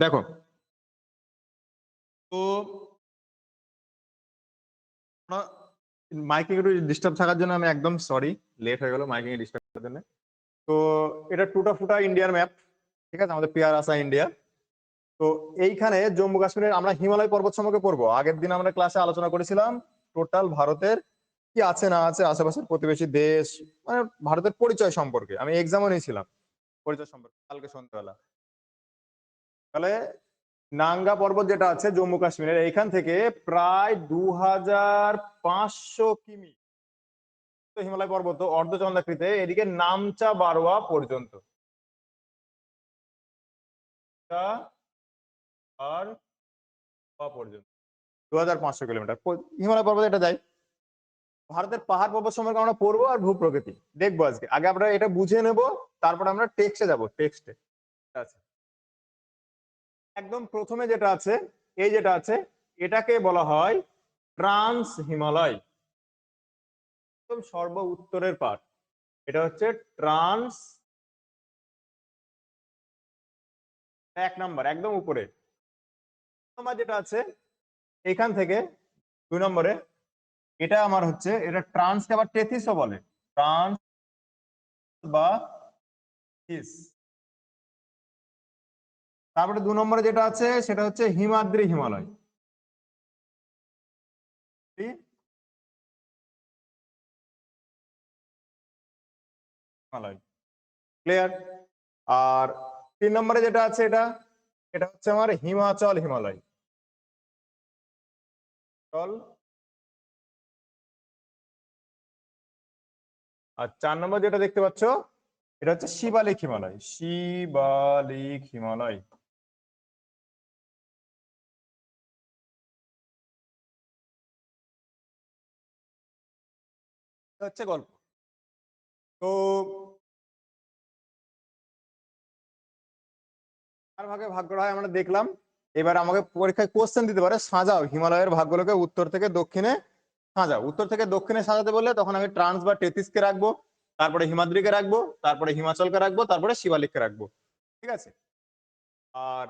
দেখো, তো মাইকিং একটু ডিস্টার্ব থাকার জন্য আমি একদম সরি, লেট হয়ে গেল মাইকিং এ ডিস্টার্ব করার জন্য। তো এটা টুটা ফুটা ইন্ডিয়ার ম্যাপ, ঠিক আছে, আমাদের পিয়ার আসা ইন্ডিয়া। তো এইখানে জম্মু কাশ্মীরের আমরা হিমালয় পর্বত সম্পর্কে পড়বো। আগের দিন আমরা ক্লাসে আলোচনা করেছিলাম টোটাল ভারতের কি আছে না আছে, আশেপাশের প্রতিবেশী দেশ, মানে ভারতের পরিচয় সম্পর্কে আমি এক্সামও নিয়েছিলাম পরিচয় সম্পর্কে কালকে সন্ধ্যাবেলা। তাহলে নাঙ্গা পর্বত যেটা আছে জম্মু কাশ্মীরের, এইখান থেকে প্রায় 2500 কিমি হিমালয় পর্বত অর্ধচন্দ্রাকৃতি, এদিকে নামচা বারোয়া পর্যন্ত। আর পর্যন্ত 2500 কিলোমিটার হিমালয় পর্বত এটা যায়। ভারতের পাহাড় পর্বত সম্পর্কে আমরা পড়বো আর ভূপ্রকৃতি দেখবো আজকে। আগে আমরা এটা বুঝে নেব, তারপর আমরা টেক্সটে যাবো। টেক্সটে আছে একদম প্রথমে যেটা আছে, এই যেটা আছে, এটাকে বলা হয় ট্রান্স হিমালয়, একদম সর্ব উত্তরের পার্ট। এটা হচ্ছে ট্রান্স, এক নাম্বার একদম উপরে। তোমার যেটা আছে এখান থেকে 2 নম্বরে, এটা আমার হচ্ছে, এটা ট্রান্সকে আবার টেথিসও বলে, ট্রান্স বা টিস। তারপরে 2 নম্বরে যেটা আছে সেটা হচ্ছে হিমাদ্রি হিমালয়। হিমালয় ক্লিয়ার। আর 3 নম্বরে যেটা আছে, এটা এটা হচ্ছে আমার হিমাচল হিমালয়। চল। আর 4 নম্বর যেটা দেখতে পাচ্ছ, এটা হচ্ছে শিবালিক হিমালয়। শিবালিক হিমালয় হচ্ছে গল্প। তো চার ভাগে ভাগ করা হয় আমরা দেখলাম। এবার আমাকে পরীক্ষায় কোশ্চেন দিতে পারে, সাজাও হিমালয়ের ভাগগুলোকে উত্তর থেকে দক্ষিণে সাজাও। উত্তর থেকে দক্ষিণে সাজাতে বললে তখন আমি ট্রান্স বা টেথিসকে রাখবো, তারপরে হিমাদ্রিকে রাখবো, তারপরে হিমাচলকে রাখবো, তারপরে শিবালিককে রাখবো, ঠিক আছে। আর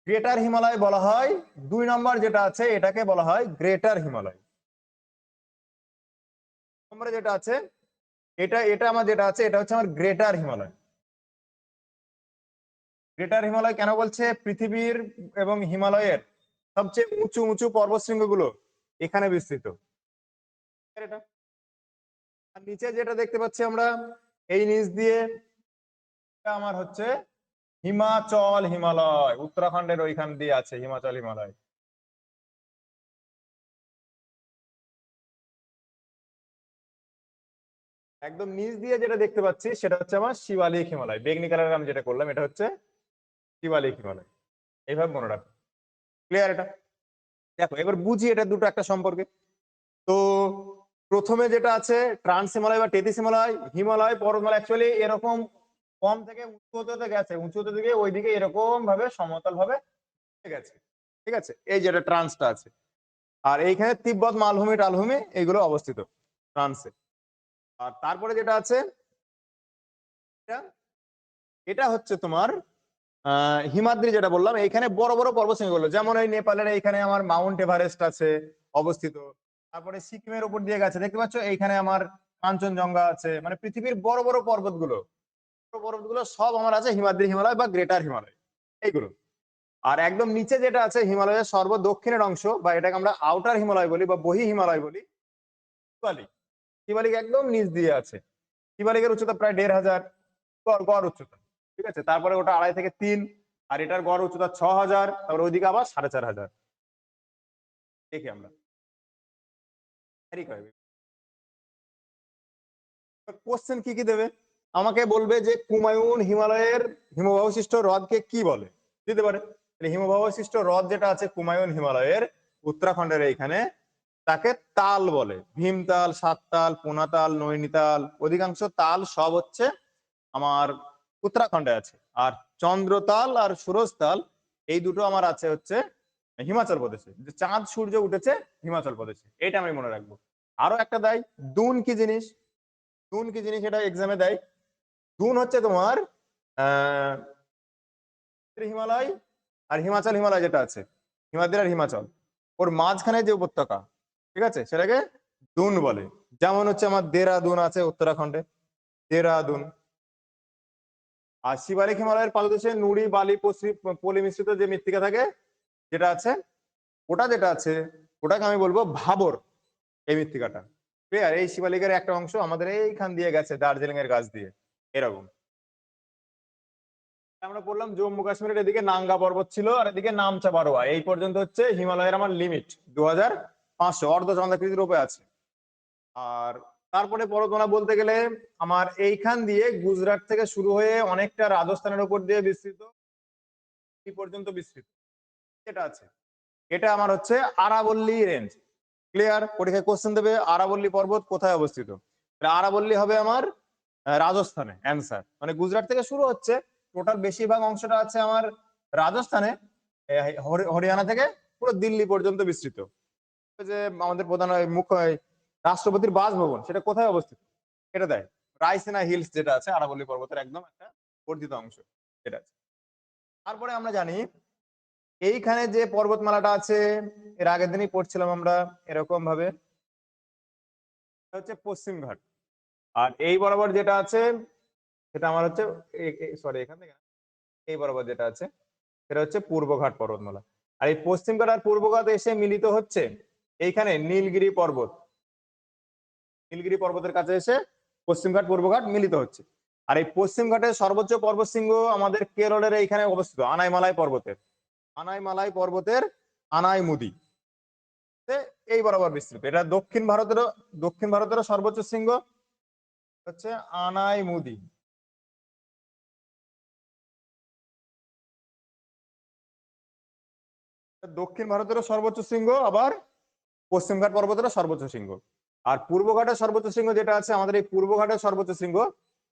গ্রেটার হিমালয় বলা হয় 2 নম্বর যেটা আছে, এটাকে বলা হয় গ্রেটার হিমালয়। নম্বরে যেটা আছে, এটা এটা আমার যেটা আছে, এটা হচ্ছে আমার গ্রেটার হিমালয়। গ্রেটার হিমালয় কেন বলছে? পৃথিবীর এবং হিমালয়ের সবচেয়ে উঁচু উঁচু পর্বতশৃঙ্গগুলো এখানে বিস্তৃত। এটা আর নিচে যেটা দেখতে পাচ্ছি আমরা, এই নিচ দিয়ে আমার হচ্ছে হিমাচল হিমালয়, উত্তরাখণ্ডের ওইখান দিয়ে আছে হিমাচল হিমালয়। একদম নিচ দিয়ে যেটা দেখতে পাচ্ছি সেটা হচ্ছে আমার শিবালিক হিমালয়। বেগনি কালার আমি যেটা করলাম এটা হচ্ছে শিবালিক হিমালয়। এইভাবে মনে রাখো। ক্লিয়ার এটা? দেখো এবার বুঝি এটা দুটো একটা সম্পর্কে। তো প্রথমে যেটা আছে ট্রান্স হিমালয় বা টেথিস হিমালয়, হিমালয় পর্বতমালা অ্যাকচুয়ালি এরকম কম থেকে উঁচু হতে গেছে, উঁচু হতে দিকে ওইদিকে এরকম ভাবে সমতল ভাবে গেছে, ঠিক আছে। এই যেটা ট্রান্সটা আছে, আর এইখানে তিব্বত মালভূমি টালভূমি এগুলো অবস্থিত ফ্রান্সে। আর তারপরে যেটা আছে, এটা এটা হচ্ছে তোমার হিমাদ্রি যেটা বললাম, এইখানে বড় বড় পর্বতশৃঙ্গগুলো, যেমন এই নেপালের এইখানে আমার মাউন্ট এভারেস্ট আছে অবস্থিত। তারপরে সিকিমের উপর দিয়ে গেছে দেখতে পাচ্ছ, এইখানে আমার কাঞ্চনজঙ্ঘা আছে। মানে পৃথিবীর বড় বড় পর্বতগুলো, পর্বতগুলো সব আমার আছে হিমাদ্রি হিমালয় বা গ্রেটার হিমালয় এইগুলো। আর একদম নিচে যেটা আছে হিমালয়ের সর্ব দক্ষিণের অংশ, বা এটাকে আমরা আউটার হিমালয় বলি বা বহি হিমালয় বলি, শিবালিক। শিবালিক একদম নিচ দিয়ে আছে। শিবালিকের উচ্চতা প্রায় 1500 গড় উচ্চতা, ঠিক আছে। তারপরে ওটা 2.5 থেকে 3, আর এটার গড় উচ্চতা 6000, তারপরে ওইদিকে আবার 4500। দেখি আমরা কোশ্চেন কি কি দেবে, আমাকে বলবে যে কুমায়ুন হিমালয়ের হিমবাহ সৃষ্ট হ্রদকে কি বলে, দিতে পারে। হিমবাহ সৃষ্ট হ্রদ যেটা আছে কুমায়ুন হিমালয়ের উত্তরাখণ্ডের এইখানে, তাকে তাল বলে। ভীমতাল, সাততাল, পোনাতাল, নৈনিতাল, অধিকাংশ তাল সব হচ্ছে আমার উত্তরাখণ্ডে আছে। আর চন্দ্রতাল আর সুরজতাল এই দুটো আমার আছে হচ্ছে হিমাচল প্রদেশে। যে চাঁদ সূর্য উঠেছে হিমাচল প্রদেশে, এটা আমি মনে রাখবো। আরো একটা দেয়, দুন কি জিনিস। দুন কি জিনিস এটা এক্সামে দেয়। দুন হচ্ছে তোমার আহ হিমালয় আর হিমাচল হিমালয় যেটা আছে, হিমাদ্রি আর হিমাচল, ওর মাঝখানে যে উপত্যকা, ঠিক আছে, সেটাকে দুন বলে। যেমন হচ্ছে আমার দেরাদুন আছে উত্তরাখণ্ডে, দেরাদুন। আর শিবালিক হিমালয়ের পাদদেশে নুড়ি বালি পলি মিশ্রিত যে মৃত্তিকা থাকে যেটা আছে, ওটা যেটা আছে ওটাকে আমি বলবো ভাবর, এই মৃত্তিকাটা। ক্লিয়ার? এই শিবালিকের একটা অংশ আমাদের এইখান দিয়ে গেছে দার্জিলিং এর কাছ দিয়ে, এরকম। আমরা বললাম জম্মু কাশ্মীরের এদিকে নাঙ্গা পর্বত ছিল আর এদিকে নামচা বারোয়া, এই পর্যন্ত হচ্ছে হিমালয়ের আমার লিমিট 2500 অর্ধচন্দ্রাকৃতির রূপে আছে। আর তারপরে পর্বতমালা বলতে গেলে আমার এইখান দিয়ে গুজরাট থেকে শুরু হয়ে অনেকটা রাজস্থানের উপর দিয়ে বিস্তৃত, এই পর্যন্ত বিস্তৃত এটা আছে। এটা আমার হচ্ছে আরাবল্লী রেঞ্জ। ক্লিয়ার? পরীক্ষায় কোশ্চেন দেবে আরাবল্লী পর্বত কোথায় অবস্থিত, আরাবল্লী হবে আমার রাজস্থানে অ্যান্সার। মানে গুজরাট থেকে শুরু হচ্ছে, টোটাল বেশিরভাগ অংশটা আছে আমার রাজস্থানে, হরিয়ানা থেকে পুরো দিল্লি পর্যন্ত বিস্তৃত। যে আমাদের প্রধান মুখ্য রাষ্ট্রপতির বাসভবন সেটা কোথায় অবস্থিত এটা দেয়, রাইসিনা হিলস যেটা আছে আরাবল্লী পর্বতের একদম একটা বর্ধিত অংশ এটা আছে। তারপরে আমরা জানি এইখানে যে পর্বতমালাটা আছে, এর আগের দিনই পড়ছিলাম আমরা এরকম ভাবে, হচ্ছে পশ্চিম ঘাট। আর এই বরাবর যেটা আছে সেটা আমার হচ্ছে সরি এখান থেকে এই বরাবর যেটা আছে সেটা হচ্ছে পূর্বঘাট পর্বতমালা। আর এই পশ্চিমঘাট আর পূর্বঘাট এসে মিলিত হচ্ছে এইখানে নীলগিরি পর্বত, নীলগিরি পর্বতের কাছে এসে পশ্চিমঘাট পূর্বঘাট মিলিত হচ্ছে। আর এই পশ্চিমঘাটের সর্বোচ্চ পর্বতশৃঙ্গ আমাদের কেরলের এইখানে অবস্থিত আনাইমালাই পর্বতের, আনাইমালাই পর্বতের আনাইমুদি, এই বরাবর বিস্তৃত। এটা দক্ষিণ ভারতেরও সর্বোচ্চ শৃঙ্গ হচ্ছে আনাইমুদি। দক্ষিণ ভারতেরও সর্বোচ্চ শৃঙ্গ, আবার পশ্চিমঘাট পর্বতেরও সর্বোচ্চ শৃঙ্গ। আর পূর্বঘাটের সর্বোচ্চ শৃঙ্গ যেটা আছে আমাদের এই পূর্বঘাটের সর্বোচ্চ শৃঙ্গ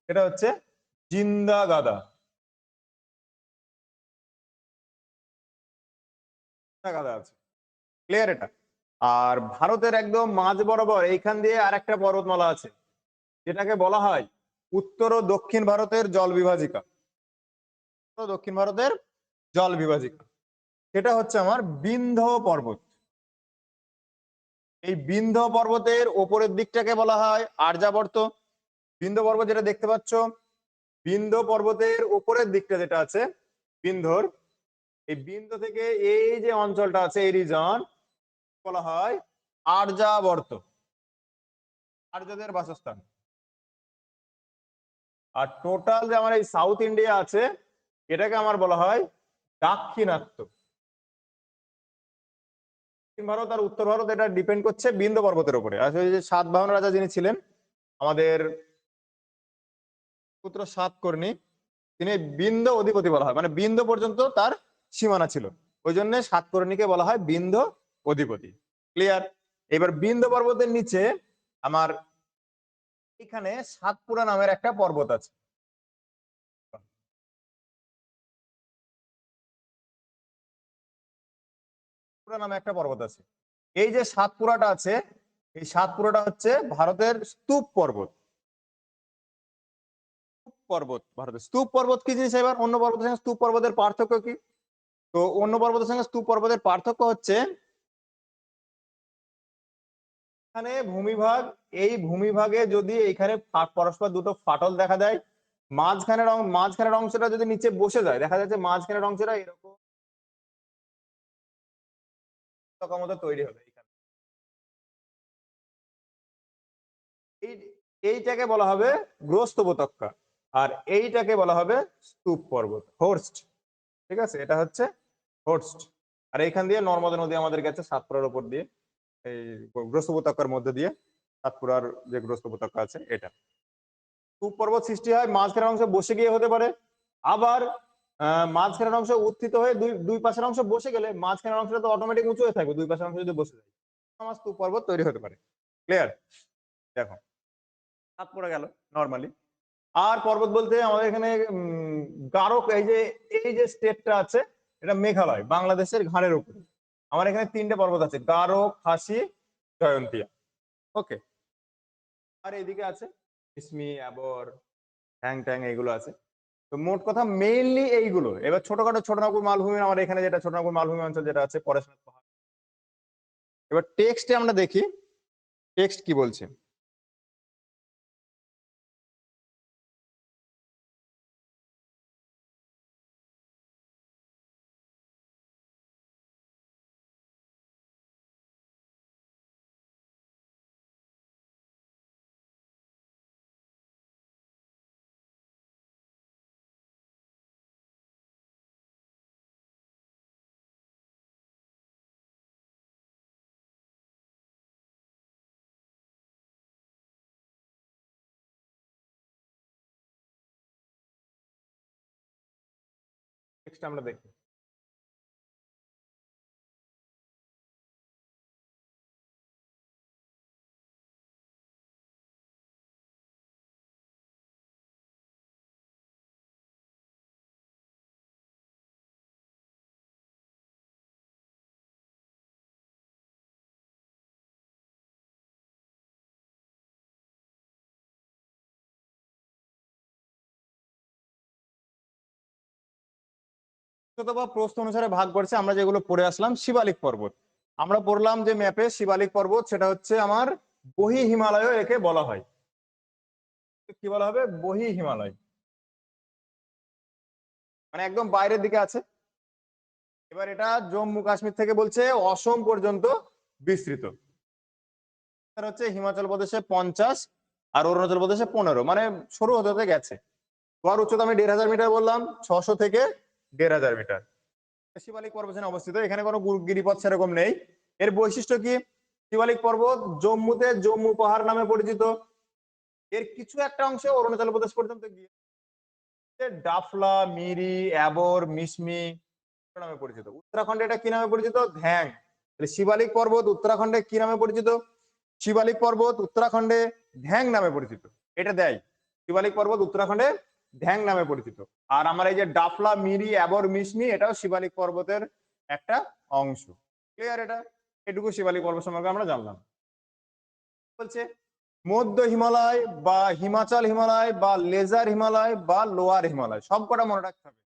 সেটা হচ্ছে জিন্দা গাদা, গাদা আছে। ক্লিয়ার এটা? আর ভারতের একদম মাঝ বরাবর এইখান দিয়ে আরেকটা পর্বতমালা আছে যেটাকে বলা হয় উত্তর ও দক্ষিণ ভারতের জল বিভাজিকা, দক্ষিণ ভারতের জল বিভাজিকা, সেটা হচ্ছে আমার বিন্ধ্য পর্বত। এই বিন্ধ্য পর্বতের ওপরের দিকটাকে বলা হয় আর্যাবর্ত। বিন্ধ্য পর্বত যেটা দেখতে পাচ্ছ, বিন্ধ্য পর্বতের উপরের দিকটা যেটা আছে বিন্ধ্যর, এই বিন্ধ্য থেকে এই যে অঞ্চলটা আছে এই রিজন বলা হয় আর্যাবর্ত, আর্যদের বাসস্থান। আর টোটাল যে আমার এই সাউথ ইন্ডিয়া আছে এটাকে আমার বলা হয় দাক্ষিণাত্য। দক্ষিণ ভারত আর উত্তর ভারত এটা ডিপেন্ড করছে বিন্ধ্য পর্বতের উপরে। আসলে যে সাতবাহন রাজা যিনি ছিলেন আমাদের পুত্র সাতকর্ণী, তিনি বিন্ধ্য অধিপতি বলা হয়, মানে বিন্ধ্য পর্যন্ত তার সীমানা ছিল, ওই জন্য সাতকর্ণীকে বলা হয় বিন্ধ্য অধিপতি। ক্লিয়ার? এবার বিন্ধ্য পর্বতের নিচে আমার এখানে সাতপুরা নামের একটা পর্বত আছে, সাতপুরা নামে একটা পর্বত আছে। এই যে সাতপুরাটা আছে এই সাতপুরাটা হচ্ছে ভারতের স্তূপ পর্বত। ভারতের স্তূপ পর্বত কি জিনিস, এবার অন্য পর্বতের সঙ্গে স্তূপ পর্বতের পার্থক্য কি? তো অন্য পর্বতের সঙ্গে স্তূপ পর্বতের পার্থক্য হচ্ছে এখানে ভূমিভাগ, এই ভূমিভাগে যদি এখানে পরস্পর দুটো ফাটল দেখা দেয়, মাঝখানের অংশটা যদি নিচে বসে যায়, দেখা যাচ্ছে মাঝখানের অংশটা এরকম মতো তৈরি হবে এখানে। এইটাকে বলা হবে গ্রস্ত উপত্যকা, আর এইটাকে বলা হবে স্তূপ পর্বত, হোর্স্ট। ঠিক আছে? এটা হচ্ছে হোর্স্ট। আর এইখান দিয়ে নর্মদা নদী আমাদের গেছে সাতপুরার উপর দিয়ে, এই গ্রস্ত উপত্যকার মধ্যে দিয়ে, সাতপুরার যে গ্রস্ত উপত্যকা আছে এটা। স্তূপ পর্বত সৃষ্টি হয় মাঝখানের অংশ বসে গিয়ে হতে পারে, আবার মাঝখানের অংশ উত্থিত হয়ে দুই পাশের অংশ বসে গেলে মাঝখানের অংশটা তো অটোমেটিক উঁচু হয়ে থাকবে, দুই পাশের অংশ যদি বসে যায় আমার স্তূপ পর্বত তৈরি হতে পারে। ক্লিয়ার? দেখো সাতপুরা গেল নর্মালি। আর পর্বত বলতে আমাদের এখানে গারো, এই যে স্টেটটা আছে এটা মেঘালয়, বাংলাদেশের ঘাড়ের উপরে। আমার এখানে তিনটে পর্বত আছে, গারো, খাসি, জয়ন্তিয়া। ওকে। আর এইদিকে আছে ইসমি, অ্যাবর, হ্যাং ট্যাং, এগুলো আছে। তো মোট কথা মেইনলি এইগুলো। এবার ছোটনাগপুর মালভূমি, আমার এখানে যেটা ছোটনাগপুর মালভূমি অঞ্চল যেটা আছে, পরেশনাথ পাহাড়। এবার টেক্সটে আমরা দেখি টেক্সট কি বলছে। টেক্সট আমরা দেখি। বা প্রস্থ অনুসারে ভাগ করছে, আমরা যেগুলো পড়ে আসলাম শিবালিক পর্বত। আমরা পড়লাম যে ম্যাপে শিবালিক পর্বত, সেটা হচ্ছে আমার বহি হিমালয় একে বলা হয়। কি বলা হবে? বহি হিমালয়, মানে একদম বাইরের দিকে আছে। এবার এটা জম্মু কাশ্মীর থেকে বলছে অসম পর্যন্ত বিস্তৃত। হচ্ছে হিমাচল প্রদেশে 50 আর অরুণাচল প্রদেশে 15, মানে সরু হতে হতে গেছে। গড় উচ্চতা আমি 1500 মিটার বললাম, 600 থেকে 1500 মিটার। শিবালিক পর্বতে অবস্থিত, এখানে কোনো গিরিপথ সেরকম নেই। এর বৈশিষ্ট্য কি? শিবালিক পর্বত জম্মুতে জম্মু পাহাড় নামে পরিচিত। এর কিছু একটা অংশে অরুণাচল প্রদেশ পর্যন্ত গিয়ে ডাফলা, মিরি, অ্যাবর, মিশমি নামে পরিচিত। উত্তরাখণ্ডে এটা কি নামে পরিচিত? ধ্যাং। শিবালিক পর্বত উত্তরাখণ্ডে কি নামে পরিচিত? শিবালিক পর্বত উত্তরাখণ্ডে ধ্যাং নামে পরিচিত। এটা দেয়, শিবালিক পর্বত উত্তরাখণ্ডে ধ্যাং নামে পরিচিত। আর আমার এই যে ডাফলা, মিরি, অ্যাবর, মিশমি, এটাও শিবালিক পর্বতের একটা অংশ। ক্লিয়ার? এটা এটুকু শিবালিক পর্বত সম্পর্কে আমরা জানলাম। বলছে মধ্য হিমালয় বা হিমাচল হিমালয় বা লেজার হিমালয় বা লোয়ার হিমালয়, সবকটা মনে রাখতে হবে।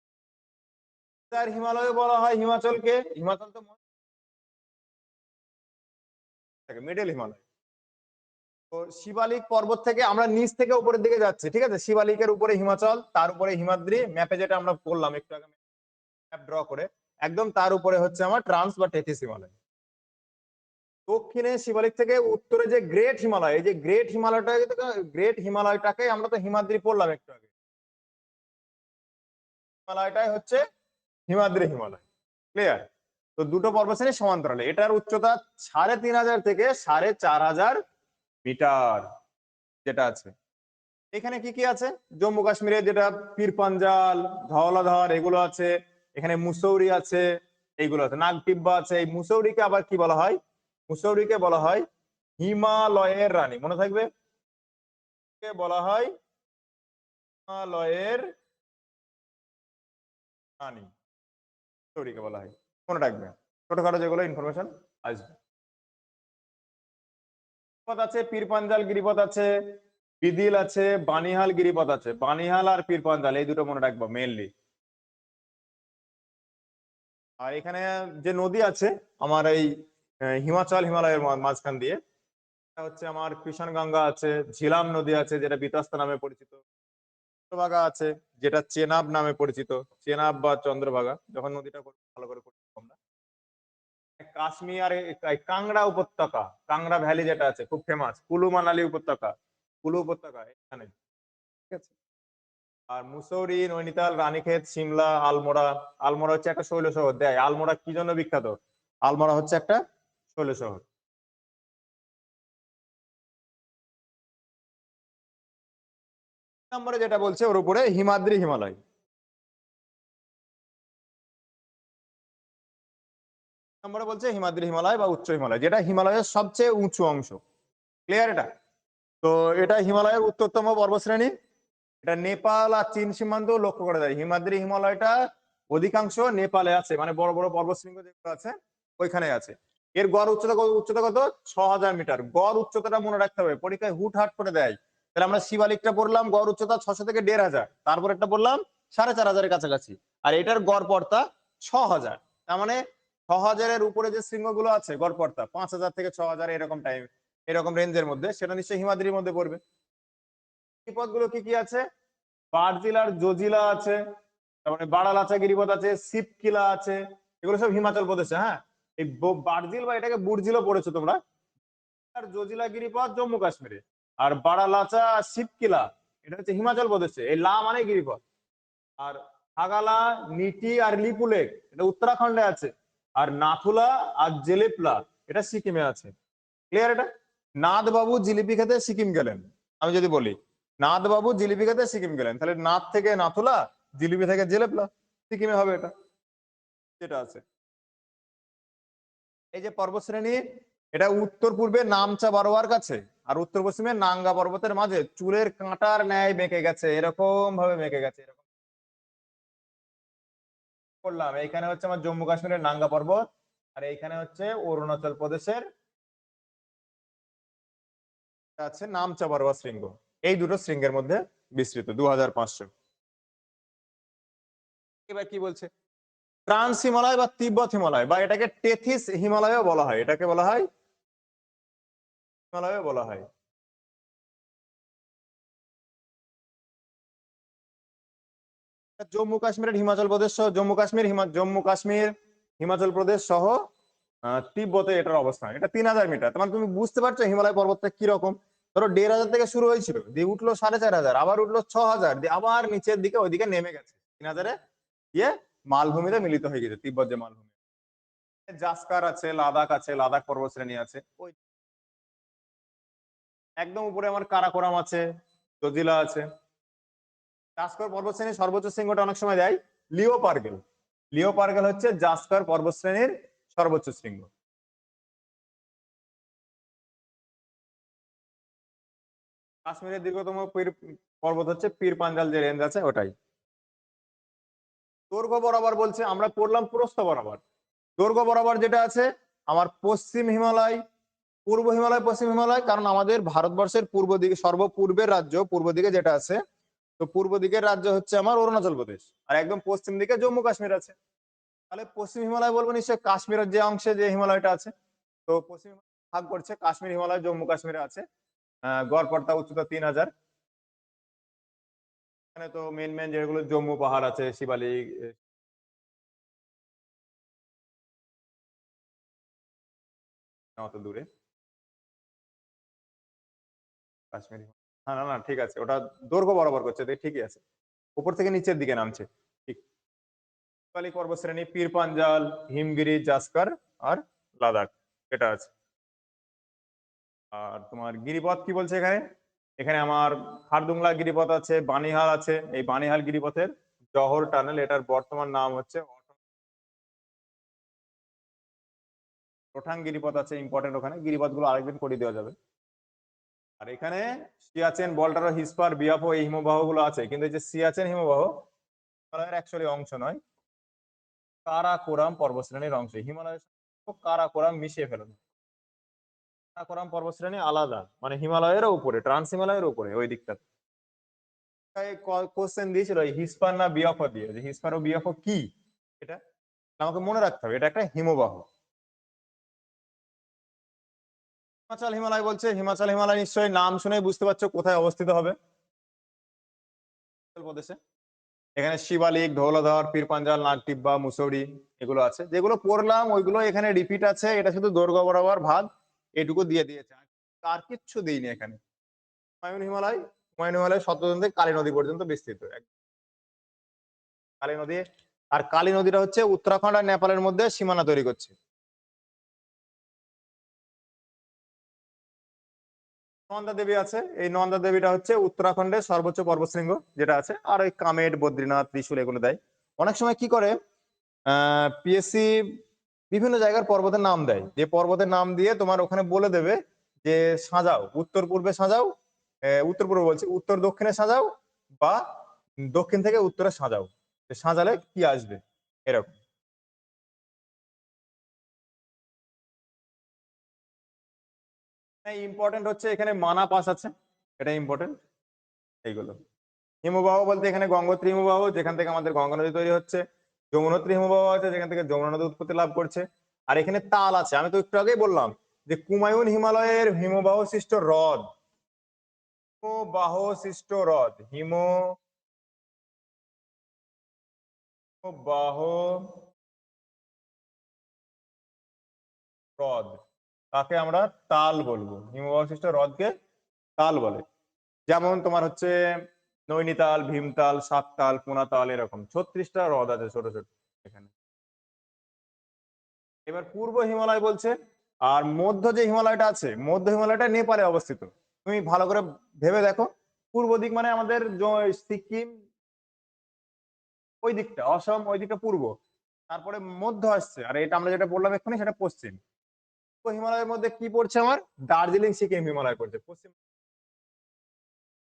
লেজার হিমালয় বলা হয় হিমাচলকে, হিমাচল তো মিডল হিমালয়। তো শিবালিক পর্বত থেকে আমরা নিচ থেকে উপরের দিকে যাচ্ছি, ঠিক আছে? শিবালিকের উপরে হিমাচল, তার উপরে হিমাদ্রি, ম্যাপে যেটা আমরা করলাম একটু আগে ম্যাপ ড্র করে, একদম তার উপরে হচ্ছে আমার ট্রান্স বা টেথিস হিমালয়। দক্ষিণে শিবালিক থেকে উত্তরে যে গ্রেট হিমালয়, এই যে গ্রেট হিমালয়টাকে আমরা তো হিমাদ্রি পড়লাম একটু আগে, হিমালয়টাই হচ্ছে হিমাদ্রি হিমালয়। ক্লিয়ার? তো দুটো পর্বতশ্রেণী সমান্তরালে, এটার উচ্চতা 3500 থেকে 4500 মিটার যেটা আছে। এখানে কি কি আছে? জম্মু কাশ্মীরে যেটা পীর পাঞ্জাল, ধওলাধর, এগুলো আছে। এখানে মুসৌরি আছে, এইগুলো আছে। নাগটিব্বা আছে। এই মুসৌরিকে আবার কি বলা হয়? মুসৌরিকে বলা হয় হিমালয়ের রানী, মনে থাকবে, বলা হয় হিমালয়ের রানী, মুসৌরিকে বলা হয়। মনে রাখবে, ছোটখাটো যেগুলো ইনফরমেশন আসবে। আছে পীর পাঞ্জাল গিরিপথ আছে, বিদিল আছে, বানিহাল গিরিপথ আছে। বানিহাল আর পীর পাঞ্জাল এই দুটো মনে রাখবো মেইনলি। আর এখানে যে নদী আছে আমার এই হিমাচল হিমালয়ের মাঝখান দিয়ে, হচ্ছে আমার কৃষ্ণ গঙ্গা আছে, ঝিলাম নদী আছে যেটা বিতস্তা নামে পরিচিত, চন্দ্রভাগা আছে যেটা চেনাব নামে পরিচিত, চেনাব বা চন্দ্রভাগা, যখন নদীটা ভালো করে আমরা কাশ্মীর আর কাংড়া উপত্যকা, কাংড়া ভ্যালি যেটা আছে খুব ফেমাস, কুলু মানালি উপত্যকা, কুলু উপত্যকা এখানে, ঠিক আছে? আর মুসৌরি, নৈনিতাল, রানীক্ষেত, সিমলা, আলমোড়া। আলমোড়া হচ্ছে একটা শৈল শহর। দেয় আলমোড়া কি জন্য বিখ্যাত? আলমোড়া হচ্ছে একটা শৈল শহর। নম্বরে যেটা বলছে ওর উপরে হিমাদ্রি হিমালয়, নম্বরে বলছে হিমাদ্রি হিমালয় বা উচ্চ হিমালয়, যেটা হিমালয়ের সবচেয়ে উঁচু অংশ। ক্লিয়ার? এটা তো এটা হিমালয়ের উত্তরতম পর্বতশ্রেণী। এটা নেপাল আর চীন সীমান্ত লক্ষ্য করা যায়। হিমাদ্রি হিমালয়টা অধিকাংশ নেপালে আছে, মানে বড় বড় পর্বতশৃঙ্গ যেগুলো আছে ওইখানে আছে। এর গড় উচ্চতা কত? 6000 মিটার। গড় উচ্চতাটা মনে রাখতে হবে, পরীক্ষায় হুটহাট করে দেয়। তাহলে আমরা শিবালিকটা পড়লাম, গড় উচ্চতা 600 থেকে 1500। তারপর একটা বললাম 4,500-এর কাছাকাছি। আর এটার গড়পড়তা 6,000। তার মানে 6,000-এর উপরে যে শৃঙ্গগুলো আছে গড়পড়তা 5,000 থেকে 6,000 এরকম এরকম রেঞ্জের মধ্যে, সেটা নিশ্চয়ই হিমাদ্রির মধ্যে পড়বে। গিরিপথগুলো কি কি আছে? বারজিল আর জজিলা আছে, তারপরে বাড়ালাচা গিরিপথ আছে, শিবকিলা আছে, এগুলো সব হিমাচল প্রদেশে। হ্যাঁ, এই বারজিল বা এটাকে বুরজিলও পড়েছো তোমরা। আর জজিলা গিরিপথ জম্মু কাশ্মীরে, আর বাড়ালাচা শিবকিলা এটা হচ্ছে হিমাচল প্রদেশে। এই লা মানে গিরিপথ। আর হাগালা, নিটি আর লিপুলেক এটা উত্তরাখণ্ডে আছে। আর নাথুলা আর জেলেপলা এটা সিকিমে আছে। ক্লিয়ার এটা? নাথ বাবু জিলিপি খেতে সিকিম গেলেন, আমি যদি বলি নাথ বাবু জিলিপি খেতে সিকিম গেলেন, তাহলে নাথ থেকে নাথুলা, জিলিপি থেকে জেলেপলা, সিকিমে হবে এটা, যেটা আছে। এই যে পর্বতশ্রেণী, এটা উত্তর পূর্বে নামচা বারোয়ার কাছে আর উত্তর পশ্চিমে নাঙ্গা পর্বতের মাঝে চুলের কাঁটার ন্যায় বেঁকে গেছে, এরকম ভাবে বেঁকে গেছে। এরকম করলাম, এইখানে হচ্ছে আমার জম্মু কাশ্মীরের নাঙ্গা পর্বত, আর এইখানে হচ্ছে অরুণাচল প্রদেশের আছে নামচা বারোয়া শৃঙ্গ। এই দুটো শৃঙ্গের মধ্যে বিস্তৃত 2500। এবার কি বলছে? ট্রান্স হিমালয় বা তিব্বত হিমালয় বা এটাকে টেথিস হিমালয়ও বলা হয়, এটাকে বলা হয় হিমালয়ও বলা হয়। জম্মু কাশ্মীরের হিমাচল প্রদেশ সহ জম্মু কাশ্মীর হিমাচল প্রদেশ সহ তিব্বতে এটার অবস্থান। এটা 3,000 মিটার। তোমার তুমি বুঝতে পারছো হিমালয় পর্বতটা কিরকম? ধরো 1,500 থেকে শুরু হয়েছিল, দিয়ে উঠলো 4,500, আবার উঠলো 6,000, দিয়ে আবার নিচের দিকে ওইদিকে নেমে গেছে 3,000-এ গিয়ে মালভূমিতে মিলিত হয়ে গেছে, তিব্বত যে মালভূমি। জাসকার আছে, লাদাখ আছে, লাদাখ পর্বতশ্রেণী আছে। ওই একদম উপরে আমার কারাকোরাম আছে, জজিলা আছে। জাসকার পর্বতশ্রেণীর সর্বোচ্চ শৃঙ্গটা অনেক সময় দেয় লিও পার্গেল। লিও পার্গেল হচ্ছে জাসকার পর্বতশ্রেণীর সর্বোচ্চ শৃঙ্গ। কাশ্মীরের দীর্ঘতম পর্বত হচ্ছে পীর পাঞ্জাল যে রেঞ্জ আছে ওটাই। দৈর্ঘ্য বরাবর বলছে, আমরা পড়লাম প্রস্থ বরাবর। দৈর্ঘ্য বরাবর যেটা আছে আমার পশ্চিম হিমালয়, পূর্ব হিমালয়, পশ্চিম হিমালয়, কারণ আমাদের ভারতবর্ষের পূর্ব দিকে সর্বপূর্বের রাজ্য পূর্ব দিকে যেটা আছে, তো পূর্ব দিকের রাজ্য হচ্ছে আমার অরুণাচল প্রদেশ, আর একদম পশ্চিম দিকে জম্মু কাশ্মীর আছে। তাহলে পশ্চিম হিমালয় বলবো নিশ্চয়ই কাশ্মীরের যে অংশে যে হিমালয়টা আছে। তো পশ্চিম ভাগ করছে কাশ্মীর হিমালয় জম্মু কাশ্মীরে আছে। গড়পড়তা উচ্চতা 3,000। এখানে তো মেন মেন যেগুলো জম্মু পাহাড় আছে, শিবালিক, অত দূরে কাশ্মীর। হ্যাঁ, না না ঠিক আছে, ওটা দৈর্ঘ্য বরাবর করছে, ঠিকই আছে, উপর থেকে নিচের দিকে নামছে। ঠিক। শিবালিক পর্বতশ্রেণী, পীর পাঞ্জাল, হিমগিরি, জাসকার আর লাদাখ এটা আছে। আর তোমার গিরিপথ কি বলছে এখানে? এখানে আমার খারদুংলা গিরিপথ আছে, বানিহাল আছে। এই বানিহাল গিরিপথের জহর টানেল, এটার বর্তমান নাম হচ্ছে রোঠাং গিরিপথ আছে, ইম্পর্টেন্ট। ওখানে গিরিপথ গুলো আরেকদিন করে দেওয়া যাবে। আর এখানে সিয়াচেন, বল্টারা, হিসপার, বিয়াফো এই হিমবাহ গুলো আছে, কিন্তু এই যে সিয়াচেন হিমবাহ হিমালয়ের অ্যাকচুয়ালি অংশ নয়, কারাকোরাম পর্বতশ্রেণীর অংশ। হিমালয়ের সাথে কারাকোরাম মিশিয়ে ফেলেন। কারাকোরাম পর্বতশ্রেণী আলাদা, মানে হিমালয়ের উপরে, ট্রান্স হিমালয়ের উপরে ওই দিকটা। কোশ্চেন দিয়েছিল হিসপার না বিয়াফো দিয়ে, যে হিসপার ও বিয়াফো কি, এটা আমাকে মনে রাখতে হবে। এটা একটা হিমবাহ। হিমাচল হিমালয় বলছে, হিমাচল হিমালয় নিশ্চয়ই নাম শুনে বুঝতে পারছো কোথায় অবস্থিত হবে, হিমাচল প্রদেশে। এখানে শিবালিক, ধৌলাধর, পীরপাঞ্জাল, নাগটিব্বা, মুসৌরি এগুলো আছে। যেগুলো পড়লাম ওইগুলো এখানে রিপিট আছে, এটা শুধু দৈর্ঘ্য বরাবর ভাগ এটুকু দিয়ে দিয়েছে, আর কিচ্ছু দিইনি এখানে। হুমায়ুন হিমালয় শতদ্রুম থেকে কালী নদী পর্যন্ত বিস্তৃত কালী নদী। আর কালী নদীটা হচ্ছে উত্তরাখণ্ড আর নেপালের মধ্যে সীমানা তৈরি করছে। নন্দা দেবী আছে, এই নন্দা দেবীটা হচ্ছে উত্তরাখণ্ডের সর্বোচ্চ পর্বতশৃঙ্গ যেটা আছে। আর ওই কামেট, বদ্রীনাথ, ত্রিশূল এগুলো দেয়। অনেক সময় কি করে পিএসসি বিভিন্ন জায়গার পর্বতের নাম দেয়, যে পর্বতের নাম দিয়ে তোমার ওখানে বলে দেবে যে সাজাও, উত্তর পূর্বে সাজাও, উত্তর পূর্ব বলছি, উত্তর দক্ষিণে সাজাও, বা দক্ষিণ থেকে উত্তরে সাজাও, সাজালে কি আসবে এরকম। ইম্পর্টেন্ট হচ্ছে এখানে মানা পাস আছে, এটা ইম্পর্টেন্ট এইগুলো। হিমবাহ বলতে এখানে গঙ্গোত্রী হিমবাহ, যেখান থেকে আমাদের গঙ্গা নদী তৈরি হচ্ছে। যমুনোত্রী হিমবাহ আছে, যেখান থেকে যমুনা নদী উৎপত্তি লাভ করছে। আর এখানে তাল আছে, আমি তো একটু আগেই বললাম যে কুমায়ুন হিমালয়ের হিমবাহ সৃষ্ট হ্রদ, হিমবাহ সৃষ্ট হ্রদ, হিমবাহ হ্রদ, তাকে আমরা তাল বলবো। হিমবাহ সৃষ্ট হ্রদকে তাল বলে। যেমন তোমার হচ্ছে নৈনিতাল, ভীমতাল, সাততাল, পুনাতাল, এরকম 36টা হ্রদ আছে ছোট ছোট এখানে। এবার পূর্ব হিমালয় বলছে, আর মধ্য যে হিমালয়টা আছে, মধ্য হিমালয়টা নেপালে অবস্থিত। তুমি ভালো করে ভেবে দেখো, পূর্ব দিক মানে আমাদের সিকিম ওই দিকটা, অসম ওই দিকটা পূর্ব, তারপরে মধ্য আসছে, আর এটা আমরা যেটা বললাম এক্ষুনি সেটা পশ্চিম। পূর্ব হিমালয়ের মধ্যে কি পড়ছে আমার? দার্জিলিং সিকিম হিমালয় পড়ছে। পশ্চিম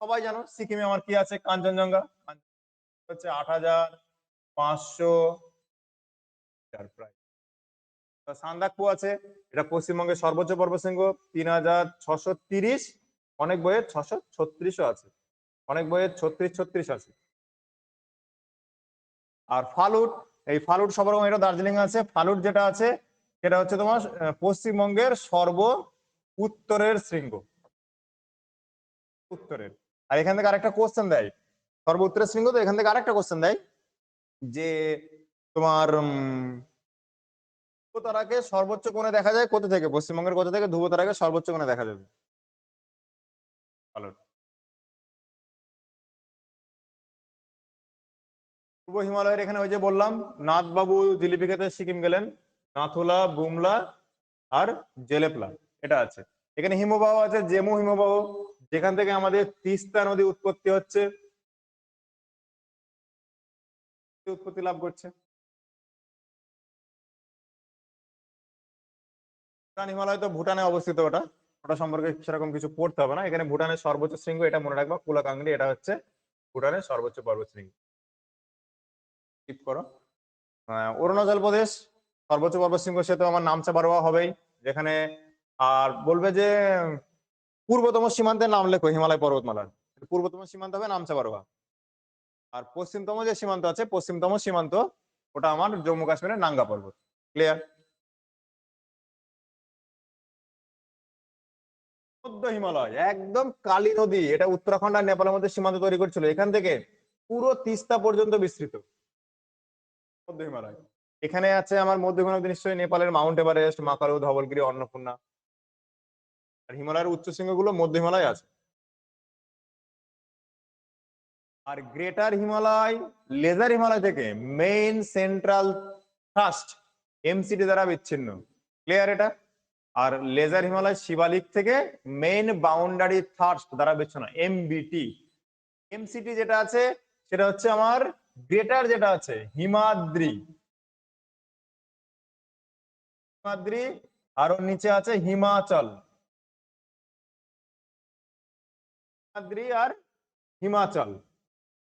সবাই জানো সিকিমে আমার কি আছে? কাঞ্চনজঙ্ঘা হচ্ছে 8500 প্রায়। সান্দাকফু আছে, এটা পশ্চিমবঙ্গের সর্বোচ্চ পর্বতশৃঙ্গ, 3630। অনেক বইয়ের 636ও আছে, অনেক বইয়ের 36 আছে। আর ফালুট, এই ফালুট সবার এটা দার্জিলিং আছে। ফালুট যেটা আছে সেটা হচ্ছে তোমার পশ্চিমবঙ্গের সর্ব উত্তরের শৃঙ্গ, উত্তরের। আর এখান থেকে আরেকটা কোশ্চেন দেয়, সর্ব উত্তরের শৃঙ্গ, তো এখান থেকে আরেকটা কোশ্চেন দেয় যে তোমার ধ্রুবতারাকে সর্বোচ্চ কোণে দেখা যায় কোথা থেকে? পশ্চিমবঙ্গের কোথা থেকে ধ্রুবতারাকে সর্বোচ্চ কোণে দেখা যাবে? ফালুট। পূর্ব হিমালয়ের এখানে ওই যে বললাম, নাথবাবু জিলিপি খেতে সিকিম গেলেন, নাথুলা, বুমলা আর জেলেপলা, এটা আছে। এখানে হিমবাহ আছে, জেমু হিমবাহ, যেখান থেকে আমাদের তিস্তা নদী উৎপত্তি হচ্ছে, উৎপত্তি লাভ করছে। ভুটান হিমালয় তো ভুটানে অবস্থিত, ওটা ওটা সম্পর্কে সেরকম কিছু পড়তে হবে না। এখানে ভুটানের সর্বোচ্চ শৃঙ্গ, এটা মনে রাখবা, কুলাকাংরি, এটা হচ্ছে ভুটানের সর্বোচ্চ পর্বত শৃঙ্গ। স্কিপ করো। অরুণাচল প্রদেশ সর্বোচ্চ পর্বতশৃঙ্গ, সে তো আমার নামচা বারোয়া হবেই, যেখানে আর বলবে যে পূর্বতম সীমান্তের নাম লেখো হিমালয় পর্বতমালার, পূর্বতম সীমান্ত হবে নামচা বারোয়া। আর পশ্চিমতম যে সীমান্ত আছে, পশ্চিমতম সীমান্ত ওটা আমার জম্মু কাশ্মীরের নাঙ্গা পর্বত। ক্লিয়ার? মধ্য হিমালয় একদম কালী নদী, এটা উত্তরাখণ্ড আর নেপালের মধ্যে সীমান্ত তৈরি করছিল, এখান থেকে পুরো তিস্তা পর্যন্ত বিস্তৃত মধ্য হিমালয়। এখানে আছে আমার মধ্য হিমালয় নিশ্চয়ই নেপালের মাউন্ট এভারেস্ট, মাকালু, ধবলগিরি, অন্নপূর্ণা। আর হিমালয়ের উচ্চ শৃঙ্গগুলো মধ্য হিমালয় আছে। আর গ্রেটার হিমালয় লেজার হিমালয় থেকে মেইন সেন্ট্রাল থ্রাস্ট এমসিটি দ্বারা বিচ্ছিন্ন। ক্লিয়ার এটা? আর লেজার হিমালয় শিবালিক থেকে মেইন বাউন্ডারি থ্রাস্ট দ্বারা বিচ্ছিন্ন এমবিটি। এমসিটি যেটা আছে সেটা হচ্ছে আমার গ্রেটার, যেটা আছে হিমাদ্রি, হিমাদ্রি, আর ওর নিচে আছে হিমাচল, হিমাদ্রি আর হিমাচল,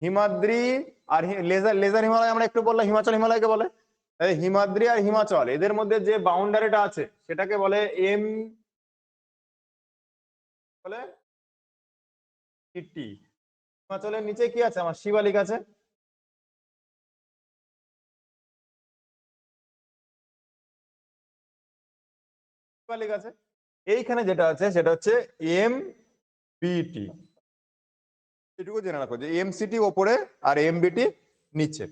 হিমাদ্রি আর লেজার, লেজার হিমালয় আমরা একটু বললাম, হিমাচল হিমালয়কে বলে। এই হিমাদ্রি আর হিমাচল এদের মধ্যে যে বাউন্ডারিটা আছে সেটাকে বলে এম, বলে টি। হিমাচলের নিচে কি আছে? আমার শিবালিক আছে। শিবালিক আছে। এইখানে যেটা আছে সেটা হচ্ছে এম বিটি। এটুকু জেনে রাখো যে এমসিটি ওপরে আর এমবিটি নিচে।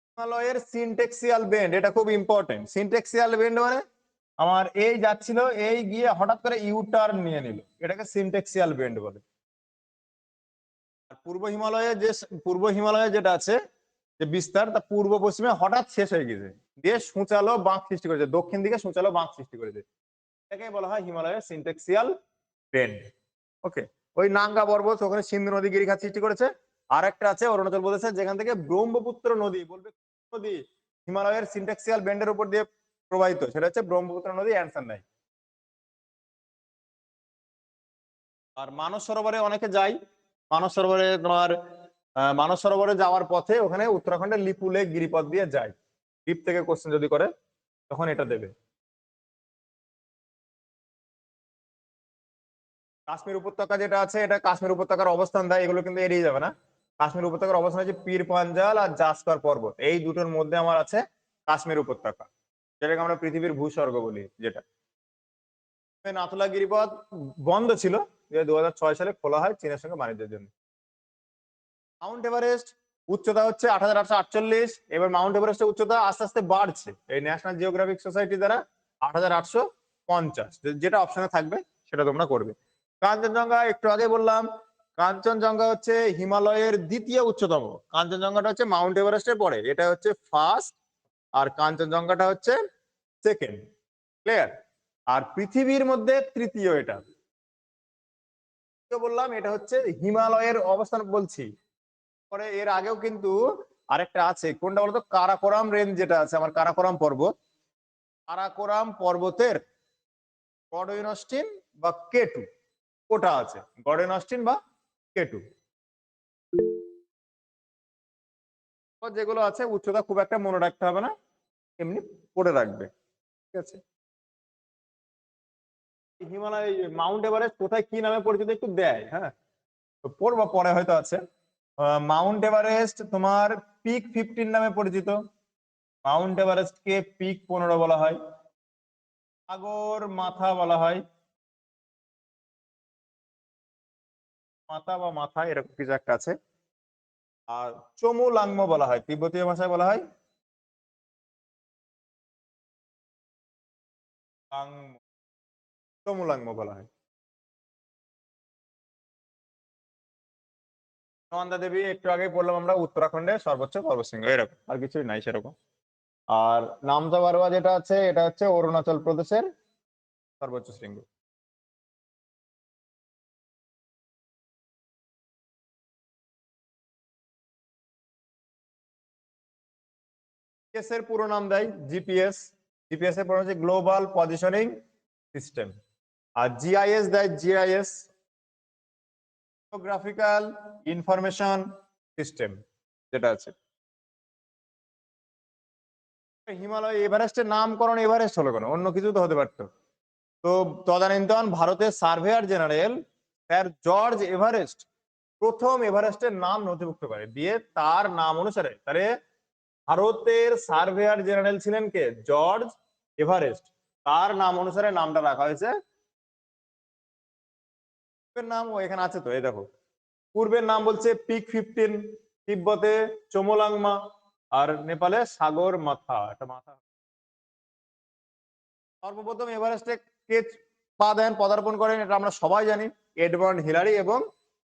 হিমালয়ের সিনটেক্সিয়াল বেন্ড, এটা খুব ইম্পর্টেন্ট। সিনটেক্সিয়াল বেন্ড মানে আমার এই যাচ্ছিল, এই গিয়ে হঠাৎ করে ইউ টার্ন নিয়ে নিল, এটাকে সিনটেক্সিয়াল বেন্ড বলে। আর পূর্ব হিমালয়ে যে, পূর্ব হিমালয়ে যেটা আছে যে বিস্তার, তা পূর্ব পশ্চিমে হঠাৎ শেষ হয়ে গেছে, দিয়ে সূচালো বাঁক সৃষ্টি করেছে, দক্ষিণ দিকে সূচালো বাঁক সৃষ্টি করেছে, এটাকে বলা হয় হিমালয়ের সিনটেক্সিয়াল বেন্ড। ওকে। ওই নাঙ্গা পর্বত, ওখানে সিন্ধু নদী গিরিখাত সৃষ্টি করেছে। আর একটা আছে অরুণাচল প্রদেশে, যেখান থেকে ব্রহ্মপুত্র নদী, বলবে নদী হিমালয়ের সিনটেক্সিয়াল বেন্ডের উপর দিয়ে প্রবাহিত, সেটা হচ্ছে ব্রহ্মপুত্র নদী, অ্যান্সার নাই। আর মানস সরোবরে অনেকে যায়, মানস সরোবরে তোমার মানস সরোবরে যাওয়ার পথে ওখানে উত্তরাখণ্ডের লিপু লেক গিরিপথ দিয়ে যায়। লিপ থেকে কোশ্চেন যদি করে তখন এটা দেবে। কাশ্মীর উপত্যকা যেটা আছে এটা কাশ্মীর উপত্যকার অবস্থান দেয়, এগুলো কিন্তু এড়িয়ে যাবে না। কাশ্মীর উপত্যকার অবস্থান হচ্ছে পীর পাঞ্জাল আর জাসকার পর্বত, এই দুটোর মধ্যে আমার আছে কাশ্মীর উপত্যকা, যেটাকে আমরা পৃথিবীর ভূস্বর্গ বলি। যেটা নাথুলা গিরিপথ বন্ধ ছিল, 2006 সালে খোলা হয় চীনের সঙ্গে বাণিজ্যের জন্য। মাউন্ট এভারেস্ট উচ্চতা হচ্ছে 8848। এবার মাউন্ট এভারেস্টের উচ্চতা আস্তে আস্তে বাড়ছে এই ন্যাশনাল জিওগ্রাফিক সোসাইটি দ্বারা 8850, যেটা অপশনে থাকবে সেটা তোমরা করবে। কাঞ্চনজঙ্ঘা একটু আগে বললাম, কাঞ্চনজঙ্ঘা হচ্ছে হিমালয়ের দ্বিতীয় উচ্চতম। কাঞ্চনজঙ্ঘাটা হচ্ছে মাউন্ট এভারেস্টের পরে, এটা হচ্ছে ফার্স্ট, আর কাঞ্চনজঙ্ঘাটা হচ্ছে সেকেন্ড। ক্লিয়ার? আর পৃথিবীর মধ্যে তৃতীয় এটা। বললাম এটা হচ্ছে হিমালয়ের অবস্থান বলছি। পরে এর আগেও কিন্তু আরেকটা আছে, কোনটা বলতো? কারাকোরাম রেঞ্জ যেটা আছে আমার, কারাকোরাম পর্বত। কারাকোরাম পর্বতের গডইন অস্টিন বা কেটু, ওটা আছে গডইন অস্টিন বা কেটু। যেগুলো আছে উচ্চতা খুব একটা মনে রাখতে হবে না, এমনি পড়ে রাখবে। ঠিক আছে? হিমালয় মাউন্ট এভারেস্ট কোথায় কি নামে পরিচিত একটু দেয়, হ্যাঁ তো পড়বো পরে, হয়তো আছে। মাউন্ট এভারেস্ট তোমার পিক 15 নামে পরিচিত। মাউন্ট এভারেস্ট কে পিক 15 বলা হয়। সাগর মাথা বলা হয়, মাথা বা মাথা এরকম কিছু একটা আছে। আর চমু লাংমো বলা হয়, তিব্বতীয় ভাষায় বলা হয় চমু লাংমো বলা হয়। নন্দা দেবী একটু আগে বললাম আমরা, উত্তরাখণ্ডের সর্বোচ্চ পর্বতশৃঙ্গ, এরকম আর কিছুই নাই সেরকম। আর নামদা বারোয়া যেটা আছে এটা হচ্ছে অরুণাচল প্রদেশের সর্বোচ্চ শৃঙ্গ। জিপিএস এর পুরো নাম দেয় জিপিএস। জিপিএস এর পুরো হচ্ছে গ্লোবাল পজিশনিং সিস্টেম। আর জিআইএস দেয় জিআইএস, জিওগ্রাফিক্যাল ইনফরমেশন সিস্টেম যেটা আছে। হিমালয় এভারেস্টের নামকরণ এভারেস্ট হলো কেন? অন্য কিছু তো হতে পারতো। তো তদানীন্তন ভারতের surveyor general sir George Everest প্রথম এভারেস্টের নাম নথিভুক্ত করে, দিয়ে তার নাম অনুসারে, তাহলে ভারতের সার্ভেয়ার জেনারেল ছিলেন কে? George Everest. তার নাম অনুসারে নামটা রাখা হয়েছে। নাম ও এখানে আছে তো, এই দেখো পূর্বের নাম বলছে পিক 15, তিব্বতে চোমোলাংমা, আর নেপালে সাগর মাথা। একটা মাথা। সর্বপ্রথম এভারেস্টে কে পা দেন, পদার্পণ করেন? এটা আমরা সবাই জানি, এডমন্ড হিলারি এবং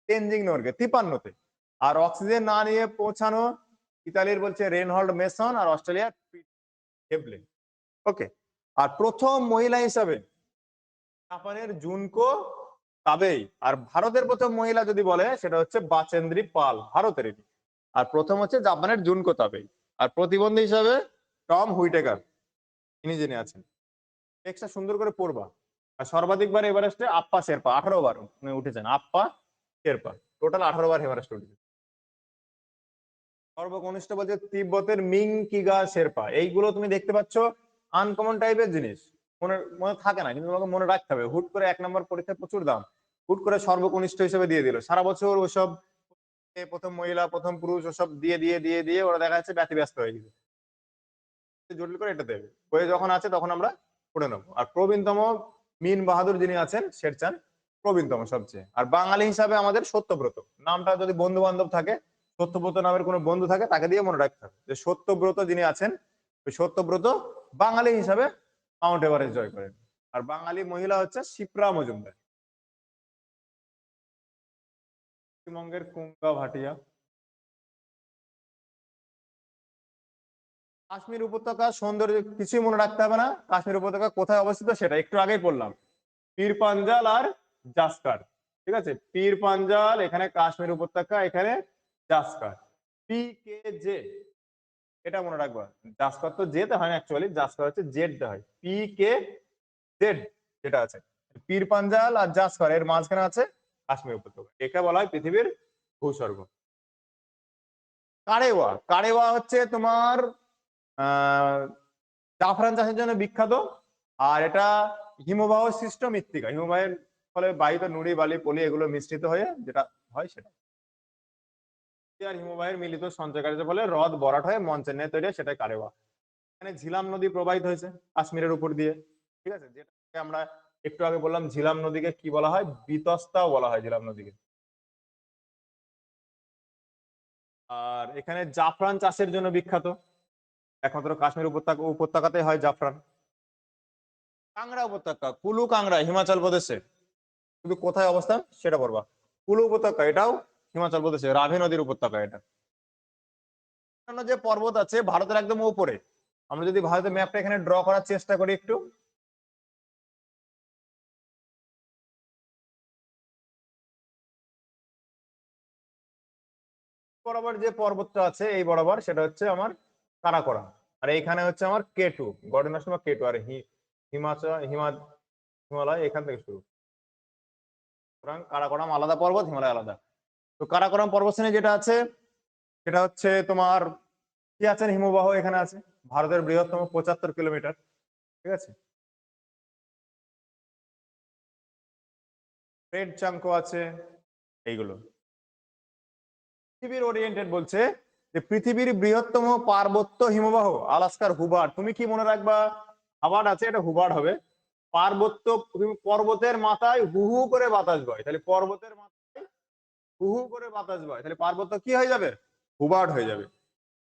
তেনজিং নোরগে 53-তে। আর অক্সিজেন না নিয়ে পৌঁছানো ইতালির বলছে রেনহল্ড মেসন, আর অস্ট্রেলিয়ার হেবলে। ওকে। আর প্রথম মহিলা হিসাবে জাপানের জুনকো তাবেই। আর ভারতের প্রথম মহিলা যদি বলে সেটা হচ্ছে বাচেন্দ্রী পাল, ভারতের। আর প্রথম হচ্ছে জাপানের জুনকো তাবেই। আর প্রতিবন্ধী হিসাবে টম হুইটেকার, ইনি যিনি আছেন। টেক্সটটা সুন্দর করে পড়বা। আর সর্বাধিকবার এভারেস্টে আপ্পা শেরপা 18 বার উনি উঠেছেন, আপ্পা শেরপা টোটাল 18 বার এভারেস্ট উঠেছেন। সর্বকনিষ্ঠ বলছে তিব্বতের মিং কিগা শেরপা। এইগুলো তুমি দেখতে পাচ্ছ আনকমন টাইপের জিনিস, মনে মনে থাকে না, কিন্তু তোমাকে মনে রাখতে হবে। হুট করে 1 নম্বর পরীক্ষায় প্রচুর দাম, হুট করে সর্বকনিষ্ঠ হিসেবে দিয়ে দিল, সারা বছর ওসব প্রথম মহিলা প্রথম পুরুষ ওসব দিয়ে দিয়ে দিয়ে দিয়ে ওরা দেখা যাচ্ছে ব্যতিব্যস্ত হয়ে গেছে। জটিল করে এটা দেবে বইয়ে যখন আছে তখন আমরা পড়ে নেবো। আর প্রবীণতম মিন বাহাদুর যিনি আছেন শেরচান, প্রবীণতম সবচেয়ে। আর বাঙালি হিসাবে আমাদের সত্যব্রত নামটা, যদি বন্ধু বান্ধব থাকে, সত্যব্রত নামের কোনো বন্ধু থাকে, তাকে দিয়ে মনে রাখতে হবে যে সত্যব্রত যিনি আছেন, ওই সত্যব্রত বাঙালি হিসাবে মাউন্ট এভারেস্ট জয় করেন। আর বাঙালি মহিলা হচ্ছে শিপ্রা মজুমদার, পশ্চিমবঙ্গের কুঙ্কা ভাটিয়া। কাশ্মীর উপত্যকা সৌন্দর্য কিছুই মনে রাখতে হবে না। কাশ্মীর উপত্যকা কোথায় অবস্থিত সেটা একটু আগেই বললাম, পীর পাঞ্জাল আর জাসকার। ঠিক আছে, পীর পাঞ্জাল এখানে, কাশ্মীর উপত্যকা এখানে, জাসকার। পি কে জে এটা মনে রাখবা। জাসকার তো জে তে হয় না, অ্যাকচুয়ালি জাসকার হচ্ছে জেড তে হয়, পি কে জেড যেটা আছে। পীর পাঞ্জাল আর জাসকার এর মাঝখানে আছে কাশ্মীর উপত্যকা, একে বলা হয় পৃথিবীর ভূস্বর্গ। কারেওয়া, কারেওয়া হচ্ছে তোমার জাফরান চাষের জন্য বিখ্যাত। আর এটা হিমবাহ সৃষ্ট মৃত্তিকা, হিমবাহের ফলে বায়ুত নুড়ি বালি পলি এগুলো মিশ্রিত হয়ে যেটা হয় সেটা আর হিমবাহের মিলিত সঞ্চয়কার্যের ফলে হ্রদ ভরাট হয়ে মঞ্চের ন্যায় তৈরি হয়, সেটাই কারেওয়া। এখানে ঝিলাম নদী প্রবাহিত হয়েছে কাশ্মীরের উপর দিয়ে, ঠিক আছে, যেটাকে আমরা একটু আগে বললাম ঝিলাম নদীকে কি বলা হয়, বিতস্তাও বলা হয় ঝিলাম নদীকে। আর এখানে জাফরান চাষের জন্য বিখ্যাত, একমাত্র কাশ্মীর উপত্যকাতে হয় জাফরান। কাংড়া উপত্যকা, কুলু কাংড়া হিমাচল প্রদেশে, শুধু কোথায় অবস্থান সেটা বলবা। কুলু উপত্যকা এটাও হিমাচল প্রদেশে, রাভি নদীর উপত্যকা এটা। অন্যান্য যে পর্বত আছে ভারতের একদম উপরে, আমরা যদি ভারতের ম্যাপটা এখানে ড্র করার চেষ্টা করি একটু, বরাবর যে পর্বতটা আছে এই বরাবর সেটা হচ্ছে আমার কারাকোরাম, আর এইখানে হচ্ছে আমার কেটু, গড় ন্যাশনাল কেটু, আর হিমাচল হিমালয় এখান থেকে শুরু। সুতরাং কারাকোরাম আলাদা পর্বত, হিমালয় আলাদা। তো কারাকোরাম পর্বতশ্রেণী যেটা আছে সেটা হচ্ছে তোমার সিয়াচেন হিমবাহ এখানে আছে, ভারতের বৃহত্তম 75 কিলোমিটার, ঠিক আছে। রেড চাঙ্কো আছে, এইগুলো। পৃথিবীর ওরিয়েন্টেড বলছে যে পৃথিবীর বৃহত্তম পার্বত্য হিমবাহ আলাস্কার হুবার্ড। তুমি কি মনে রাখবা, হাবার্ড আছে, এটা হুবার্ড হবে। পার্বত্য, পর্বতের মাথায় হু হু করে বাতাস বয়, তাহলে পর্বতের মাথায় হু হু করে বাতাস বয়, তাহলে পার্বত্য কি হয়ে যাবে, হুবার্ড হয়ে যাবে।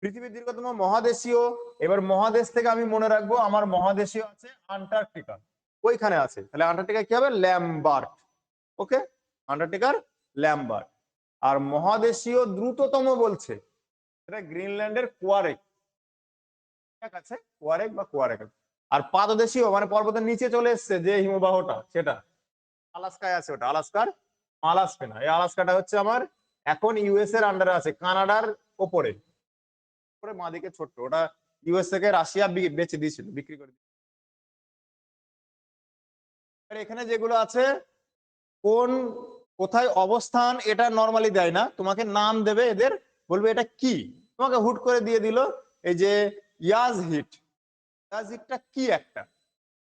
পৃথিবীর দীর্ঘতম মহাদেশীয়, এবার মহাদেশ থেকে আমি মনে রাখবো আমার মহাদেশীয় আছে আন্টার্কটিকা, ওইখানে আছে, তাহলে আন্টার্কটিকা কি হবে, ল্যামবার্ট। ওকে, আন্টার্কটিকার ল্যামবার্ট। আর মহাদেশীয় দ্রুততম বলছে এটা গ্রিনল্যান্ডের কোয়ারেক, ঠিক আছে, কোয়ারেক বা কোয়ারেক। আর পাদদেশীয় মানে পর্বতের নিচে চলে এসছে যে হিমবাহটা সেটা আলাস্কায় আছে, ওটা আলাস্কার মালাস্পেনা। এই আলাস্কাটা হচ্ছে আমার এখন ইউএস এর আন্ডারে আছে, কানাডার ওপরে মাদিকে ছোট্ট, ওটা ইউএস থেকে রাশিয়া বেচে দিয়েছিল, বিক্রি করে। এখানে যেগুলো আছে কোন কোথায় অবস্থান এটা নরমালি দেয় না, তোমাকে নাম দেবে এদের, বলবে এটা কি, তোমাকে হুট করে দিয়ে দিল এই যে ইয়াজ হিট, ইয়াজ হিটটা কি একটা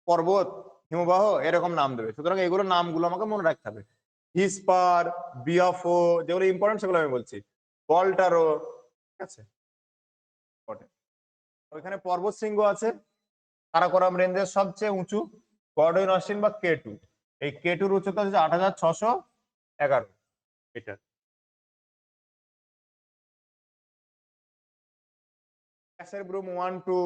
পর্বত হিমবাহ এরকম নাম দেবে। সুতরাং এগুলো নামগুলো আমাকে মনে রাখতে হবে। হিসপার, বিয়াফো, যেগুলো ইম্পর্টেন্ট সেগুলো আমি বলছি, বল্টারো, ঠিক আছে। ওইখানে পর্বত শৃঙ্গ আছে, কারাকোরাম রেঞ্জের সবচেয়ে উঁচু গর্ডন অস্টিন বা কেটু, এই কেটুর উচ্চতা হচ্ছে 8611 মিটার। ব্রুম 1 2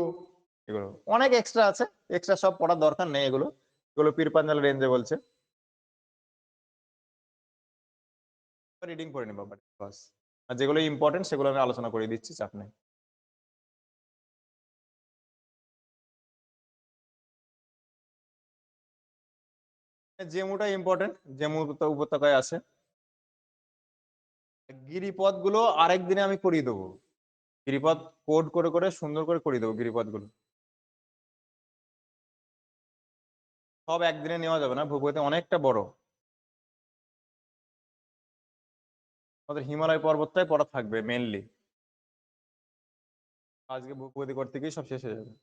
এগুলো অনেক এক্সট্রা আছে, এক্সট্রা সব পড়ার দরকার নেই, এগুলো এগুলো পীরপাঞ্জাল রেঞ্জে বলছে, রিডিং করে নেবো বাস। আর যেগুলো ইম্পর্টেন্ট সেগুলো আমি আলোচনা করে দিচ্ছি, চাপ নেই। জেমুটা ইম্পর্টেন্ট, জেমু উপত্যকায় আছে। গিরিপথ গুলো আরেকদিনে আমি করিয়ে দেবো, গিরিপথ কোড করে করে সুন্দর করে করিয়ে দেবো গিরিপথ গুলো, সব একদিনে নেওয়া যাবে না, ভূপতি অনেকটা বড়, আমাদের হিমালয় পর্বতটাই পড়া থাকবে মেনলি, আজকে ভূপতি করতে গিয়ে সব শেষ হয়ে যাবে।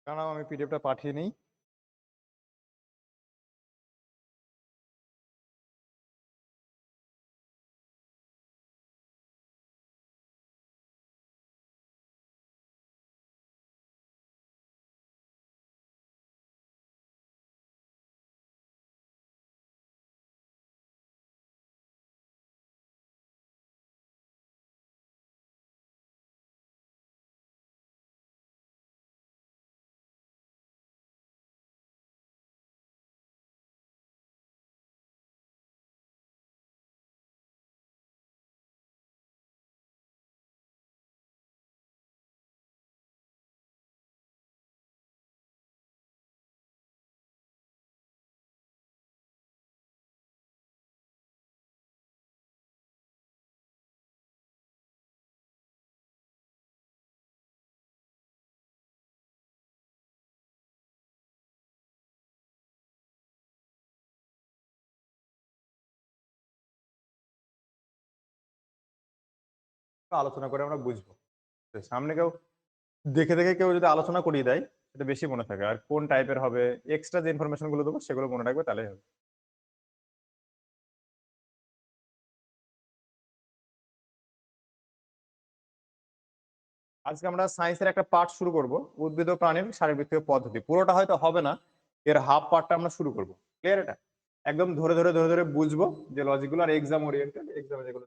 কারণ আমি পিডিএফটা পাঠিয়ে নিই। আলোচনা করে আমরা বুঝবো। সামনে কেউ দেখে দেখে কেউ যদি আলোচনা করিয়ে দেয় সেটা বেশি মনে থাকে, আর কোন টাইপের হবে এক্সট্রা যে ইনফরমেশন গুলো দেবো সেগুলো মনে রাখবে, তাহলে হবে। আজকে আমরা সায়েন্সের একটা পার্ট শুরু করব, উদ্ভিদ ও প্রাণীর শারীরবৃত্তীয় পদ্ধতি। পুরোটা হয়তো হবে না, এর হাফ পার্টটা আমরা শুরু করব। ক্লিয়ার? এটা একদম ধরে ধরে ধরে ধরে বুঝবো যে লজিকগুলো, আর এক্সাম ওরিয়েন্টেড এক্সামে যেগুলো।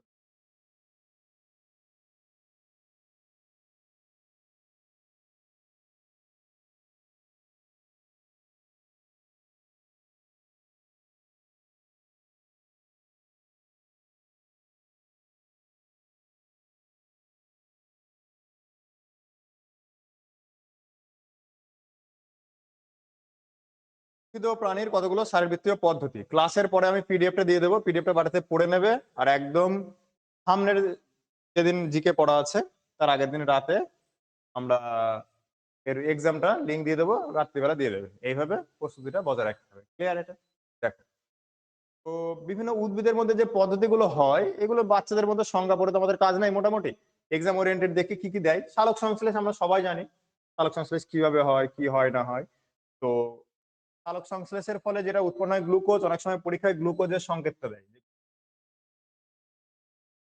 উদ্ভিদ ও প্রাণীর কতগুলো শারীরবৃত্তীয় পদ্ধতি ক্লাসের পরে আমি পিডিএফটা দিয়ে দেবো, পিডিএফটা বাড়িতে পড়ে নেবে। আর একদম সামনের যেদিন জিকে পড়া আছে তার আগের দিন রাতে আমরা এর এক্সামটা লিঙ্ক দিয়ে দেবো, রাত্রিবেলা দিয়ে দেবে। এইভাবে প্রস্তুতিটা বজায় রাখতে হবে। ক্লিয়ার? এটা দেখো, তো বিভিন্ন উদ্ভিদের মধ্যে যে পদ্ধতিগুলো হয় এগুলো বাচ্চাদের মধ্যে সংজ্ঞা পড়ে তো আমাদের কাজ নাই মোটামুটি। এক্সাম ওরিয়েন্টেড দেখে কি কি দেয়, সালোক সংশ্লেষ আমরা সবাই জানি সালোক সংশ্লেষ কিভাবে হয়, কি হয় না হয়। তো সালোক সংশ্লেষের ফলে যেটা উৎপন্ন হয় গ্লুকোজ, অনেক সময় পরীক্ষায় গ্লুকোজের সংকেতটা দেয়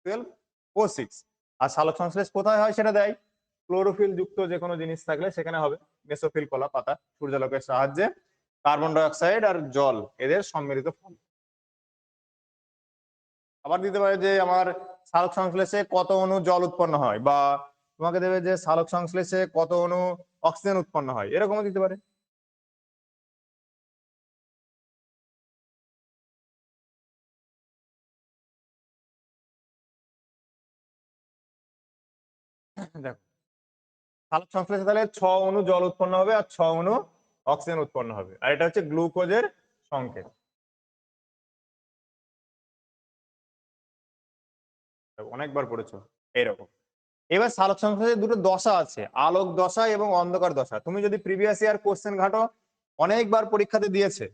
12O6। আর সালোক সংশ্লেষ কোথায় হয় সেটা দেয় ক্লোরোফিল যুক্ত যে কোনো জিনিস থাকলে সেখানে হবে। মেসোফিল কলা পাতা সূর্যালোকের সাহায্যে কার্বন ডাই অক্সাইড আর জল এদের সম্মিলিত ফল। আবার দিতে পারে যে আমার সালোক সংশ্লেষে কত অণু জল উৎপন্ন হয়, বা তোমাকে দেবে যে সালোক সংশ্লেষে কত অণু অক্সিজেন উৎপন্ন হয়, এরকমও দিতে পারে। দেখো, সালোক সংশ্লেষে তাহলে 6 অণু জল উৎপন্ন হবে আর 6 অণু অক্সিজেন উৎপন্ন হবে, আর এটা হচ্ছে গ্লুকোজের সংকেত। অনেকবার পড়েছো এইরকম। এবার সালোক সংশ্লেষের দুটো দশা আছে, আলোক দশা এবং অন্ধকার দশা। তুমি যদি প্রিভিয়াস ইয়ার কোশ্চেন ঘাটো, অনেকবার পরীক্ষাতে দিয়েছে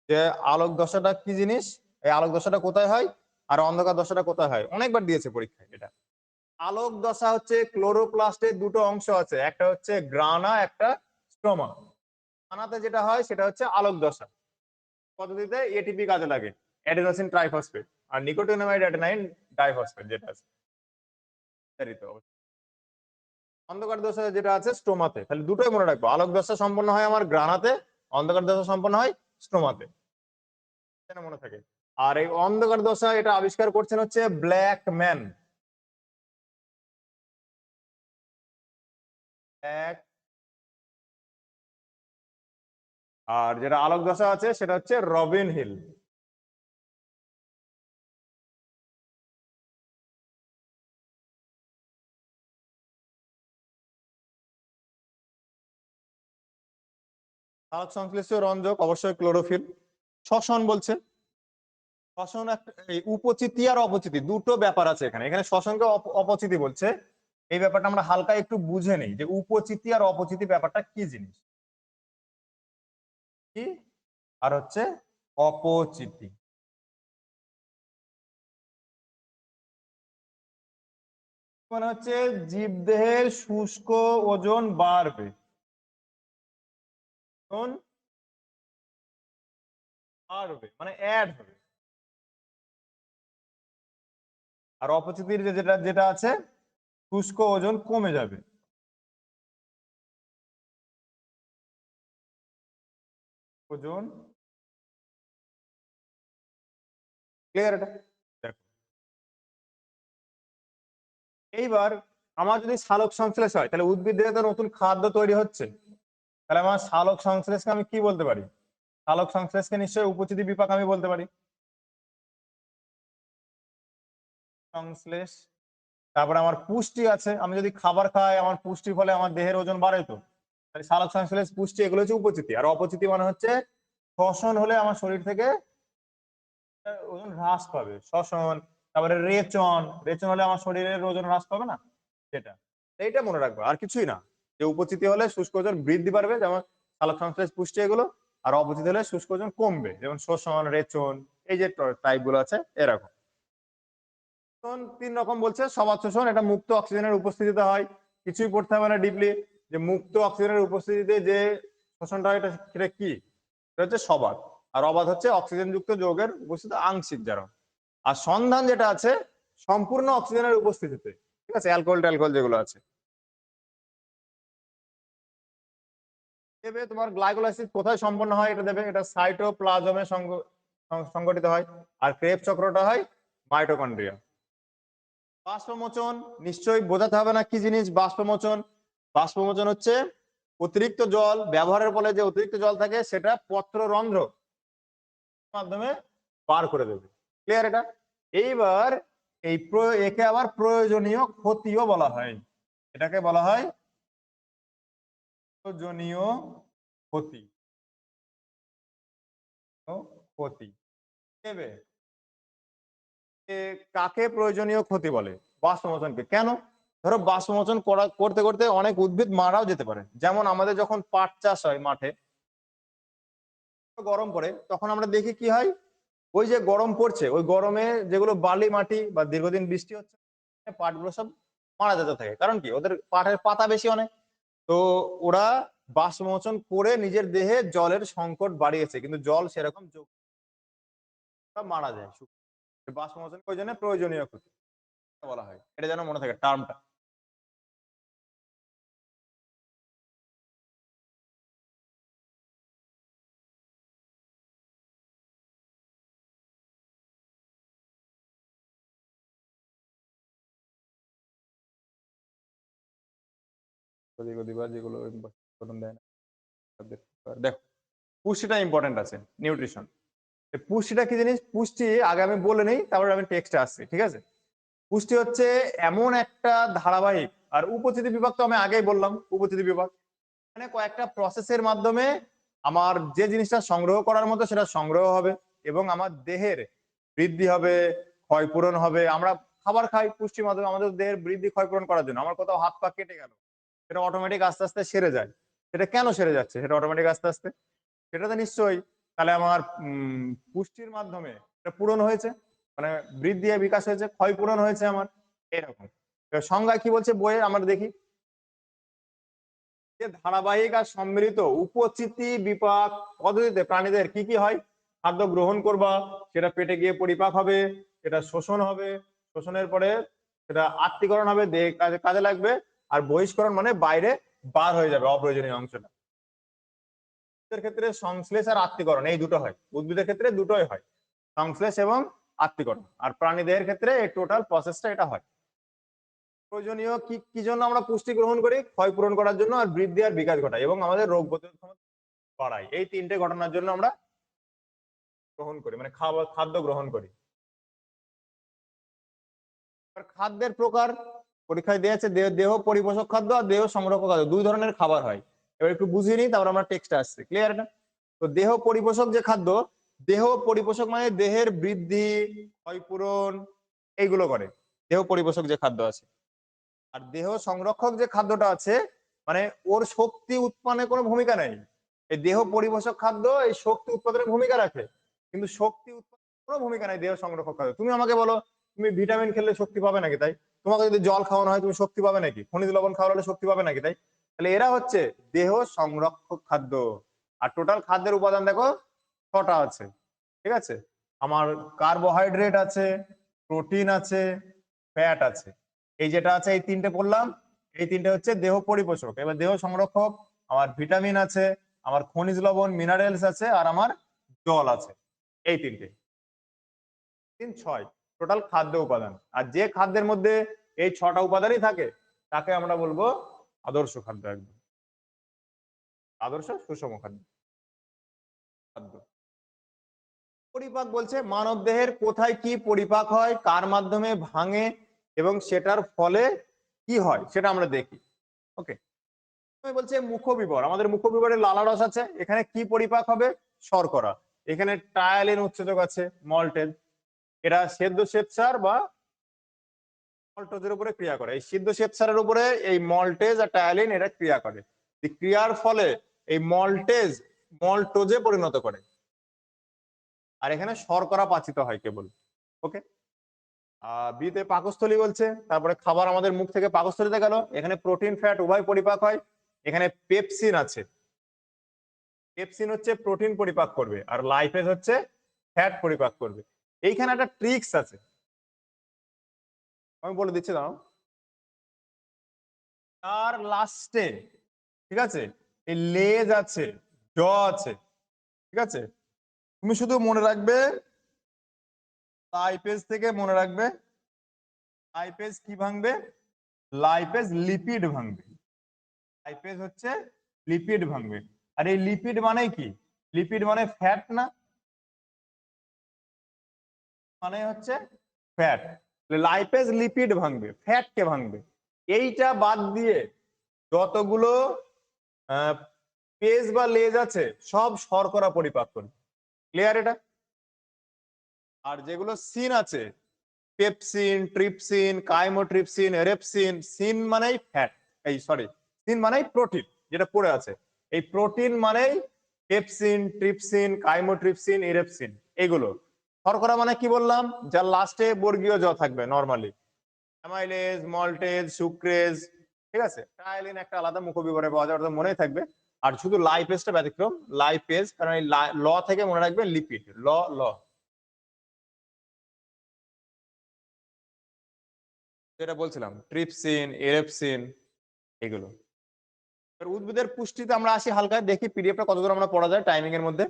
যে আলোক দশাটা কি জিনিস, এই আলোক দশাটা কোথায় হয়, আর অন্ধকার দশাটা কোথায় হয়, অনেকবার দিয়েছে পরীক্ষায় এটা। আলোক দশা হচ্ছে ক্লোরোপ্লাস্টের দুটো অংশ আছে, একটা হচ্ছে গ্রানা, একটা স্ট্রোমা। গ্রানাতে যেটা হয় সেটা হচ্ছে আলোক দশা পদ্ধতিতে এটিপি কাজে লাগে, অ্যাডিনোসিন ট্রাইফসফেট, আর নিকোটিনামাইড অ্যাডেনাইন ডাইফসফেট যেটা আছে। অন্ধকার দশা যেটা আছে স্ট্রোমাতে। তাহলে দুটোই মনে রাখবো, আলোক দশা সম্পন্ন হয় আমার গ্রানাতে, অন্ধকার দশা সম্পন্ন হয় স্ট্রোমাতে, যেন মনে থাকে। আর এই অন্ধকার দশা এটা আবিষ্কার করছেন হচ্ছে ব্ল্যাক ম্যান। এক, আর যেটা আলোক দশা আছে সেটা হচ্ছে রবিন হিল। আলোক সংশ্লেষীয় রঞ্জক অবশ্যই ক্লোরোফিল। শ্বসন বলছে, শ্বসন একটা এই উপচিতি আর অপচিতি দুটো ব্যাপার আছে এখানে। এখানে শ্বসনকে অপচিতি বলছে, এই ব্যাপারটা আমরা হালকা একটু বুঝে নেই যে উপচিতি আর অপচিতি ব্যাপারটা কি জিনিস, কি আর হচ্ছে অপচিতি। মানে হচ্ছে জীবদেহের শুষ্ক ওজন বাড়বে, ওজন বাড়বে মানে অ্যাড হবে, আর অপচিতির যেটা যেটা আছে শুষ্ক ওজন কমে যাবে। ওজন ক্লিয়ার এটা? দেখো এইবার আমার যদি সালোক সংশ্লেষ হয় তাহলে উদ্ভিদের তো নতুন খাদ্য তৈরি হচ্ছে, তাহলে আমার সালোক সংশ্লেষকে আমি কি বলতে পারি? সালোক সংশ্লেষকে নিশ্চয়ই উপচিতি বিপাক আমি বলতে পারি। সংশ্লেষ, তারপরে আমার পুষ্টি আছে, আমি যদি খাবার খাই আমার পুষ্টির ফলে আমার দেহের ওজন বাড়ে, তো তাহলে সালোক সংশ্লেষ পুষ্টি এগুলো হচ্ছে উপচিতি। আর অপচিতি মানে হচ্ছে শ্বসন হলে আমার শরীর থেকে ওজন হ্রাস পাবে, শ্বসন। তারপরে রেচন, রেচন হলে আমার শরীরের ওজন হ্রাস পাবে না, সেটা। এইটা মনে রাখবো, আর কিছুই না। যে উপচিতি হলে শুষ্ক ওজন বৃদ্ধি পারবে, যেমন সালোক সংশ্লেষ পুষ্টি এগুলো, আর অপচিতি হলে শুষ্ক ওজন কমবে, যেমন শোষণ, রেচন, এই যে টাইপ গুলো আছে এরকম। তিন রকম বলছে। সমাজ শোষণ, এটা মুক্ত অক্সিজেনের উপস্থিতিতে হয়, কিছুই পড়তে হবে না ডিপলি, যে মুক্ত অক্সিজেনের উপস্থিতিতে যে শোষণটা হয় সেটা কি? এটা হচ্ছে সবাত। আর অবাত হচ্ছে অক্সিজেন যুক্ত যৌগের উপস্থিতি আংশিক যারা। আর সন্ধান যেটা আছে সম্পূর্ণ অক্সিজেনের উপস্থিতিতে, ঠিক আছে, অ্যালকোহল ট্যালকোহল যেগুলো আছে। দেবে তোমার গ্লাইকোলাইসিস কোথায় সম্পন্ন হয় এটা দেবে, এটা সাইটোপ্লাজমে সংগঠিত হয়। আর ক্রেবস চক্রটা হয় মাইটোকন্ড্রিয়া। বাষ্পমোচন নিশ্চয়ই বোঝাতে হবে না কি জিনিস বাষ্পমোচন। বাষ্পমোচন হচ্ছে অতিরিক্ত জল ব্যবহারের ফলে যে অতিরিক্ত জল থাকে সেটা পত্ররন্ধ্র মাধ্যমে বার করে দেবে। ক্লিয়ার এটা? এইবার একে আবার প্রয়োজনীয় ক্ষতিও বলা হয়। এটাকে বলা হয় প্রয়োজনীয় ক্ষতি। ক্ষতি দেবে কাকে প্রয়োজনীয় ক্ষতি বলে? বাষ্পমোচনকে। কেন? ধরো বাষ্পমোচন করতে করতে অনেক উদ্ভিদ মারাও যেতে পারে। যেমন আমাদের যখন পাট চাষ হয় মাঠে, গরম পড়ে, তখন আমরা দেখি কি হয়, ওই যে গরম পড়ছে ওই গরমে যেগুলো বালি মাটি বা দীর্ঘদিন বৃষ্টি হচ্ছে পাটগুলো সব মারা যেতে থাকে। কারণ কি? ওদের পাটের পাতা বেশি অনেক, তো ওরা বাষ্পমোচন করে নিজের দেহে জলের সংকট বাড়িয়েছে, কিন্তু জল সেরকম মারা যায়। বাষ্পমোচন ওই জন্য প্রয়োজনীয় ক্ষতি বলা হয়, এটা যেন মনে থাকে টার্মটা। যেগুলো দেয় না। দেখো পুষ্টিটা ইম্পর্টেন্ট আছে, নিউট্রিশন। পুষ্টিটা কি জিনিস? পুষ্টি আগে আমি বলে নেই, তারপরে আমি টেক্সটে আসছি, ঠিক আছে? পুষ্টি হচ্ছে এমন একটা ধারাবাহিক, আর উপচিতি বিভাগ তো আমি আগেই বললাম, উপচিতি বিভাগ মানে কয়েকটা প্রসেসের মাধ্যমে আমার যে জিনিসটা সংগ্রহ করার মতো সেটা সংগ্রহ হবে, এবং আমার দেহের বৃদ্ধি হবে, ক্ষয়পূরণ হবে। আমরা খাবার খাই পুষ্টির মাধ্যমে আমাদের দেহের বৃদ্ধি ক্ষয়পূরণ করার জন্য। আমার কোথাও হাত পা কেটে গেল, সেটা অটোমেটিক আস্তে আস্তে সেরে যায়। সেটা কেন সেরে যাচ্ছে? সেটা অটোমেটিক আস্তে আস্তে, সেটা তো নিশ্চয়ই তাহলে আমার পুষ্টির মাধ্যমে এটা পূরণ হয়েছে, মানে বৃদ্ধি আর বিকাশ হয়েছে, ক্ষয়পূরণ হয়েছে আমার, এরকম। সংজ্ঞায় কি বলছে বইয়ে আমরা দেখি, যে ধারাবাহিক আর সম্মিলিত উপচিতি বিপাক পদ্ধতিতে প্রাণীদের কি কি হয়? খাদ্য গ্রহণ করবা, সেটা পেটে গিয়ে পরিপাক হবে, সেটা শোষণ হবে, শোষণের পরে সেটা আত্তীকরণ হবে, দেহ কাজে কাজে লাগবে, আর বহিষ্করণ মানে বাইরে বার হয়ে যাবে অপ্রয়োজনীয় অংশটা। উদ্ভিদের ক্ষেত্রে সংশ্লেষ আর আত্তীকরণ এই দুটো হয়, উদ্ভিদের ক্ষেত্রে দুটোই হয়, সংশ্লেষ এবং আত্তীকরণ। আর প্রাণীদের ক্ষেত্রে এই টোটাল প্রসেসটা এটা হয়। প্রয়োজনীয় কি কি জন্য আমরা পুষ্টি গ্রহণ করি? ক্ষয় পূরণ করার জন্য, আর বৃদ্ধি আর বিকাশ ঘটায়, এবং আমাদের রোগ প্রতিরোধ ক্ষমতা বাড়ায়। এই তিনটে ঘটনার জন্য আমরা গ্রহণ করি, মানে খাদ্য গ্রহণ করি। খাদ্যের প্রকার পরীক্ষায় দিয়েছে, দেহ পরিপোষক খাদ্য আর দেহ সংরক্ষক খাদ্য, দুই ধরনের খাবার হয়। এবার একটু বুঝিয়ে নিই, তারপর আমরা টেক্সটে আসছি। ক্লিয়ার এটা? তো দেহ পরিপোষক যে খাদ্য, দেহ পরিপোষক মানে দেহের বৃদ্ধি, ক্ষয়পূরণ এইগুলো করে দেহ পরিপোষক যে খাদ্য আছে। আর দেহ সংরক্ষক যে খাদ্যটা আছে, মানে ওর শক্তি উৎপাদনে কোনো ভূমিকা নেই। এই দেহ পরিপোষক খাদ্য এই শক্তি উৎপাদনের ভূমিকা রাখে, কিন্তু শক্তি উৎপাদনের কোনো ভূমিকা নাই দেহ সংরক্ষক খাদ্য। তুমি আমাকে বলো, তুমি ভিটামিন খেলে শক্তি পাবে নাকি? তাই তোমাকে যদি জল খাওয়ানো হয় তুমি শক্তি পাবে নাকি? খনিজ লবণ খাওয়ালে শক্তি পাবে নাকি? তাই তাহলে এরা হচ্ছে দেহ সংরক্ষক খাদ্য। আর টোটাল খাদ্যের উপাদান দেখো 6টা আছে। ঠিক আছে, আমার কার্বোহাইড্রেট আছে, প্রোটিন আছে, ফ্যাট আছে। এই যেটা আছে এই তিনটে পড়লাম, এই তিনটে হচ্ছে দেহ পরিপোষক। এবার দেহ সংরক্ষক আমার ভিটামিন আছে, আমার খনিজ লবণ মিনারেলস আছে, আর আমার জল আছে। এই তিনটে 3 6 টোটাল খাদ্য উপাদান। আর যে খাদ্যের মধ্যে এই 6টা উপাদানই থাকে তাকে আমরা বলবো আদর্শ খাদ্য। একদম আদর্শ সুষম খাদ্য। পরিপাক বলছে মানব দেহের কোথায় কি পরিপাক হয়, কার মাধ্যমে ভাঙে এবং সেটার ফলে কি হয় সেটা আমরা দেখি। ওকে, বলছে মুখবিবর, আমাদের মুখবিবরে লালারস আছে, এখানে কি পরিপাক হবে, শর্করা। এখানে টায়ালিন উৎসেচক আছে, মল্টেজ। এরা সেদ্ধ শ্বেতসার বা মল্টোজের উপরে ক্রিয়া করে। এই সিদ্ধ শ্বেতসারের উপরে এই মল্টেজ আর টায়ালিন এরা ক্রিয়া করে। এই ক্রিয়ার ফলে এই মল্টেজ মল্টোজে পরিণত করে, আর এখানে শর্করা পাচিত হয় কেবল। ওকে, বিতে পাকস্থলী বলছে, তারপরে খাবার আমাদের মুখ থেকে পাকস্থলীতে গেল, এখানে প্রোটিন ফ্যাট উভয় পরিপাক হয়। এখানে পেপসিন আছে, পেপসিন হচ্ছে প্রোটিন পরিপাক করবে, আর লাইপেজ হচ্ছে ফ্যাট পরিপাক করবে। এইখানে একটা ট্রিক্স আছে, আমি বলে দিচ্ছি দাঁড়াও। তার লাস্টে, ঠিক আছে, এই লেজ আছে, জ আছে। ঠিক আছে, তুমি শুধু মনে রাখবে লাইপেজ থেকে মনে রাখবে, লাইপেজ কি ভাঙবে, লাইপেজ লিপিড ভাঙবে। লাইপেজ হচ্ছে লিপিড ভাঙবে। আর এই লিপিড মানে কি, লিপিড মানে ফ্যাট না, মানে হচ্ছে ফ্যাট। লাইপেজ লিপিড ভাঙবে, ফ্যাট কে ভাঙবে। এইটা বাদ দিয়ে যতগুলো পেজ বা লেজ আছে সব শর্করা পরিপাক করবে। ক্লিয়ার এটা? আর যেগুলো সিন আছে, পেপসিন, ট্রিপসিন, কাইমোট্রিপসিন, এরেপসিন, সিন মানেই ফ্যাট, এই সরি, সিন মানেই প্রোটিন, যেটা পড়ে আছে। এই প্রোটিন মানেই পেপসিন, ট্রিপসিন, কাইমোট্রিপসিন, এরেপসিন। এগুলো শর্করা মানে কি বললাম, যার লাস্টে বর্গীয় জ থাকবে নরমালি, অ্যামাইলেজ, মল্টেজ, সুক্রেজ। ঠিক আছে, টায়ালিন একটা আলাদা মুখবিবরে পাওয়া যায়, ওটা মনেই থাকবে। আর শুধু লাইপেজটা ব্যতিক্রম, লাইপেজ কারণ এই ল থেকে মনে রাখবে লিপিড, ল ল যেটা বলছিলাম, ট্রিপসিন, এরেপসিন, এগুলো। উদ্ভিদের পুষ্টিতে আমরা আসি হালকা, দেখি পিডিএফটা কতদূর আমরা পড়া যায় টাইমিং এর মধ্যে।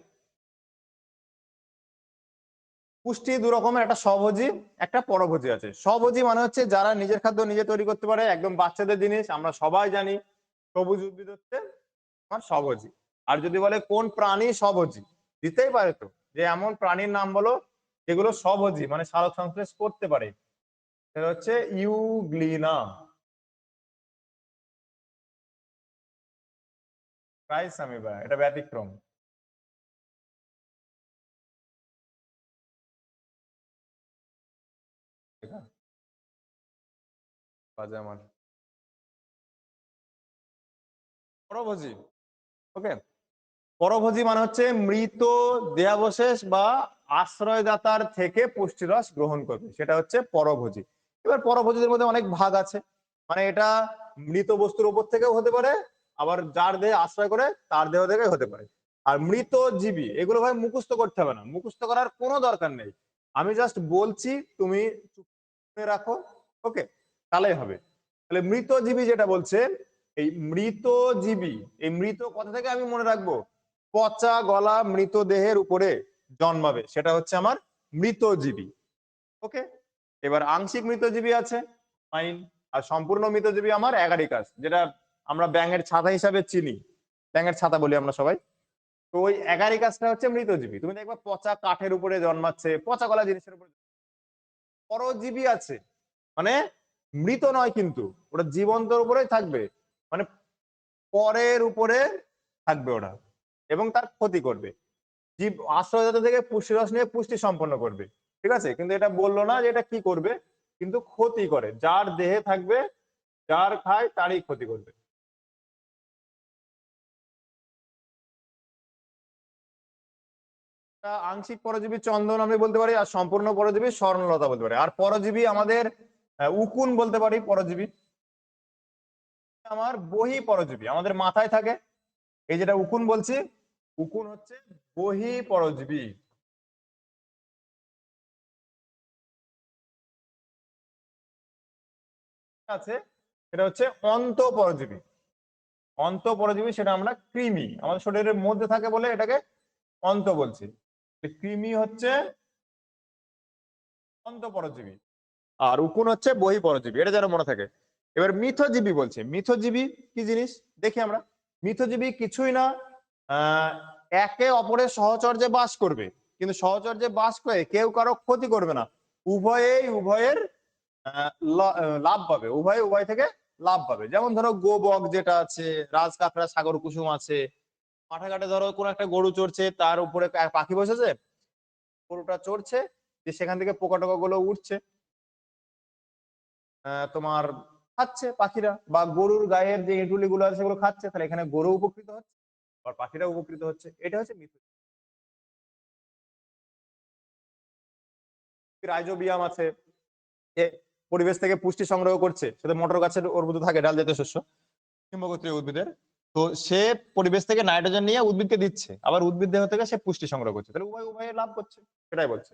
পুষ্টি দু রকমের, একটা স্বভোজী, একটা পরভোজী আছে। স্বভোজী মানে হচ্ছে যারা নিজের খাদ্য নিজে তৈরি করতে পারে, একদম বাচ্চাদের জিনিস, আমরা সবাই জানি সবুজ উদ্ভিদ হচ্ছে আমার স্বভোজী। আর যদি বলে কোন প্রাণী স্বভোজী, দিতেই পারে তো, যে এমন প্রাণীর নাম বলো যেগুলো স্বভোজী মানে সালোক সংশ্লেষ করতে পারে, সেটা হচ্ছে ইউগ্লিনা, ট্রাইসামিবা, এটা ব্যতিক্রম। আমার পরভোজী। ওকে, পরভোজী মানে হচ্ছে মৃত দেহাবশেষ বা আশ্রয়দাতার থেকে পুষ্টিরস গ্রহণ করবে, সেটা হচ্ছে পরভোজী। এবার পরভোজীদের মধ্যে অনেক ভাগ আছে, মানে এটা মৃত বস্তুর উপর থেকেও হতে পারে, আবার যার দেহে আশ্রয় করে তার দেহ থেকে হতে পারে। আর মৃত জীবী এগুলো ভাই মুখস্থ করতে হবে না, মুখস্থ করার কোনো দরকার নেই, আমি জাস্ট বলছি, তুমি চুপ করে রাখো। ওকে, তাহলেই হবে। তাহলে মৃত জীবী যেটা বলছে, এই মৃত জীবী, এই মৃত কথা থেকে আমি মনে রাখবো পচা গলা মৃতদেহের উপরে জন্মাবে, সেটা হচ্ছে আমার মৃতজীবী। ওকে, এবার আংশিক মৃতজীবী আছে, ফাইন। আর সম্পূর্ণ মৃতজীবী আমার অ্যাগারিকাস, যেটা আমরা ব্যাঙের ছাতা হিসাবে চিনি, ব্যাঙের ছাতা বলি আমরা সবাই। তো ওই অ্যাগারিকাসটা হচ্ছে মৃতজীবী। তুমি দেখবা পচা কাঠের উপরে জন্মাচ্ছে, পচা গলা জিনিসের উপরে। পরজীবী আছে, মানে মৃত নয় কিন্তু ওটা জীবন্তর উপরেই থাকবে, মানে পরের উপরে থাকবে ওটা, এবং তার ক্ষতি করবে। জীব আশ্রয়দাতা থেকে পুষ্টিরস নিয়ে পুষ্টি সম্পন্ন করবে, ঠিক আছে, কিন্তু এটা বললো না যে এটা কি করবে, কিন্তু ক্ষতি করে, যার দেহে থাকবে, যার খায় তারই ক্ষতি করবে। আংশিক পরজীবী চন্দন আমি বলতে পারি, আর সম্পূর্ণ পরজীবী স্বর্ণলতা বলতে পারি। আর পরজীবী আমাদের উকুন বলতে পারি পরজীবী। আমার বহি পরজীবী আমাদের মাথায় থাকে, এই যেটা উকুন বলছি, উকুন হচ্ছে বহিঃপরজীবী। আছে সেটা হচ্ছে অন্তঃপরজীবী। অন্তঃপরজীবী সেটা আমরা কৃমি, আমাদের শরীরের মধ্যে থাকে বলে এটাকে অন্ত বলছি। কৃমি হচ্ছে অন্তঃপরজীবী আর উকুন হচ্ছে বহিঃপরজীবী, এটা যেন মনে থাকে। এবার মিথজীবী বলছে। মিথজীবী কি জিনিস দেখি আমরা। মিথজীবী কিছুই না, আহ একে অপরের সহচর্যে বাস করবে, কিন্তু সহচর্যে বাস করে কেউ কারো ক্ষতি করবে না, উভয়ের লাভ পাবে, উভয় থেকে লাভ পাবে। যেমন ধরো গোবক যেটা আছে, রাজকাঁকড়া, সাগর কুসুম আছে। মাঠে ঘাটে ধরো কোন একটা গরু চড়ছে, তার উপরে পাখি বসেছে, গরুটা চড়ছে, যে সেখান থেকে পোকা টোকা গুলো উঠছে, তোমার খাচ্ছে পাখিরা, বা গরুর গায়ের যে এঁটুলি গুলো আছে সেগুলো খাচ্ছে, তাহলে এখানে গরু উপকৃত হচ্ছে আর পাখিরা উপকৃত হচ্ছে। এটা হচ্ছে রাইজোবিয়াম আছে, যে পরিবেশ থেকে পুষ্টি সংগ্রহ করছে, সেটা মটর গাছের ওর মধ্যে থাকে, ডাল জাতীয় শস্য, নিম্বগোত্রীয় উদ্ভিদের। তো সে পরিবেশ থেকে নাইট্রোজেন নিয়ে উদ্ভিদকে দিচ্ছে, আবার উদ্ভিদ দেহ থেকে সে পুষ্টি সংগ্রহ করছে, তাহলে উভয়ে লাভ করছে, সেটাই বলছে।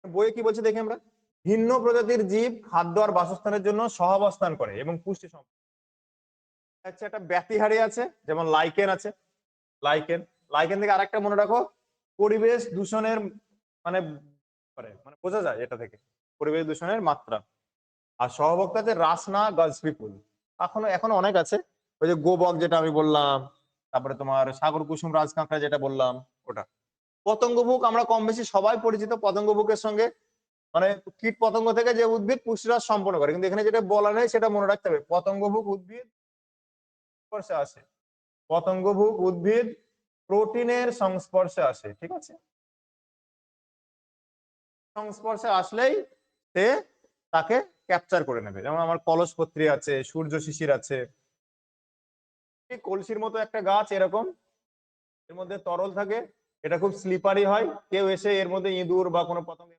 বইয়ে কি বলছে দেখি আমরা। ভিন্ন প্রজাতির জীব খাদ্য আর বাসস্থানের জন্য সহাবস্থান করে এবং পুষ্টি আচ্ছা, একটা ব্যতিহারি আছে, যেমন লাইকেন আছে। লাইকেন, লাইকেন থেকে আরেকটা মনে রাখো, পরিবেশ দূষণের মানে মানে বোঝা যায় এটা থেকে পরিবেশ দূষণের মাত্রা। আর সহভোক্তা আছে রাসনা গাছপিপুল। এখনো অনেক আছে, ওই যে গোবক যেটা আমি বললাম, তারপরে তোমার সাগর কুসুম, রাজকাঁকড়া যেটা বললাম ওটা। পতঙ্গভুক আমরা কম বেশি সবাই পরিচিত পতঙ্গভুকের সঙ্গে, মানে কীট পতঙ্গ থেকে যে উদ্ভিদ পুষ্টিরস সম্পন্ন করে, কিন্তু এখানে যেটা বলা নেই সেটা মনে রাখতে হবে। পতঙ্গভুক উদ্ভিদ সংস্পর্শে আসে, পতঙ্গভুক উদ্ভিদ প্রোটিনের সংস্পর্শে আসে, ঠিক আছে। সংস্পর্শে আসলেই সে তাকে ক্যাপচার করে নেবে। যেমন আমার কলসপত্রী আছে, সূর্য শিশির আছে। কলসির মতো একটা গাছ এরকম, এর মধ্যে তরল থাকে, এটা খুব স্লিপারি হয়, কেউ এসে এর মধ্যে ইঁদুর বা কোনো পতঙ্গ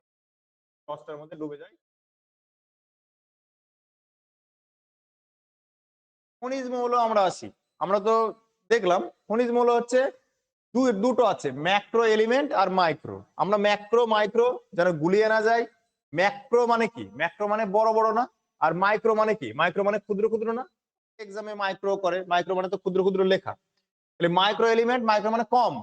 রসটার মধ্যে ডুবে যায়। খনিজ মৌল আমরা আসি, আমরা তো দেখলাম খনিজ মৌল হচ্ছে দুটো আছে, ম্যাক্রো এলিমেন্ট আর মাইক্রো। আমরা ম্যাক্রো মাইক্রো যেন গুলিয়ে না যায়। ম্যাক্রো মানে কি? ম্যাক্রো মানে বড় বড় না। আর মাইক্রো মানে কি? মাইক্রো মানে ক্ষুদ্র ক্ষুদ্র না। এক্সামে মাইক্রো করে, মাইক্রো মানে তো ক্ষুদ্র ক্ষুদ্র লেখা। তাহলে মাইক্রো এলিমেন্ট, মাইক্রো মানে কম,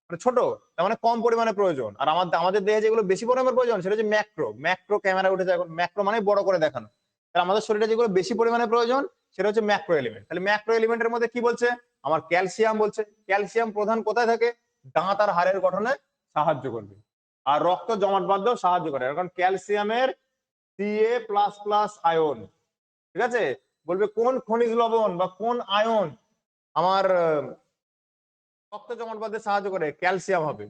মানে ছোট, তার মানে কম পরিমাণে প্রয়োজন। আর আমাদের দেহে যেগুলো বেশি পরিমাণে প্রয়োজন সেটা হচ্ছে ম্যাক্রো। ম্যাক্রো ক্যামেরা উঠেছে এখন, ম্যাক্রো মানে বড় করে দেখানো। তাহলে আমাদের শরীরে যেগুলো বেশি পরিমাণে প্রয়োজন সেটা হচ্ছে ম্যাক্রো এলিমেন্ট। তাহলে ম্যাক্রো এলিমেন্টের মধ্যে কি বলছে? আমার ক্যালসিয়াম বলছে। ক্যালসিয়াম প্রধান কোথায় থাকে? দাঁত আর হাড়ের গঠনে সাহায্য করবে, আর রক্ত জমাট বাঁধতেও সাহায্য করে, কারণ ক্যালসিয়ামের Ca++ আয়ন, ঠিক আছে। বলবে কোন খনিজ লবণ বা কোন আয়ন আমার রক্ত জমাট বাঁধতে সাহায্য করে? ক্যালসিয়াম হবে।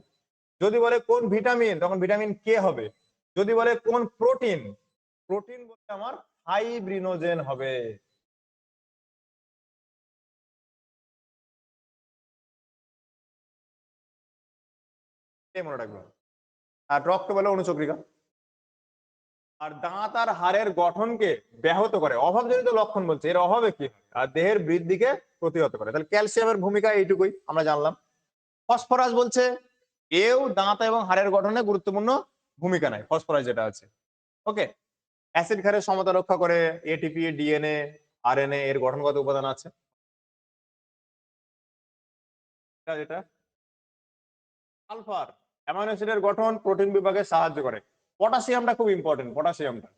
যদি বলে কোন ভিটামিন, তখন ভিটামিন কে হবে। যদি বলে কোন প্রোটিন, প্রোটিন বলতে আমার ফাইব্রিনোজেন হবে। মনে রাখবে। আর রক্ত বলে অনুচক্রিকা। আর দাঁত আর হাড়ের গঠনকে ব্যাহত করে, অভাবজনিত লক্ষণ বলছে, এর অভাবে কি হয়? আর দেহের বৃদ্ধিকে প্রতিহত করে। তাহলে ক্যালসিয়ামের ভূমিকা এইটুকুই আমরা জানলাম। ফসফরাস বলছে এও দাঁত এবং হাড়ের গঠনে গুরুত্বপূর্ণ ভূমিকা নেয়, ফসফরাস যেটা আছে। ওকে। অ্যাসিড ক্ষারের সমতা রক্ষা করে, এটিপি, ডিএনএ, আরএনএ এর গঠনগত উপাদান আছে। যেটা সালফার অ্যামাইনো অ্যাসিডের গঠন, প্রোটিন বিভাগে সাহায্য করে। পটাশিয়ামটা খুব ইম্পর্টেন্ট, পটাশিয়ামটা,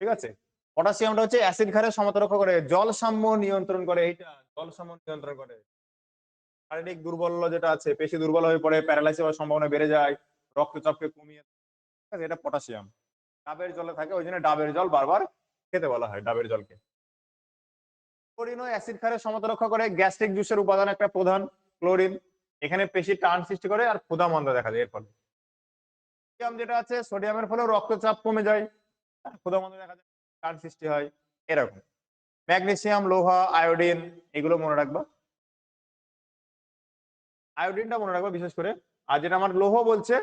ঠিক আছে। পটাশিয়ামটা হচ্ছে অ্যাসিড ক্ষারের সমতা রক্ষা করে, জল সাম্য নিয়ন্ত্রণ করে। এইটা জল সাম্য নিয়ন্ত্রণ করে। শারীরিক দুর্বল যেটা আছে, পেশি দুর্বল হয়ে পড়ে, প্যারালাইসিস হওয়ার সম্ভাবনা বেড়ে যায়, রক্তচাপকে কমিয়ে, ঠিক আছে, এটা পটাশিয়াম। ডাবের জলে থাকে, ওই জন্য ডাবের জল বারবার খেতে বলা হয়, ডাবের জলকে। ক্লোরিন ও অ্যাসিড ক্ষারের সমতা রক্ষা করে, গ্যাস্ট্রিক জুসের উপাদান একটা প্রধান ক্লোরিন। এখানে পেশির টান সৃষ্টি করে আর ক্ষুধা মন্দা দেখা যায় এর ফলে। সোডিয়াম যেটা আছে, সোডিয়ামের ফলে রক্তচাপ কমে যায়, ক্ষুধা মন্দা দেখা যায়, টান সৃষ্টি হয়, এরকম। ম্যাগনেসিয়াম, লোহা, আয়োডিন এগুলো মনে রাখবা। আয়োডিনটা মনে রাখবা বিশেষ করে। আর যেটা আমার লৌহ বলছে,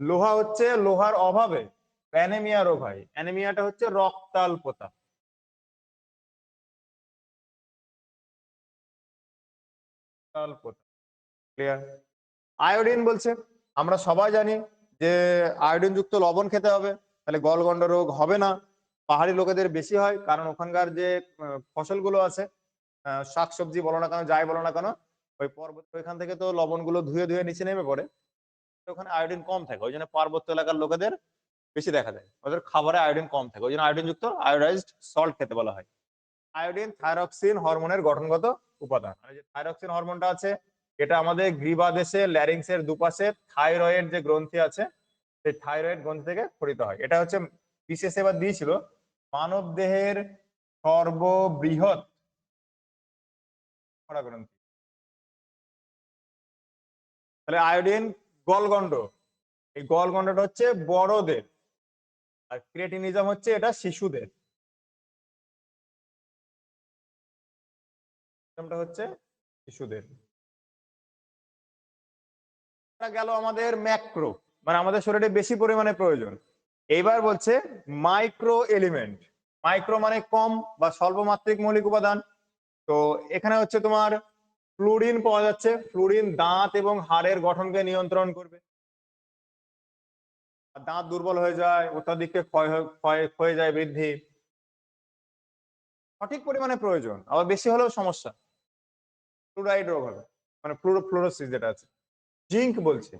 লোহা হচ্ছে লোহার অভাবে অ্যানেমিয়া রোগ হয়। অ্যানেমিয়াটা হচ্ছে রক্তাল্পতা। রক্তাল্পতা, ক্লিয়ার? আয়োডিন বলছে, আমরা সবাই জানি যে আয়োডিন যুক্ত লবণ খেতে হবে, তাহলে গলগন্ড রোগ হবে না। পাহাড়ি লোকেদের বেশি হয়, কারণ ওখানকার যে ফসলগুলো আছে, শাকসবজি বলো না কেন, যাই বলো না কেন, ওই পর্বত ওইখান থেকে তো লবণগুলো ধুয়ে ধুয়ে নিচে নেমে পড়ে, ওখানে আয়োডিন কম থাকে, ওই জন্য পার্বত্য এলাকার লোকেদের বেশি দেখা যায়, ওদের খাবারে আয়োডিন কম থাকে, ওই জন্য আয়োডিন যুক্ত আয়োডাইজড সল্ট খেতে বলা হয়। আয়োডিন থাইরক্সিন হরমোনের গঠনগত উপাদান। আর যে থাইরক্সিন হরমোনটা আছে, এটা আমাদের গ্রীবাদেশে ল্যারিংসের দুপাশে থাইরয়েড যে গ্রন্থি আছে, সেই থাইরয়েড গ্রন্থি থেকে ক্ষরিত হয়। এটা হচ্ছে বিশেষ এবার দিয়েছিল মানব দেহের সর্ববৃহৎ গ্রন্থি। তাহলে আয়োডিন গলগন্ড, এই গলগন্ডটা হচ্ছে বড়দের, আর ক্রিয়েটিনিজম হচ্ছে এটা শিশুদের, হচ্ছে শিশুদের। গেল আমাদের ম্যাক্রো, মানে আমাদের শরীরে বেশি পরিমাণে প্রয়োজন। এইবার বলছে মাইক্রো এলিমেন্ট। মাইক্রো মানে কম বা স্বল্পমাত্রিক মৌলিক উপাদান। তো এখানে হচ্ছে তোমার ফ্লুরিন পাওয়া যাচ্ছে। ফ্লুরিন দাঁত এবং হাড়ের গঠনকে নিয়ন্ত্রণ করবে। দাঁত দুর্বল হয়ে যায়, অত্যাধিক ক্ষয় যায়, বৃদ্ধি। সঠিক পরিমাণে প্রয়োজন, আবার বেশি হলেও সমস্যা, ফ্লুরাইড রোগ হবে, মানে ফ্লোরোসিস যেটা আছে। জিঙ্ক বলছে,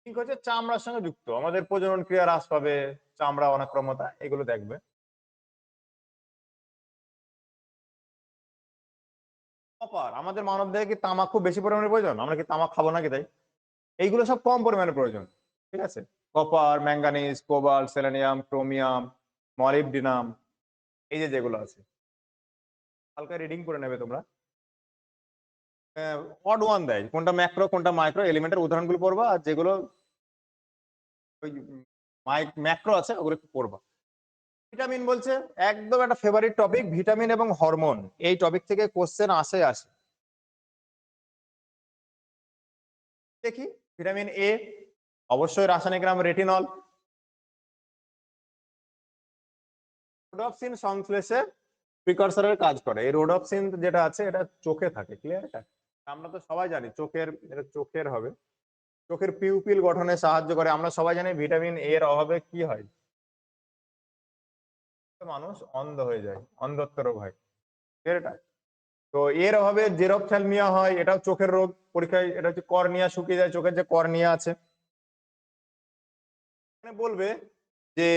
জিঙ্ক হচ্ছে চামড়ার সঙ্গে যুক্ত, আমাদের প্রজনন ক্রিয়া হ্রাস পাবে, চামড়া অনাক্রমতা এগুলো দেখবে। কপার, আমাদের মানব দেহে কি তামাক খুব বেশি পরিমাণে প্রয়োজন? আমরা কি তামাক খাবো নাকি? তাই এইগুলো সব কম পরিমাণে প্রয়োজন, ঠিক আছে। Copper, manganese, cobalt, selenium, chromium, molybdenum, এই যে যেগুলো আছে, হালকা রিডিং করে নেবে তোমরা। অড ওয়ান দেয়, কোনটা ম্যাক্রো কোনটা মাইক্রো এলিমেন্টের উদাহরণগুলো পড়বা, আর যেগুলো ওই ম্যাক্রো আছে ওগুলো একটু পড়বা। ভিটামিন বলছে একদম একটা ফেভারিট টপিক, ভিটামিন এবং হরমোন, এই টপিক থেকে কোশ্চেন আসে। দেখি, ভিটামিন এ অবশ্যই রাসায়নিক নাম রেটিনল। রোডোপসিন সংশ্লেষে প্রিকরসরের কাজ করে। এই রোডোপসিন যেটা আছে এটা চোখে থাকে, ক্লিয়ার? এটা আমরা তো সবাই জানি চোখের, এটা চোখের হবে, চোখের পিউপিল গঠনে সাহায্য করে। আমরা সবাই জানি ভিটামিন এ এর অভাবে কি হয়, মানুষ অন্ধ হয়ে যায়, অন্ধত্ব রোগ হয়, এটা। তো এর অভাবে জেরপ্থ্যালমিয়া হয়, এটাও চোখের রোগ। পরীক্ষায় এটা হচ্ছে কর্নিয়া শুকিয়ে যায়, চোখের যে কর্নিয়া আছে। বলবে যে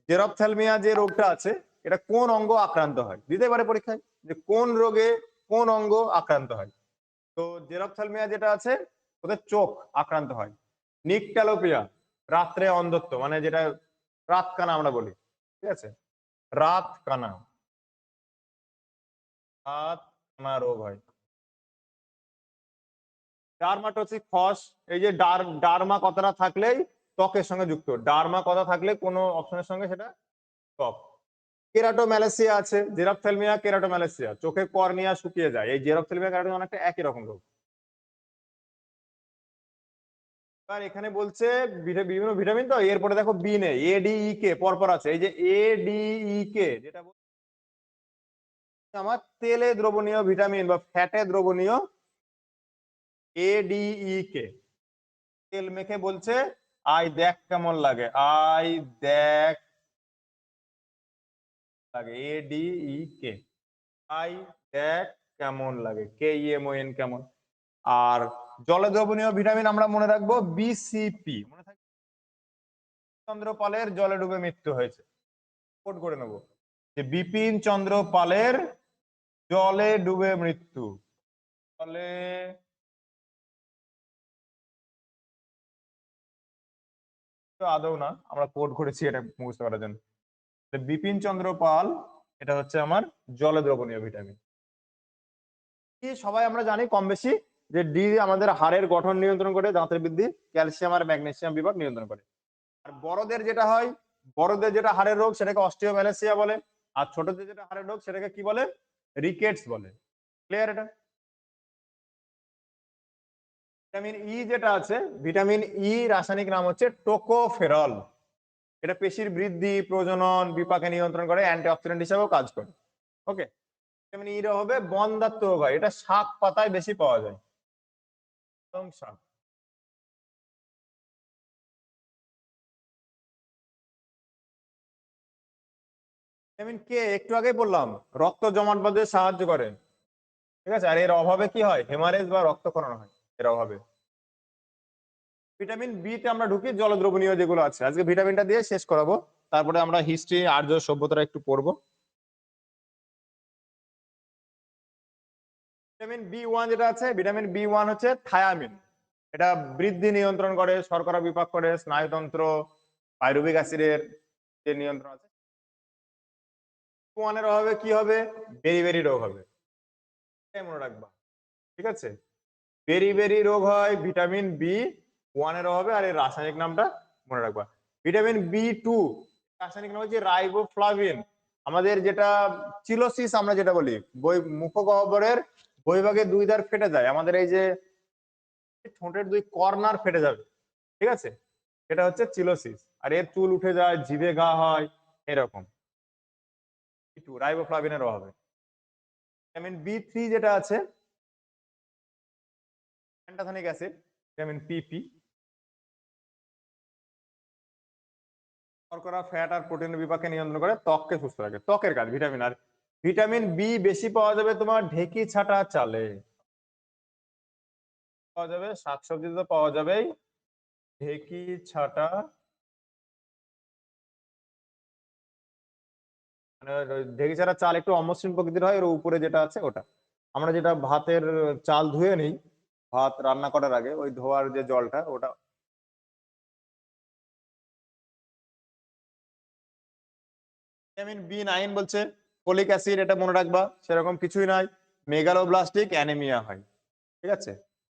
জেরপ্থ্যালমিয়া যে রোগটা আছে, এটা কোন অঙ্গ আক্রান্ত হয়, দিতে পারে পরীক্ষায়, যে কোন রোগে কোন অঙ্গ আক্রান্ত হয়। তো জেরপ্থ্যালমিয়া যেটা আছে ওদের চোখ আক্রান্ত হয়। নিকট্যালোপিয়া রাত্রে অন্ধত্ব, মানে যেটা রাত কানা আমরা বলি, ঠিক আছে, রাত কানা, রাত কানা রোগ হয়। ডার্মাটোসিস ফস, এই যে ডার্মা কথাটা থাকলেই ত্বকের সঙ্গে যুক্ত, ডার্মা কথা থাকলে কোনো অপশনের সঙ্গে সেটা ত্বক। কেরাটোম্যালেসিয়া আছে, জেরপ্থ্যালমিয়া, কেরাটোম্যালেসিয়া, চোখে কর্নিয়া শুকিয়ে যায়। এই জেরপ্থ্যালমিয়া কেরাটোম্যালেসিয়া অনেকটা একই রকম রোগ। আর এখানে বলছে বিভিন্ন ভিটামিন, তো এরপরে দেখো বি নেই, এডিই কে পরপর আছে। এই যে এডিই কে যেটা আমার তেলে দ্রবণীয় ভিটামিন বা ফ্যাটে দ্রবণীয়, এডিই কে। তেল মেখে বলছে আই দেখ কেমন লাগে, আই দেখ লাগে, এডিই কে, আই দেখ কেমন লাগে, কে ইএমওএন কেমন। আর জলে দ্রবণীয় ভিটামিন আমরা মনে রাখবো বিসিপি, মনে থাকবে, চন্দ্র পালের জলে ডুবে মৃত্যু হয়েছে, কোট করে নেবো যে বিপিন চন্দ্র পালের জলে ডুবে মৃত্যু, জলে আদৌ না, আমরা কোট করেছি এটা বুঝতে পারার জন্য। বিপিন চন্দ্র পাল, এটা হচ্ছে আমার জলে দ্রবণীয় ভিটামিন। কি সবাই আমরা জানি কম বেশি যে ডি আমাদের হাড়ের গঠন নিয়ন্ত্রণ করে, দাঁতের বৃদ্ধি, ক্যালসিয়াম আর ম্যাগনেসিয়াম বিভাগ নিয়ন্ত্রণ করে। আর বড়দের যেটা হয়, বড়দের যেটা হাড়ের রোগ সেটাকে অস্টিওম্যালাসিয়া বলে, আর ছোটদের যেটা হাড়ের রোগ সেটাকে কি বলে, রিকেটস বলে, ক্লিয়ার? এটা ভিটামিন ই যেটা আছে, ভিটামিন ই রাসায়নিক নাম হচ্ছে টোকোফেরল। এটা পেশির বৃদ্ধি, প্রজনন, বিপাকে নিয়ন্ত্রণ করে, অ্যান্টিঅক্সিডেন্ট হিসেবেও কাজ করে। ওকে, ভিটামিন ই হবে বন্ধ্যাত্ব রোগ হয়, এটা শাক পাতায় বেশি পাওয়া যায়, শাক। ভিটামিন কে একটু আগেই বললাম রক্ত জমাট বাঁধতে সাহায্য করে, ঠিক আছে। আর এর অভাবে কি হয়, হেমারেজ বা রক্তক্ষরণ হয় এর অভাবে। ভিটামিন বি তে আমরা ঢুকি জলদ্রবণীয় যেগুলো আছে, আজকে ভিটামিনটা দিয়ে শেষ করাবো, তারপরে আমরা হিস্ট্রি আর্য সভ্যতাটা একটু পড়বো। ভিটামিন বি ওয়ান যেটা আছে, ভিটামিন বি ওয়ান হচ্ছে থায়ামিন। এটা বৃদ্ধি নিয়ন্ত্রণ করে, শর্করা বিপাক করে, স্নায়ুতন্ত্র, পাইরুভিক অ্যাসিডের যে নিয়ন্ত্রণ আছে। ওয়ানের অভাবে কি হবে, বেরি রোগ হবে, এটাই মনে রাখবা, ঠিক আছে। বেরি রোগ হয় ভিটামিন বি ওয়ানের অভাবে, আর এর রাসায়নিক নামটা মনে রাখবা। ভিটামিন বি টু রাসায়নিক নাম হচ্ছে রাইবোফ্লাভিন। আমাদের যেটা চিলোসিস আমরা যেটা বলি, মুখগহ্বরের বহির্ভাগে দুই ধার ফেটে যায়, আমাদের এই যে ঠোঁটের দুই কর্নার ফেটে যাবে, ঠিক আছে, এটা হচ্ছে চিলোসিস। আর এর চুল উঠে যায়, জিভে ঘা হয়, এরকম রাইবোফ্লাভিনের অভাবে। ভিটামিন বি থ্রি যেটা আছে প্যান্টাথনিক অ্যাসিড, ভিটামিন পিপি, শর্করা, ফ্যাট আর প্রোটিনের বিপাককে নিয়ন্ত্রণ করে, ত্বককে সুস্থ রাখে, ত্বকের কাজ ভিটামিন। আর ভিটামিন বি বেশি পাওয়া যাবে তোমার ঢেকি ছাটা চালে, পাওয়া যাবে শাকসবজিতে, পাওয়া যাবেই ঢেকি ছাটা, মানে ঢেকি ছাটা চাল একটু অমসৃণ প্রকৃতির হয়, ওর উপরে যেটা আছে ওটা। আমরা যেটা ভাতের চাল ধুয়ে নিই ভাত রান্না করার আগে, ওই ধোয়ার যে জলটা ওটা। ভিটামিন বি নাইন বলছে ফলিক অ্যাসিড, এটা মনে রাখবা, সেরকম কিছুই নাই, মেগালোব্লাস্টিক অ্যানিমিয়া হয়, ঠিক আছে।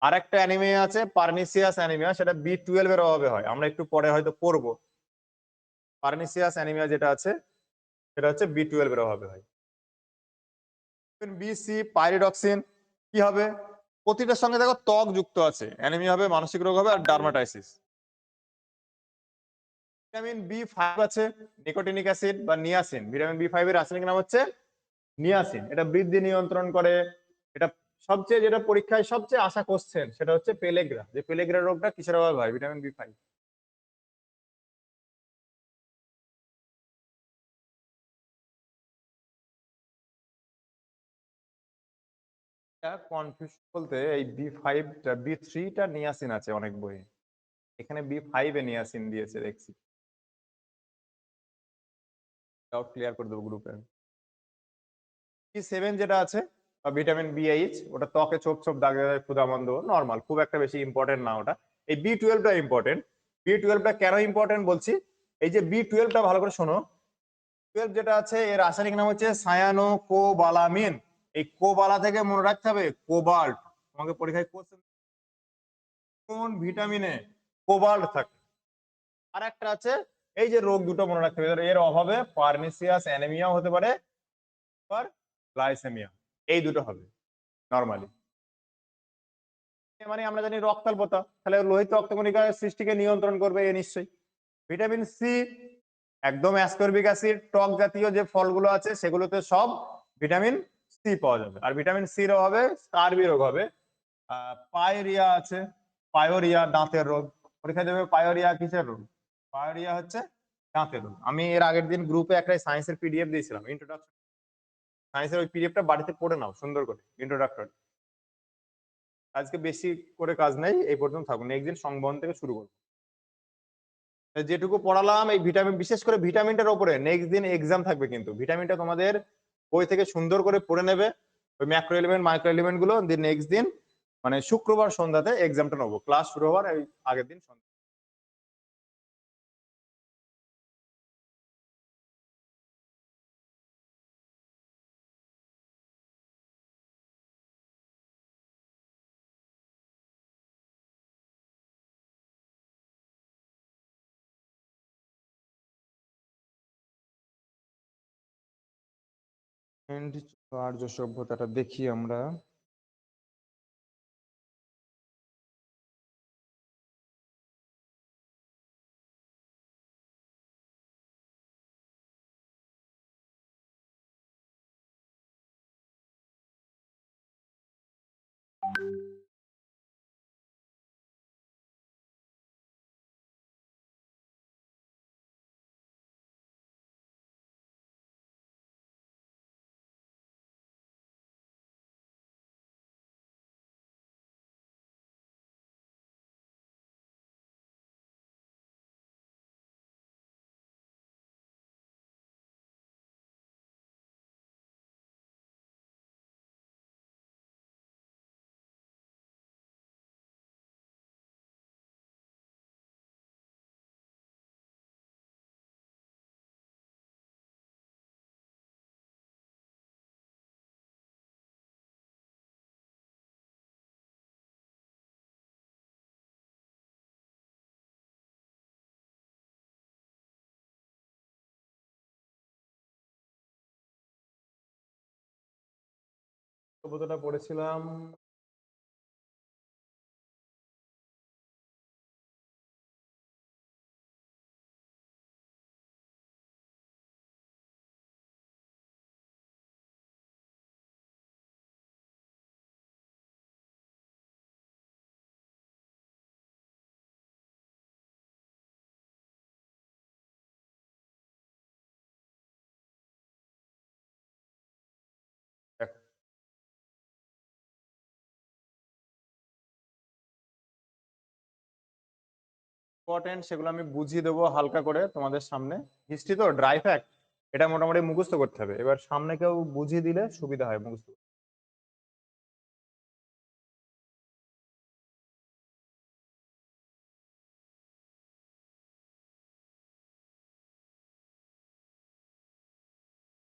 আর একটা অ্যানিমিয়া আছে পার্নিসিয়াস অ্যানিমিয়া, সেটা বি টুয়েলভ এর অভাবে হয়, আমরা একটু পরে হয়তো পড়বো। পার্নিসিয়াস অ্যানিমিয়া যেটা আছে সেটা হচ্ছে বি টুয়েলভ এর অভাবে হয়। বি সি পাইরিডক্সিন কি হবে, প্রতিটার সঙ্গে দেখো ত্বক যুক্ত আছে, অ্যানিমিয়া হবে, মানসিক রোগ হবে, আর ডার্মাটাইসিস। ভিটামিন বি ফাইভ আছে নিকোটিনিক অ্যাসিড বা নিয়াসিন, ভিটামিন বি ফাইভ এর রাসায়নিক নাম হচ্ছে নিয়াসিন, এটা বৃদ্ধি নিয়ন্ত্রণ করে। এটা সবচেয়ে যেটা পরীক্ষায় সবচেয়ে আশা কোশ্চেন সেটা হচ্ছে পেলেগ্রা, যে পেলেগ্রা রোগটা কিসের অভাবে হয়, ভিটামিন বি ফাইভ। কনফিউশন বলতে এই বি ফাইভটা বি থ্রিটা নিয়াসিন আছে অনেক বইয়ে, এখানে বি ফাইভে নিয়াসিন দিয়েছে দেখছি, ডাউট ক্লিয়ার করে দেবো গ্রুপে। বি সেভেন যেটা আছে ভিটামিন বি এইচ, ওটা ত্বকে ছোপ ছোপ দাগে দাগে ক্ষুধামন্দ, নর্মাল, খুব একটা বেশি ইম্পর্টেন্ট না ওটা। এই বি টুয়েলভটা ইম্পর্টেন্ট। বি টুয়েলভটা কেন ইম্পর্টেন্ট বলছি, এই যে বি টুয়েলভটা ভালো করে শোনো, টুয়েলভ যেটা আছে এর রাসায়নিক নাম হচ্ছে সায়ানো কোবালামিন। এই কোবালা থেকে মনে রাখতে হবে কোবাল্ট, তোমাকে পরীক্ষায় কোশ্চেন, কোন ভিটামিনে কোবাল্ট থাকে। আর একটা আছে, এই যে রোগ দুটো মনে রাখতে হবে, এর অভাবে পার্নিসিয়াস অ্যানিমিয়া হতে পারে, আর গ্লাইসেমিয়া, এই দুটো হবে নরমালি। মানে আমরা জানি রক্তাল্পতা, তাহলে লোহিত রক্তকণিকার সৃষ্টিকে নিয়ন্ত্রণ করবে এ নিশ্চয়ই। ভিটামিন সি একদম অ্যাসকর্বিক অ্যাসিড, টক জাতীয় যে ফলগুলো আছে সেগুলোতে সব ভিটামিন সি পাওয়া যাবে। আর ভিটামিন সির অভাবে স্কারবি রোগ হবে। পায়োরিয়া আছে, পায়োরিয়া দাঁতের রোগ, পরীক্ষা দেবে পায়োরিয়া কিসের রোগ, পায়োরিয়া হচ্ছে দাঁতের রোগ। আমি এর আগের দিন গ্রুপে একটা সায়েন্সের পিডিএফ দিয়েছিলাম, ইন্ট্রোডাকশন সায়েন্সের, ওই পিডিএফটা বাড়িতে পড়ে নাও সুন্দর করে, ইন্ট্রোডাক্টরি। আজকে বেশি করে কাজ নেই, এই পর্যন্ত থাকুন, নেক্সট দিন সংবহন থেকে শুরু করবো। যেটুকু পড়ালাম এই ভিটামিন, বিশেষ করে ভিটামিনটার উপরে নেক্সট দিন এক্সাম থাকবে, কিন্তু ভিটামিনটা তোমাদের বই থেকে সুন্দর করে পড়ে নেবে, ওই ম্যাক্রো এলিমেন্ট মাইক্রো এলিমেন্ট গুলো, দিয়ে নেক্সট দিন মানে শুক্রবার সন্ধ্যাতে এক্সামটা নেবো, ক্লাস শুরু হওয়ার এই আগের দিন সন্ধ্যা। আর্য সভ্যতাটা দেখি আমরা। সভ্যতাটা পড়েছিলাম ইম্পর্টেন্ট, সেগুলো আমি বুঝিয়ে দেবো হালকা করে তোমাদের সামনে। হিস্ট্রি তো ড্রাই ফ্যাক্ট, এটা মোটামুটি মুখস্থ করতে হবে, এবার সামনে কেউ বুঝিয়ে দিলে সুবিধা হয় মুখস্থ।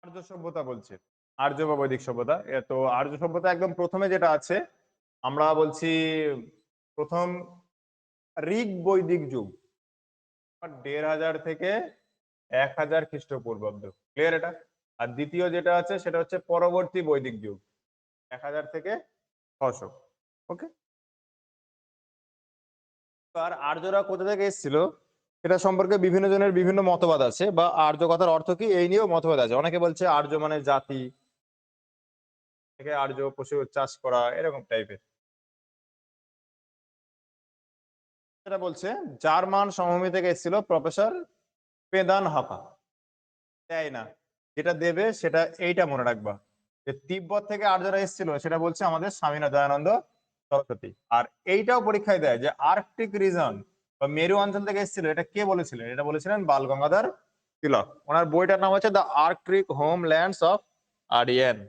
আর্য সভ্যতা বলছে, আর্য বা বৈদিক সভ্যতা। তো আর্য সভ্যতা একদম প্রথমে যেটা আছে আমরা বলছি প্রথম ঋগ বৈদিক যুগ, 1500 থেকে 1000 খ্রিস্টপূর্বাব্দ, ক্লিয়ার এটা। আর দ্বিতীয় যেটা আছে সেটা হচ্ছে পরবর্তী বৈদিক যুগ, 1000 থেকে 600। ওকে, আর আর্যরা কোথা থেকে এসেছিল এটা সম্পর্কে বিভিন্ন জনের বিভিন্ন মতবাদ আছে, বা আর্য কথার অর্থ কি এই নিয়েও মতবাদ আছে। অনেকে বলছে আর্য মানে জাতি, থেকে আর্য পশু চাষ করা, এরকম টাইপের। সেটা বলছে জার্মান সমভূমি থেকে এসেছিল প্রফেসর পেদান হাপা, তাই না? যেটা দেবে সেটা এইটা মনে রাখবা, যে তিব্বত থেকে আর্যরা এসেছিল সেটা বলছে আমাদের স্বামীনাথ দয়ানন্দ সরস্বতী। আর এইটাও পরীক্ষায় দেয় যে আর্কটিক রিজন বা মেরু অঞ্চল থেকে এসেছিল, এটা কে বলেছিলেন? এটা বলেছিলেন বাল গঙ্গাধর তিলক। ওনার বইটার নাম হচ্ছে the Arctic homelands of Aryan.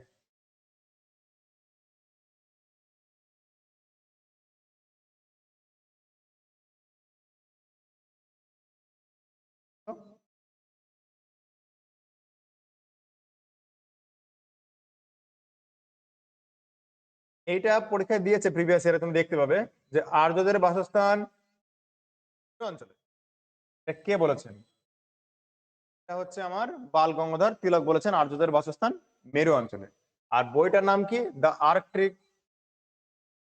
এইটা পরীক্ষায় দিয়েছে প্রিভিয়াস ইয়ারে, তুমি দেখতে পাবে যে আর্যদের বাসস্থান কোন অঞ্চলে, এটা কে বলেছেন? এটা হচ্ছে আমার বাল গঙ্গাধর তিলক বলেছেন আর্যদের বাসস্থান মেরু অঞ্চলে। আর বইটার নাম কি? The Arctic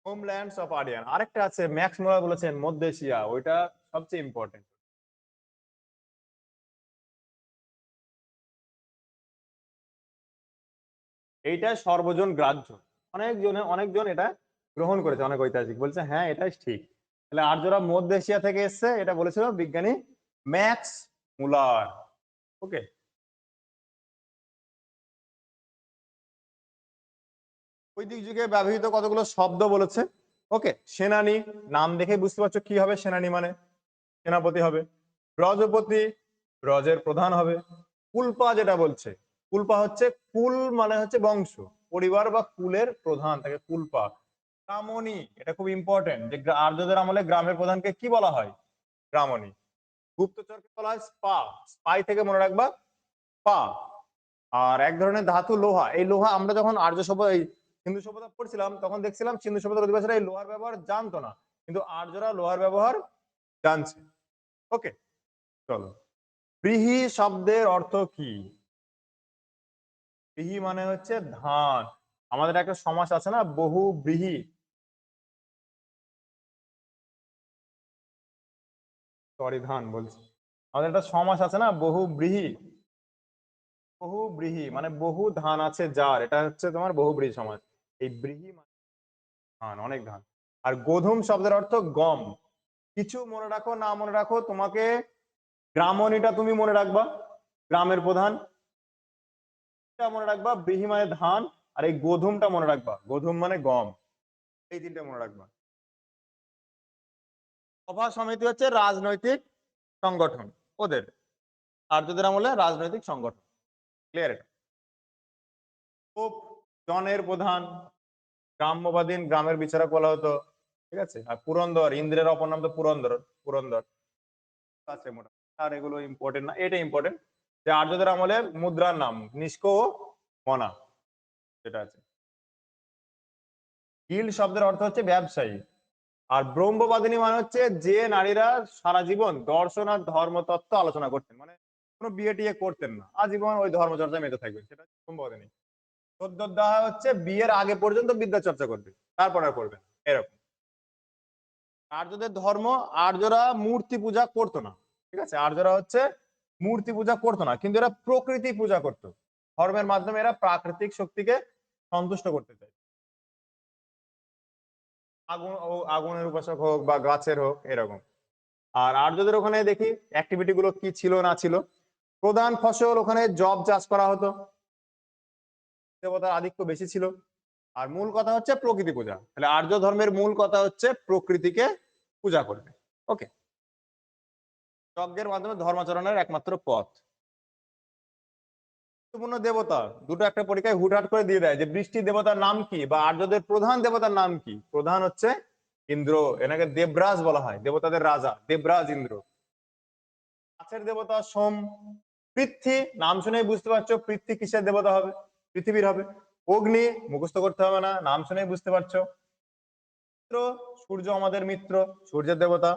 homelands of Aryan. আরেকটা আছে ম্যাক্স মুলার বলেছেন মধ্য এশিয়া, ওইটা সবচেয়ে ইম্পর্টেন্ট। এইটা সর্বজন গ্রাহ্য, অনেকজন এটা গ্রহণ করেছে, অনেক ঐতিহাসিক বলছে হ্যাঁ এটাই ঠিক। তাহলে আর্যরা মধ্য এশিয়া থেকে এসছে, এটা বলেছিল বিজ্ঞানী ম্যাক্স মুলার। ওকে, বৈদিক যুগে ব্যবহৃত কতগুলো শব্দ বলেছে। ওকে, সেনানি, নাম দেখে বুঝতে পারছো কি হবে, সেনানি মানে সেনাপতি হবে। ব্রজপতি, ব্রজের প্রধান হবে। কুলপা, যেটা বলছে কুলপা হচ্ছে কুল মানে হচ্ছে বংশ, পরিবার বা কুলের প্রধান তাকে কুলপা। গ্রামণী, এটা খুব ইম্পর্টেন্ট, যে আর্যদের আমলে গ্রামের প্রধানকে কি বলা হয়? গ্রামণী। গুপ্তচরকে বলা হয় স্পা, স্পাই থেকে মনে রাখবা পা। আর এক ধরনের ধাতু লোহা, এই লোহা আমরা যখন আর্য সভ্যতা এই সিন্ধু সভ্যতা পড়ছিলাম তখন দেখছিলাম সিন্ধু সভ্যতার অধিবাসীরা এই লোহার ব্যবহার জানতো না, কিন্তু আর্যরা লোহার ব্যবহার জানছে। ওকে, চলো, ব্রীহি শব্দের অর্থ কি? ব্রীহি মানে হচ্ছে ধান। আমাদের একটা সমাস আছে না, বহু ব্রীহি, সরি ধান বলছি, আমাদের একটা সমাস আছে না বহু ব্রীহি। বহু ব্রীহি মানে বহু ধান আছে যার, এটা হচ্ছে তোমার বহু ব্রীহি সমাস। এই ব্রীহি মানে ধান, অনেক ধান। আর গোধূম শব্দের অর্থ গম। কিছু মনে রাখো না মনে রাখো, তোমাকে গ্রামণীটা তুমি মনে রাখবা, গ্রামের প্রধান মনে রাখবা, ব্রীহি মানে ধান, আর এই গোধূমটা মনে রাখবা, গোধূম মানে গম। এই তিনটা মনে রাখবা। সভা সমিতি হচ্ছে রাজনৈতিক সংগঠন ওদের, আর্যদের আমলে রাজনৈতিক সংগঠন, ক্লিয়ার? এটা পোপ, জনের প্রধান, গ্রাম্যবাদীন, গ্রামের বিচারক বলা হতো, ঠিক আছে। আর পুরন্দর, ইন্দ্রের অপর নাম তো পুরন্দর, পুরন্দর আছে মোটামুটি। আর এগুলো ইম্পর্টেন্ট না, এটা ইম্পর্টেন্ট যে আর্যদের আমলে মুদ্রার নাম নিষ্ক ও মনা, যেটা আছে। গিল্ড শব্দের অর্থ হচ্ছে ব্যবসায়ী। আর ব্রহ্মবাদিনী মানে হচ্ছে যে নারীরা সারা জীবন দর্শন আর ধর্মতত্ত্ব আলোচনা করতেন, মানে কোনো বিয়ে টিয়ে করতেন না, আজীবন ওই ধর্মচর্চায় মেতে থাকবেন, সেটা ব্রহ্মবাদিনী। চোদ্দোধ্যায় হচ্ছে বিয়ের আগে পর্যন্ত বিদ্যা চর্চা করবে, তারপর আর করবে না, এরকম। আর্যদের ধর্ম, আর্যরা মূর্তি পূজা করতো না, ঠিক আছে, আর্যরা হচ্ছে মূর্তি পূজা করতো না, কিন্তু এরা প্রকৃতি পূজা করতো। ধর্মের মাধ্যমে এরা প্রাকৃতিক শক্তিকে সন্তুষ্ট করতে চায়। আগুন আগুনের উপাসক হোক বা গাছের হোক, এরকম। আর আর্যদের ওখানে দেখি অ্যাক্টিভিটি গুলো কি ছিল না ছিল। প্রধান ফসল ওখানে জব চাষ করা হতো, দেবতার আধিক্য বেশি ছিল। আর মূল কথা হচ্ছে প্রকৃতি পূজা। তাহলে আর্য ধর্মের মূল কথা হচ্ছে প্রকৃতিকে পূজা করবে। ওকে, যজ্ঞের মাধ্যমে ধর্মাচরণের একমাত্র পথ। গুরুত্বপূর্ণ দেবতা দুটো একটা পরীক্ষায় হুটহাট করে দিয়ে দেয় যে বৃষ্টি দেবতার নাম কি বা আর্যদের প্রধান দেবতার নাম কি। প্রধান হচ্ছে ইন্দ্র, এনাকে দেবরাজ বলা হয়, দেবতাদের রাজা দেবরাজ ইন্দ্র। গাছের দেবতা সোম। পৃথ্বী, নাম শুনেই বুঝতে পারছো পৃথ্বী কিসের দেবতা হবে, পৃথিবীর হবে। অগ্নি, মুখস্থ করতে হবে না, নাম শুনেই বুঝতে পারছো। মিত্র, সূর্য আমাদের মিত্র, সূর্যের দেবতা।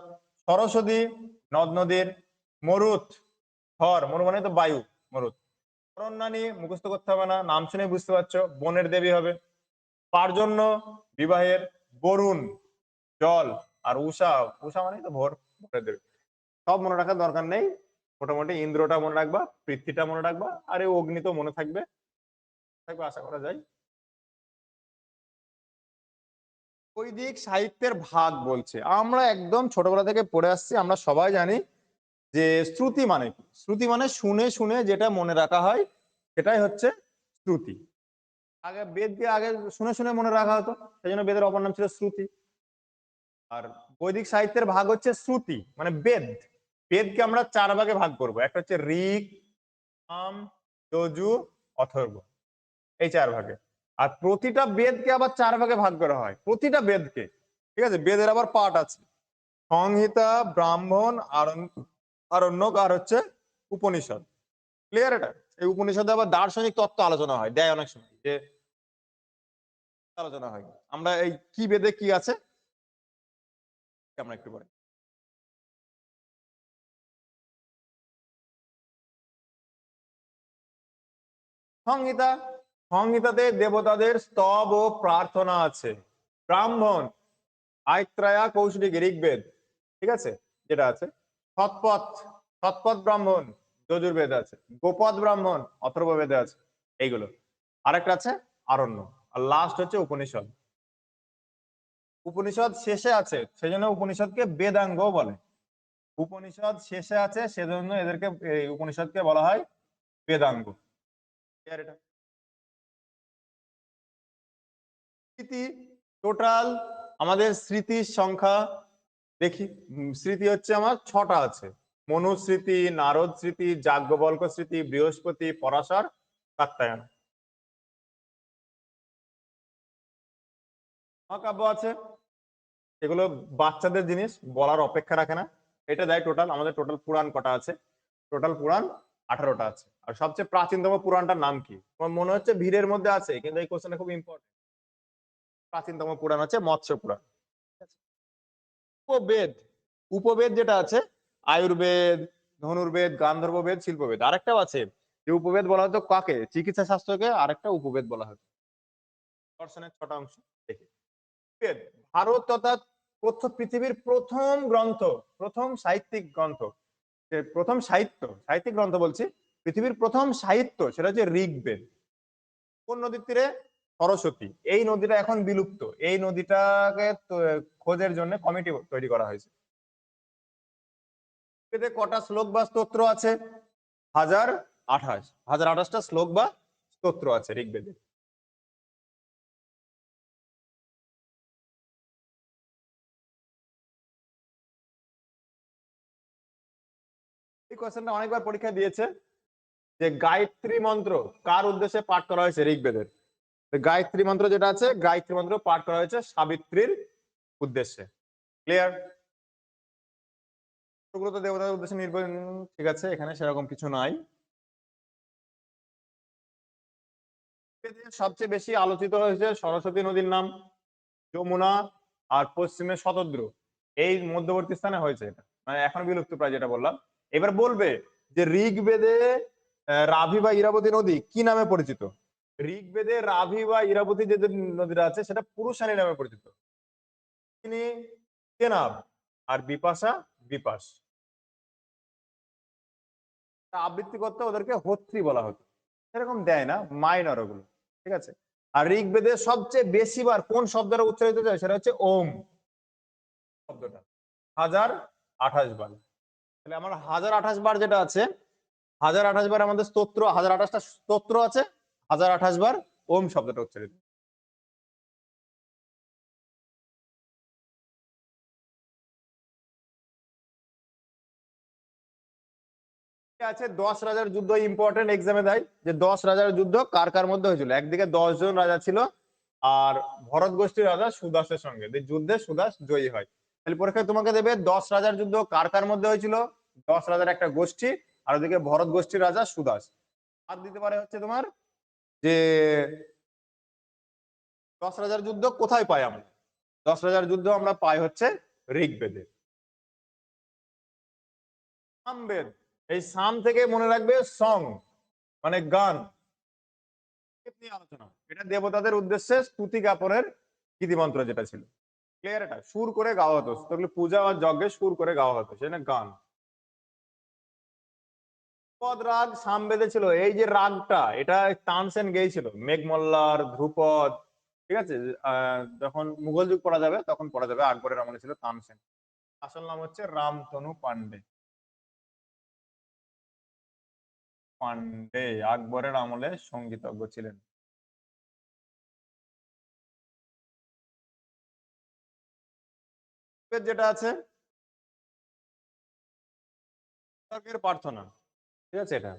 সরস্বতী, নদ নদীর। মরুত, থর, মরু মানে তো বায়ু, মরুত। অরণ্যানী, মুখস্থ করতে হবে না, নাম শুনেই বুঝতে পারছো বনের দেবী হবে। পার্জন্য, বিবাহের। বরুণ, জল। আর উষা, উষা মানে তো ভোর, ভোরের দেবী। সব মনে রাখার দরকার নেই, মোটামুটি ইন্দ্রটা মনে রাখবা, পৃথ্বীটা মনে রাখবা, আর এই অগ্নি তো মনে থাকবে, থাকবে আশা করা যায়। বৈদিক সাহিত্যের ভাগ বলছে, আমরা একদম ছোটবেলা থেকে পড়ে আসছি, আমরা সবাই জানি যে শ্রুতি মানে কি। শ্রুতি মানে শুনে শুনে যেটা মনে রাখা হয়, সেটাই হচ্ছে শ্রুতি। আগে বেদকে আগে শুনে শুনে মনে রাখা হতো, সেই জন্য বেদের অপর নাম ছিল শ্রুতি। আর বৈদিক সাহিত্যের ভাগ হচ্ছে শ্রুতি মানে বেদ। বেদকে আমরা চার ভাগে ভাগ করব, একটা হচ্ছে ঋক, সাম, যজু, অথর্ব, এই চার ভাগে। আর প্রতিটা বেদকে আবার চার ভাগে ভাগ করা হয়, প্রতিটা বেদকে, ঠিক আছে। বেদের আবার পার্ট আছে, সংহিতা, ব্রাহ্মণ, আরণ্যক, আর হচ্ছে উপনিষদ। ক্লিয়ার এটা? এই উপনিষদে আবার দার্শনিক তত্ত্ব আলোচনা হয়, দেয় অনেক সময় যে আলোচনা হয়। আমরা এই কি বেদে কি আছে আমরা একটু পরে। সংহিতা, সংহিতাতে দেবতাদের স্তব ও প্রার্থনা আছে। ব্রাহ্মণ, আইত্রায়া কৌশিক, ঋগ্বেদ, ঠিক আছে, যেটা আছে। সৎপথ, সৎপথ ব্রাহ্মণ যজুর্বেদে আছে। গোপদ ব্রাহ্মণ অথর্ববেদে আছে, এইগুলো। আরেকটা আছে আরণ্য। আর লাস্ট হচ্ছে উপনিষদ। উপনিষদ শেষে আছে, সেজন্য উপনিষদকে বেদাঙ্গ বলে। উপনিষদ শেষে আছে, সেজন্য এদেরকে এই উপনিষদকে বলা হয় বেদাঙ্গ। এটা স্মৃতি, টোটাল আমাদের স্মৃতির সংখ্যা দেখি। স্মৃতি হচ্ছে আমার ছটা আছে। মনুস্মৃতি, নারদ স্মৃতি, যাজ্ঞবল্ক স্মৃতি, বৃহস্পতি, পরাশর, কাত্যায়ন। মহাকাব্য আছে, এগুলো বাচ্চাদের জিনিস, বলার অপেক্ষা রাখে না। এটা দেয় টোটাল, আমাদের টোটাল পুরাণ কটা আছে, টোটাল পুরাণ 18টা আছে। আর সবচেয়ে প্রাচীনতম পুরাণটার নাম কি? তোমার মনে হচ্ছে ভিড়ের মধ্যে আছে, কিন্তু এই কোশ্চেনটা খুব ইম্পর্টেন্ট। প্রাচীনতম পুরাণ হচ্ছে মৎস্য পুরাণ। উপবেদ, উপবেদ যেটা আছে, আয়ুর্বেদ, ধনুর্বেদ, গান্ধর্ব বেদ, শিল্পবেদ। আরেকটাও আছে যে উপবেদ বলা হতো কাকে, চিকিৎসা শাস্ত্রকে, আরেকটা উপবেদ বলা হতো। দর্শনের 6টা অংশ দেখি। বেদ, ভারত তথা পৃথিবীর প্রথম গ্রন্থ, প্রথম সাহিত্যিক গ্রন্থ, প্রথম সাহিত্য, সাহিত্যিক গ্রন্থ বলছি, পৃথিবীর প্রথম সাহিত্য, সেটা হচ্ছে ঋগ্বেদ। কোন নদীর তীরে? সরস্বতী। এই নদীটা এখন বিলুপ্ত, এই নদীটাকে খোঁজের জন্য কমিটি তৈরি করা হয়েছে। ঋগ্বেদে কটা শ্লোক বা স্তোত্র আছে? 1028, 1028টা শ্লোক বা স্তোত্র আছে ঋগ্বেদে। এই কোয়েশ্চেনটা অনেকবার পরীক্ষা দিয়েছে যে গায়ত্রী মন্ত্র কার উদ্দেশ্যে পাঠ করা হয়েছে ঋগ্বেদের। গায়ত্রী মন্ত্র যেটা আছে, গায়ত্রী মন্ত্র পাঠ করা হয়েছে সাবিত্রীর উদ্দেশ্যে। ক্লিয়ার? ওগুলো তো দেবতার উদ্দেশ্যে নির্ভর, ঠিক আছে, এখানে সেরকম কিছু নাই। সবচেয়ে বেশি আলোচিত হয়েছে সরস্বতী নদীর নাম, যমুনা, আর পশ্চিমে শতদ্রু, এই মধ্যবর্তী স্থানে হয়েছে এটা, মানে এখন বিলুপ্ত প্রায় যেটা বললাম। এবার বলবে যে ঋগ্বেদে রাভি বা ইরাবতী নদী কি নামে পরিচিত? ঋগ্বেদে রাভি বা ইরাবতী যে নদীটা আছে সেটা পুরুষানী নামে পরিচিত। তিনি কেনাব আর বিপাশা বিপাস। আবৃত্তি করতে ওদেরকে হত্রী বলা হতো, সেরকম দেয় না, মাইনর ওগুলো, ঠিক আছে। আর ঋগ্বেদের সবচেয়ে বেশি বার কোন শব্দটা উচ্চারিত হয় সেটা হচ্ছে ওম শব্দটা, 1028 বার। তাহলে আমার 1028 বার যেটা আছে, 1028 বার আমাদের স্তোত্র, 1028টা স্তোত্র আছে, 1028 বার ওম শব্দটা উচ্চারিত। আছে 10 রাজার যুদ্ধ, ইম্পর্টেন্ট এক্সামে দেয় যে 10 রাজার যুদ্ধ কার কার মধ্যে হয়েছিল। একদিকে 10 জন রাজা ছিল আর ভরত গোষ্ঠীর রাজা সুদাসের সঙ্গে, যুদ্ধে সুদাস জয়ী হয়। তাহলে পরীক্ষায় তোমাকে দেবে 10 রাজার যুদ্ধ কার কার মধ্যে হয়েছিল, 10 রাজার একটা গোষ্ঠী, আর ওদিকে ভরত গোষ্ঠীর রাজা সুদাস। আর দিতে পারে হচ্ছে তোমার যে 10 রাজার যুদ্ধ কোথায় পাই আমরা, 10 রাজার যুদ্ধ আমরা পাই হচ্ছে ঋগ্বেদে। সামবেদ, এই সাম থেকে মনে রাখবে সং মানে গান নিয়ে আলোচনা, এটা দেবতাদের উদ্দেশ্যে স্তুতি জ্ঞাপনের গীতিমন্ত্র যেটা ছিল, ক্লিয়ার। এটা সুর করে গাওয়া হতো, সেগুলো পূজা আর যজ্ঞে সুর করে গাওয়া হতো, সেটা গান। পদ রাগ সামবেদে ছিল, এই যে রাগটা এটা তানসেন গেয়েছিল, মেঘমল্লার, ধ্রুপদ, ঠিক আছে। যখন মুঘল যুগ পড়া যাবে তখন পড়া যাবে, আকবরের আমলে ছিল তানসেন। আসল নাম হচ্ছে রামতনু পান্ডে। পান্ডে আকবরের আমলে সঙ্গীতজ্ঞ ছিলেন। যেটা আছে উৎসর্গের প্রার্থনা, ঠিক আছে, এটা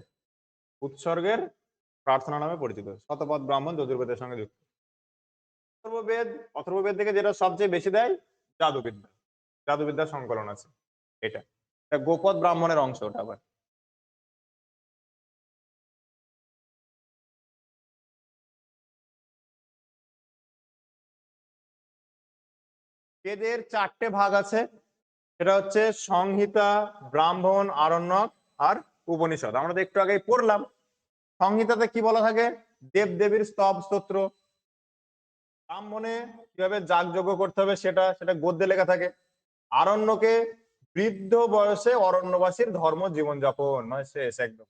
উৎসর্গের প্রার্থনা নামে পরিচিত, শতপথ ব্রাহ্মণ যজুর্বেদের সঙ্গে যুক্ত। অথর্ববেদ, অথর্ববেদ থেকে যেটা সবচেয়ে বেশি দেয় জাদুবিদ্যা, জাদুবিদ্যার সংকলন আছে এটা, এটা গোপদ ব্রাহ্মণের অংশ ওটা আবার। বেদের 4টে ভাগ আছে, সেটা হচ্ছে সংহিতা, ব্রাহ্মণ, আরণ্যক আর উপনিষদ। আমরা তো একটু আগে পড়লাম, সংহিতাতে কি বলা থাকে, দেব দেবীর স্তব স্তোত্র। ব্রাহ্মণে কিভাবে যাগযজ্ঞ করতে হবে সেটা সেটা গদ্যে লেখা থাকে। আরণ্যকে বৃদ্ধ বয়সে অরণ্যবাসীর ধর্ম জীবনযাপন, নয় শেষ একদম।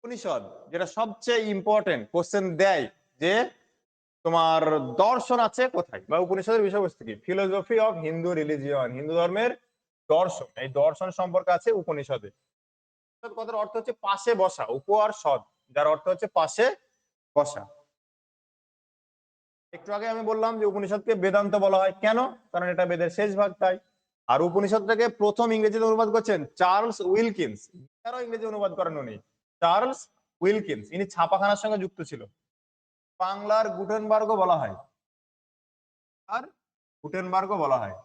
উপনিষদ যেটা সবচেয়ে ইম্পর্টেন্ট, কোশ্চেন দেয় যে তোমার দর্শন আছে কোথায়, বা উপনিষদের বিষয়বস্তু কি, philosophy of Hindu religion, Hindu ধর্মের দর্শন, এই দর্শন সম্পর্কে আছে উপনিষদে। কথার অর্থ হচ্ছে পাশে বসা, উপ আর সদ, যার অর্থ হচ্ছে পাশে বসা। একটু আগে আমি বললাম যে উপনিষদকে বেদান্ত বলা হয় কেন, কারণ এটা বেদের শেষ ভাগ তাই। আর উপনিষদটাকে প্রথম ইংরেজিতে অনুবাদ করছেন চার্লস উইলকিন্স, তারও ইংরেজি অনুবাদ করেন উনি, চার্লস উইলকিন্স, ইনি ছাপাখানার সঙ্গে যুক্ত ছিল। বাংলার গুটেনবার্গও বলা হয়, আর গুটেনবার্গও বলা হয়,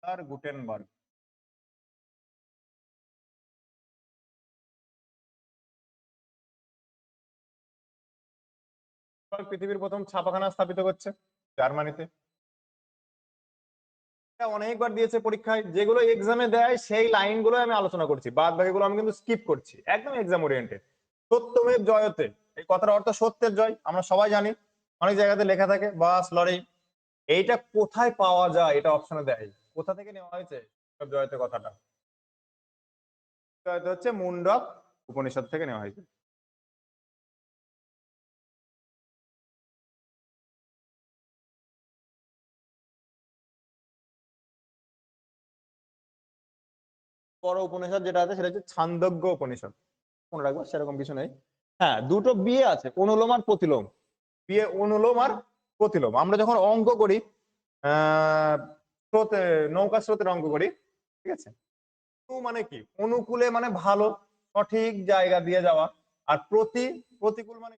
আর গুটেনবার্গ। পৃথিবীর প্রথম ছাপাখানা স্থাপিত করছে জার্মানিতে। অনেকবার দিয়েছে পরীক্ষায়, যেগুলো এক্সামে দেয় সেই লাইনগুলো আমি আলোচনা করছি, বাদ বাকিগুলো আমি কিন্তু স্কিপ করছি, একদম এক্সাম ওরিয়েন্টেড। সত্যমেব জয়তে, এই কথার অর্থ সত্যের জয়, আমরা সবাই জানি, অনেক জায়গাতে লেখা থাকে, বাস লড়াই। এইটা কোথায় পাওয়া যায়, এটা অপশনে দেয়, কোথা থেকে নেওয়া হয়েছে জয়তে কথাটা, জয়তে হচ্ছে মুন্ডক উপনিষদ থেকে নেওয়া হয়েছে। বড় উপনিষদ যেটা আছে সেটা হচ্ছে ছান্দোগ্য উপনিষদ, মনে রাখবো, সেরকম কিছু নেই। হ্যাঁ, দুটো বিয়ে আছে, অনুলোম আর প্রতিলোম। বিয়ে অনুলোম আর প্রতিলোম। আমরা যখন অঙ্ক করি, আহ স্রোতে, নৌকা স্রোতের অঙ্ক করি, ঠিক আছে, মানে কি, অনুকূলে মানে ভালো, সঠিক জায়গা দিয়ে যাওয়া, আর প্রতিকূল মানে,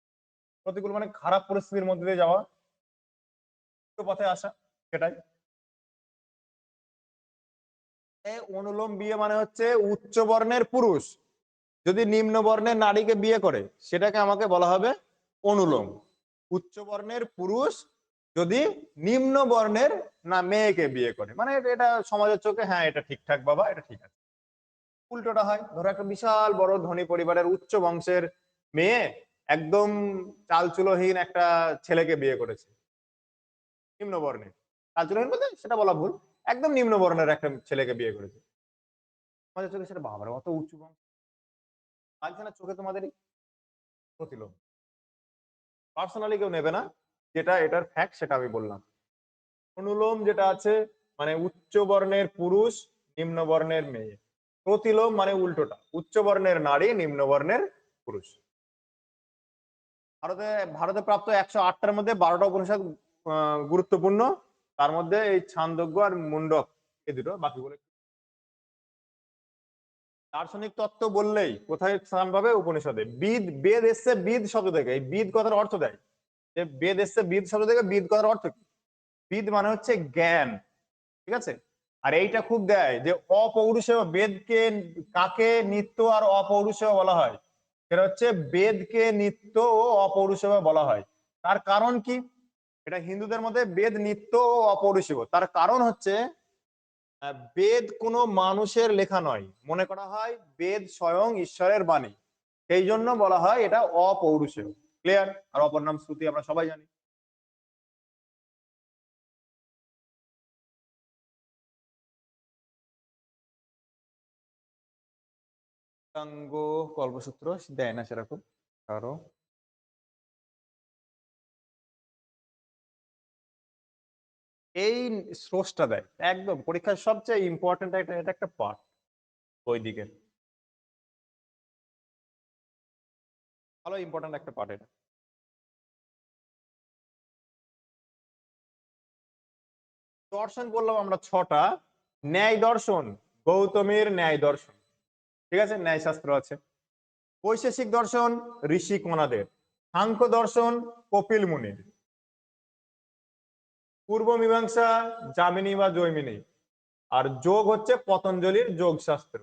প্রতিকূল মানে খারাপ পরিস্থিতির মধ্যে দিয়ে যাওয়া, পথে আসা, সেটাই। অনুলোম বিয়ে মানে হচ্ছে উচ্চ বর্ণের পুরুষ যদি নিম্ন বর্ণের নারীকে বিয়ে করে সেটাকে আমাকে বলা হবে অনুলোম। উচ্চ বর্ণের পুরুষ যদি নিম্ন বর্ণের না মেয়েকে বিয়ে করে, মানে এটা সমাজের চোখে হ্যাঁ এটা ঠিকঠাক বাবা, এটা ঠিক আছে। উল্টোটা হয়। ধরো একটা বিশাল বড় ধনী পরিবারের উচ্চ বংশের মেয়ে একদম চালচুলোহীন একটা ছেলেকে বিয়ে করেছে, নিম্ন বর্ণের। চালচুলোহীন বলতে সেটা বলা ভুল, একদম নিম্ন বর্ণের একটা ছেলেকে বিয়ে করেছে। তোমাদের চোখে সেটা বাবারে অত উঁচু বংশ লাগছে না চোখে তোমাদের? প্রতিলোভ। পার্সোনালি কেউ নেবে না, যেটা এটার ফ্যাক্ট সেটা আমি বললাম। অনুলোম যেটা আছে মানে উচ্চ বর্ণের পুরুষ নিম্ন বর্ণের মেয়ে, প্রতিলোম মানে উল্টোটা, উচ্চ বর্ণের নারী নিম্ন বর্ণের পুরুষ। ভারতে ভারতে প্রাপ্ত 108টার মধ্যে 12টা উপনিষদ গুরুত্বপূর্ণ, তার মধ্যে এই ছান্দোগ্য আর মুন্ডক এই দুটো, বাকিগুলো। দার্শনিক তত্ত্ব বললেই কোথায় স্থান পাবে? উপনিষদে। বিদ, বেদ এসছে বিদ শব্দ থেকে, এই বিদ কথার অর্থ দেয় যে বেদ এসছে বিদ শব্দ থেকে, বিদ কথার অর্থ কি? বিদ মানে হচ্ছে জ্ঞান, ঠিক আছে? আর এইটা খুব দেয় যে অপৌরুষেয় বেদকে কাকে নিত্য আর অপৌরুষেয় বলা হয়? সেটা হচ্ছে বেদকে নিত্য ও অপৌরুষেয় বলা হয়। তার কারণ কি? এটা হিন্দুদের মধ্যে বেদ নিত্য ও অপৌরুষেয়, তার কারণ হচ্ছে বেদ কোনো মানুষের লেখা নয়, মনে করা হয় বেদ স্বয়ং ঈশ্বরের বাণী, সেই জন্য বলা হয় এটা অপৌরুষেয়। ক্লিয়ার? আর অপর নাম শ্রুতি, আমরা সবাই জানি। অষ্টাঙ্গ কল্পসূত্র দেয় না সেরকম কারো। এই স্রোসটা দেয় একদম পরীক্ষার সবচেয়ে ইম্পর্টেন্ট, এটা একটা পার্ট বৈদিকের, ভালো ইম্পর্টেন্ট একটা পার্ট এটা। দর্শন বললাম আমরা 6টা। ন্যায় দর্শন, গৌতমীর ন্যায় দর্শন, ঠিক আছে, ন্যায় শাস্ত্র আছে। বৈশেষিক দর্শন ঋষি কোনাদের, সাংখ্য দর্শন কপিল মুনির, পূর্ব মীমাংসা যামিনী বা জৈমিনী, আর যোগ হচ্ছে পতঞ্জলির যোগ শাস্ত্র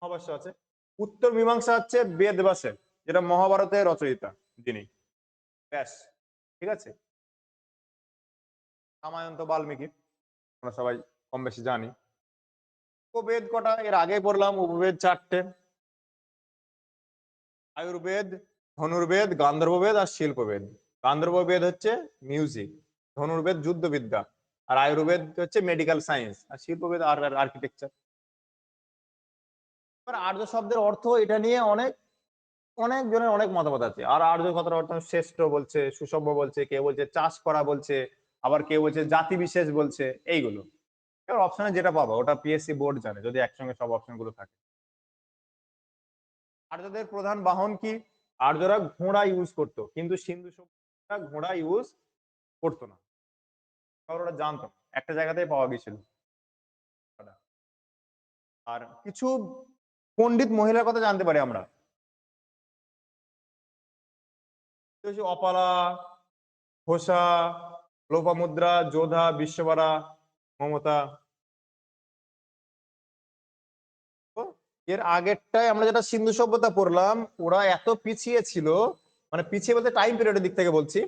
অবশ্য আছে। উত্তর মীমাংসা হচ্ছে বেদ ব্যাসের, যেটা মহাভারতের রচয়িতা যিনি, ব্যাস, ঠিক আছে। রামায়ণ তো বাল্মীকির, আমরা সবাই কম বেশি জানি। উপবেদ কটা এর আগে পড়লাম, উপবেদ 4টে, আয়ুর্বেদ, ধনুর্বেদ, গান্ধর্ববেদ আর শিল্পবেদ। গান্ধর্ববেদ হচ্ছে মিউজিক, ধনুর্বেদ যুদ্ধবিদ্যা, আর আয়ুর্বেদ হচ্ছে মেডিকেল সায়েন্স, আর শিল্পবেদ আর আর্কিটেকচার। এবার আর্য শব্দের অর্থ এটা নিয়ে অনেক অনেক জনের অনেক মতামত আছে। আর আর্য কথার অর্থ শ্রেষ্ঠ বলছে, সুসভ্য বলছে, কেউ বলছে চাষ করা বলছে, আবার কেউ বলছে জাতি বিশেষ বলছে, এইগুলো। এবার অপশনে যেটা পাবো ওটা পিএসসি বোর্ড জানে, যদি একসঙ্গে সব অপশন গুলো থাকে। আর্যদের প্রধান বাহন কি? আর্যরা ঘোড়া ইউজ করতো, কিন্তু সিন্ধু সভ্যতা ঘোড়া ইউজ করতো না, কারণ ওরা জানতো না, একটা জায়গাতেই পাওয়া গেছিল। আর কিছু পণ্ডিত মহিলার কথা জানতে পারি আমরা, অপালা, ঘোষা, লোপামুদ্রা, যোধা, বিশ্ববারা, মমতা। এর আগেরটাই আমরা যেটা সিন্ধু সভ্যতা পড়লাম, ওরা এত পিছিয়ে ছিল, মানে পিছিয়ে বলতে টাইম পিরিয়ডের দিক থেকে বলছি,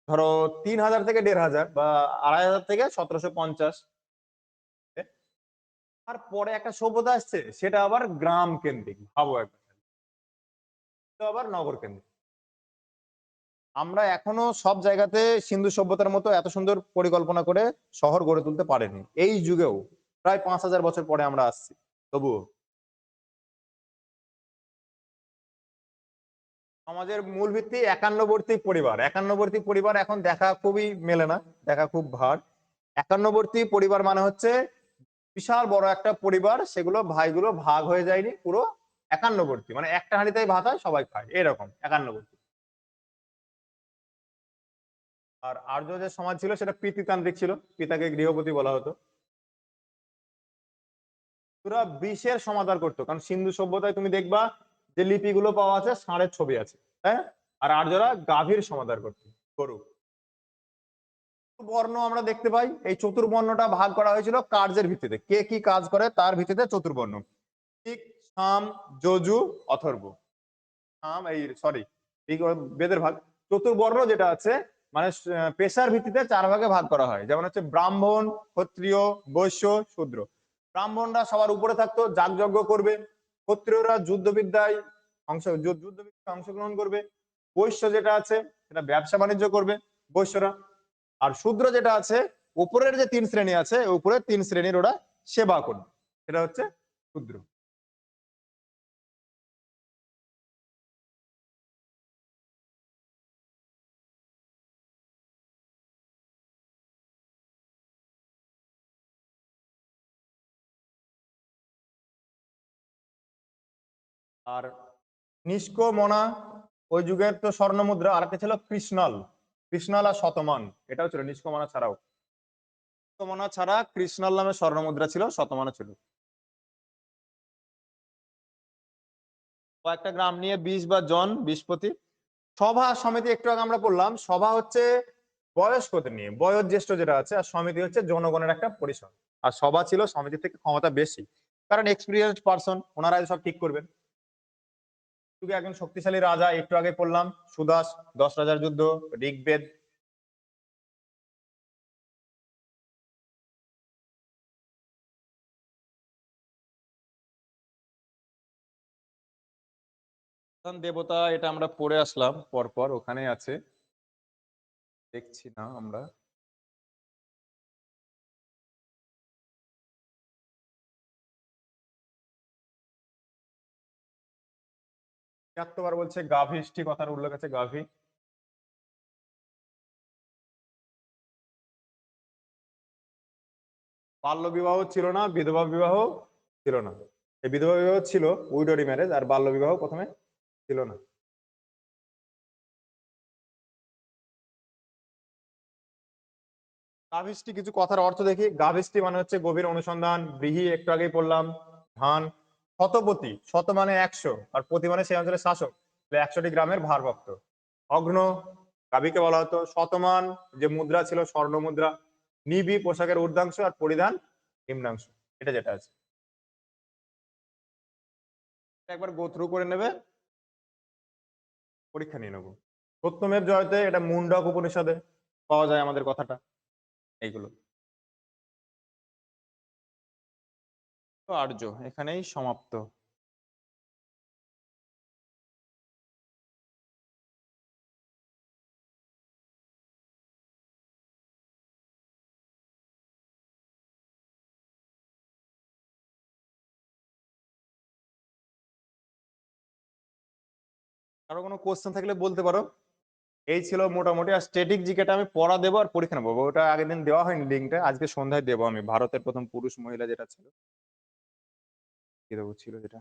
ধরো 3000 থেকে 1500 বা 2500 থেকে 1750। আর পরে একটা সভ্যতা আসছে, সেটা আবার গ্রাম কেন্দ্রিক, ভাবো একবার, আবার নগর কেন্দ্রিক। আমরা এখনো সব জায়গাতে সিন্ধু সভ্যতার মতো এত সুন্দর পরিকল্পনা করে শহর গড়ে তুলতে পারিনি, এই যুগেও প্রায় 5000 বছর পরে আমরা আসছি তবুও। সমাজের মূল ভিত্তি একান্নবর্তী পরিবার, একান্নবর্তী পরিবার এখন দেখা খুবই মেলে না, দেখা খুব ভার। একান্নবর্তী পরিবার মানে হচ্ছে বিশাল বড় একটা পরিবার, সেগুলো ভাইগুলো ভাগ হয়ে যায়নি, পুরো একান্নবর্তী, মানে একটা হাঁড়িতেই ভাত হয়, সবাই খায়, এরকম একান্নবর্তী। আর আর্য যে সমাজ ছিল সেটা পিতৃতান্ত্রিক ছিল, পিতাকে গৃহপতি বলা হতো। ওরা বিষের সমাদর করতো, কারণ সিন্ধু সভ্যতায় তুমি দেখবা যে লিপিগুলো পাওয়া আছে ষাঁড়ের ছবি আছে, হ্যাঁ। আর আর্যরা গাভীর সমাদর করতো, গরু। বর্ণ আমরা দেখতে পাই, এই চতুর্বর্ণটা ভাগ করা হয়েছিল কার্যের ভিত্তিতে, কে কি কাজ করে তার ভিত্তিতে চতুর্বর্ণ, ঠিক, সাম, যজু, অথর্ব। সাম এই সরি, এই বেদের ভাগ। চতুর্বর্ণ যেটা আছে মানে পেশার ভিত্তিতে 4 ভাগে ভাগ করা হয়, যেমন হচ্ছে ব্রাহ্মণ, ক্ষত্রিয়, বৈশ্য, শূদ্র। ব্রাহ্মণরা সবার উপরে থাকতো, যাগযজ্ঞ করবে। ক্ষত্রিয়রা যুদ্ধবিদ্যায় অংশগ্রহণ করবে। বৈশ্য যেটা আছে সেটা ব্যবসা বাণিজ্য করবে বৈশ্যরা। আর শূদ্র যেটা আছে, উপরের যে 3 শ্রেণী আছে, উপরের 3 শ্রেণীর ওরা সেবা করবে, সেটা হচ্ছে শূদ্র। আর নিষ্ক মনা ওই যুগের তো স্বর্ণ মুদ্রা, আর একটা ছিল কৃষ্ণাল। কৃষ্ণাল আর শতমান, এটাও ছিল নিষ্কমনা ছাড়াও। নিষ্কমনা ছাড়া কৃষ্ণাল নামে স্বর্ণ মুদ্রা ছিল, শতমানও ছিল। কয়েকটা গ্রাম নিয়ে 20 বা জন 20 প্রতি। সভা সমিতি একটু আগে আমরা বললাম, সভা হচ্ছে বয়স্কদের নিয়ে, বয়োজ্যেষ্ঠ যেটা আছে, আর সমিতি হচ্ছে জনগণের একটা পরিসর। আর সভা ছিল সমিতি থেকে ক্ষমতা বেশি, কারণ এক্সপিরিয়েন্সড পারসন, ওনারা সব ঠিক করবেন। একজন শক্তিশালী রাজা, একটু আগে পড়লাম সুদাস, 10 রাজার যুদ্ধ, ঋগ্বেদ। দেবতা এটা আমরা পড়ে আসলাম পরপর, ওখানে আছে, দেখছি না আমরা। এতবার বলছে গাভিষ্ঠি কথার উল্লেখ আছে, গাভি। বাল্য বিবাহ ছিল না, বিধবা বিবাহ ছিল না। এই বিধবা বিবাহ ছিল, উইডো রিম্যারেজ, আর বাল্য বিবাহ প্রথমে ছিল না। গাভিষ্ঠি কিছু কথার অর্থ দেখি। গাভিষ্ঠি মানে হচ্ছে গভীর অনুসন্ধান। ব্রীহি একটু আগেই পড়লাম, ধান। শতপতি, শত মানে 100, আর প্রতি মানে সেই অঞ্চলের শাসক, 100টি গ্রামের ভারপ্রাপ্ত। অগ্ন, গাভীকে বলা হতো। শতমান যে মুদ্রা ছিল, স্বর্ণ মুদ্রা। নিবি পোশাকের ঊর্ধ্বাংশ, আর পরিধান নিম্নাংশ, এটা যেটা আছে একবার গো থ্রু করে নেবে, পরীক্ষা নিয়ে নেবো। সত্যমেব জয়তে, এটা মুন্ডক উপনিষদে পাওয়া যায় আমাদের কথাটা। এইগুলো তো আর্য এখানেই সমাপ্ত। কারো কোনো কোশ্চেন থাকলে বলতে পারো। এই ছিল মোটামুটি। আর স্ট্যাটিক জিকেটা আমি পড়া দেবো আর পরীক্ষা নেবো, ওটা আগের দিন দেওয়া হয়নি লিঙ্কটা, আজকে সন্ধ্যায় দেবো আমি। ভারতের প্রথম পুরুষ মহিলা যেটা ছিল, কি দেবো ছিল যেটা।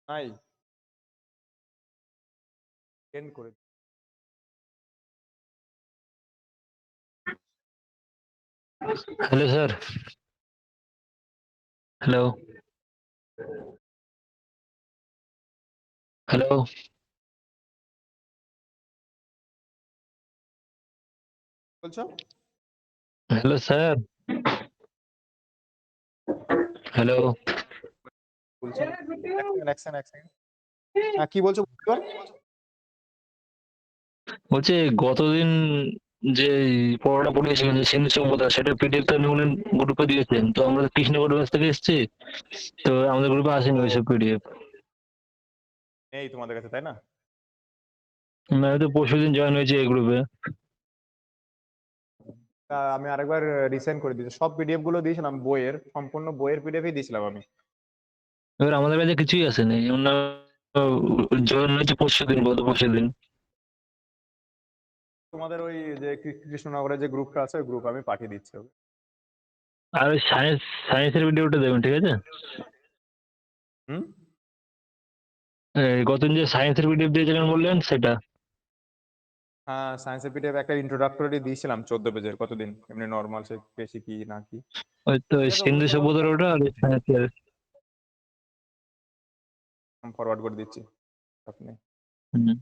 নাই, এন্ড করে। Hello sir. हेलो हेलो বলছো? Hello sir. हेलो বলছো এক সেকেন্ড, এক সেকেন্ড, এক সেকেন্ড। হ্যাঁ, কি বলছো এবার? বলছি গতদিন যে পড়াটা পড়িয়েছিলেন যে সিন্ধু সভ্যতা, সেটা পিডিএফ তো উনি গ্রুপে দিয়েছেন, তো আমরা কৃষ্ণগড় ব্যাচ থেকে এসেছি, তো আমাদের গ্রুপে আসেনি ও, ওইসব পিডিএফ। নেই তোমাদের কাছে, তাই না? আমি তো পরশুদিন জয়েন হয়েছি এই গ্রুপে। তা আমি আরেকবার রিসেন্ড করে দিয়েছি, সব পিডিএফ গুলো দিয়েছিলাম, বইয়ের সম্পূর্ণ বইয়ের পিডিএফই দিয়েছিলাম আমি। এবার আমাদের কাছে কিছুই আসেনি, আমরা জয়েন হয়েছি পরশুদিন, গত পরশুদিন। তোমাদের ওই যে কৃষ্ণনগরের যে গ্রুপটা আছে, ওই গ্রুপ আমি পাঠিয়ে দিচ্ছি। আর ওই সায়েন্সের ভিডিওটা দেবেন, ঠিক আছে? হুম। গতদিন যে সায়েন্সের পিডিএফ দিয়েছিলেন বললেন সেটা। হ্যাঁ, সায়েন্সের পিডিএফ একটা ইন্ট্রোডাক্টরি দিয়েছিলাম 14 পেজের, কতদিন এমনি নর্মাল, সে বেশি কি না কি। ওই তো ঠিক ওই আছে, ওগুলো সিন্ধু তোমার সভ্যতার ওটা আর সায়েন্সের। ফরওয়ার্ড করে দিচ্ছি আপনি। হুম।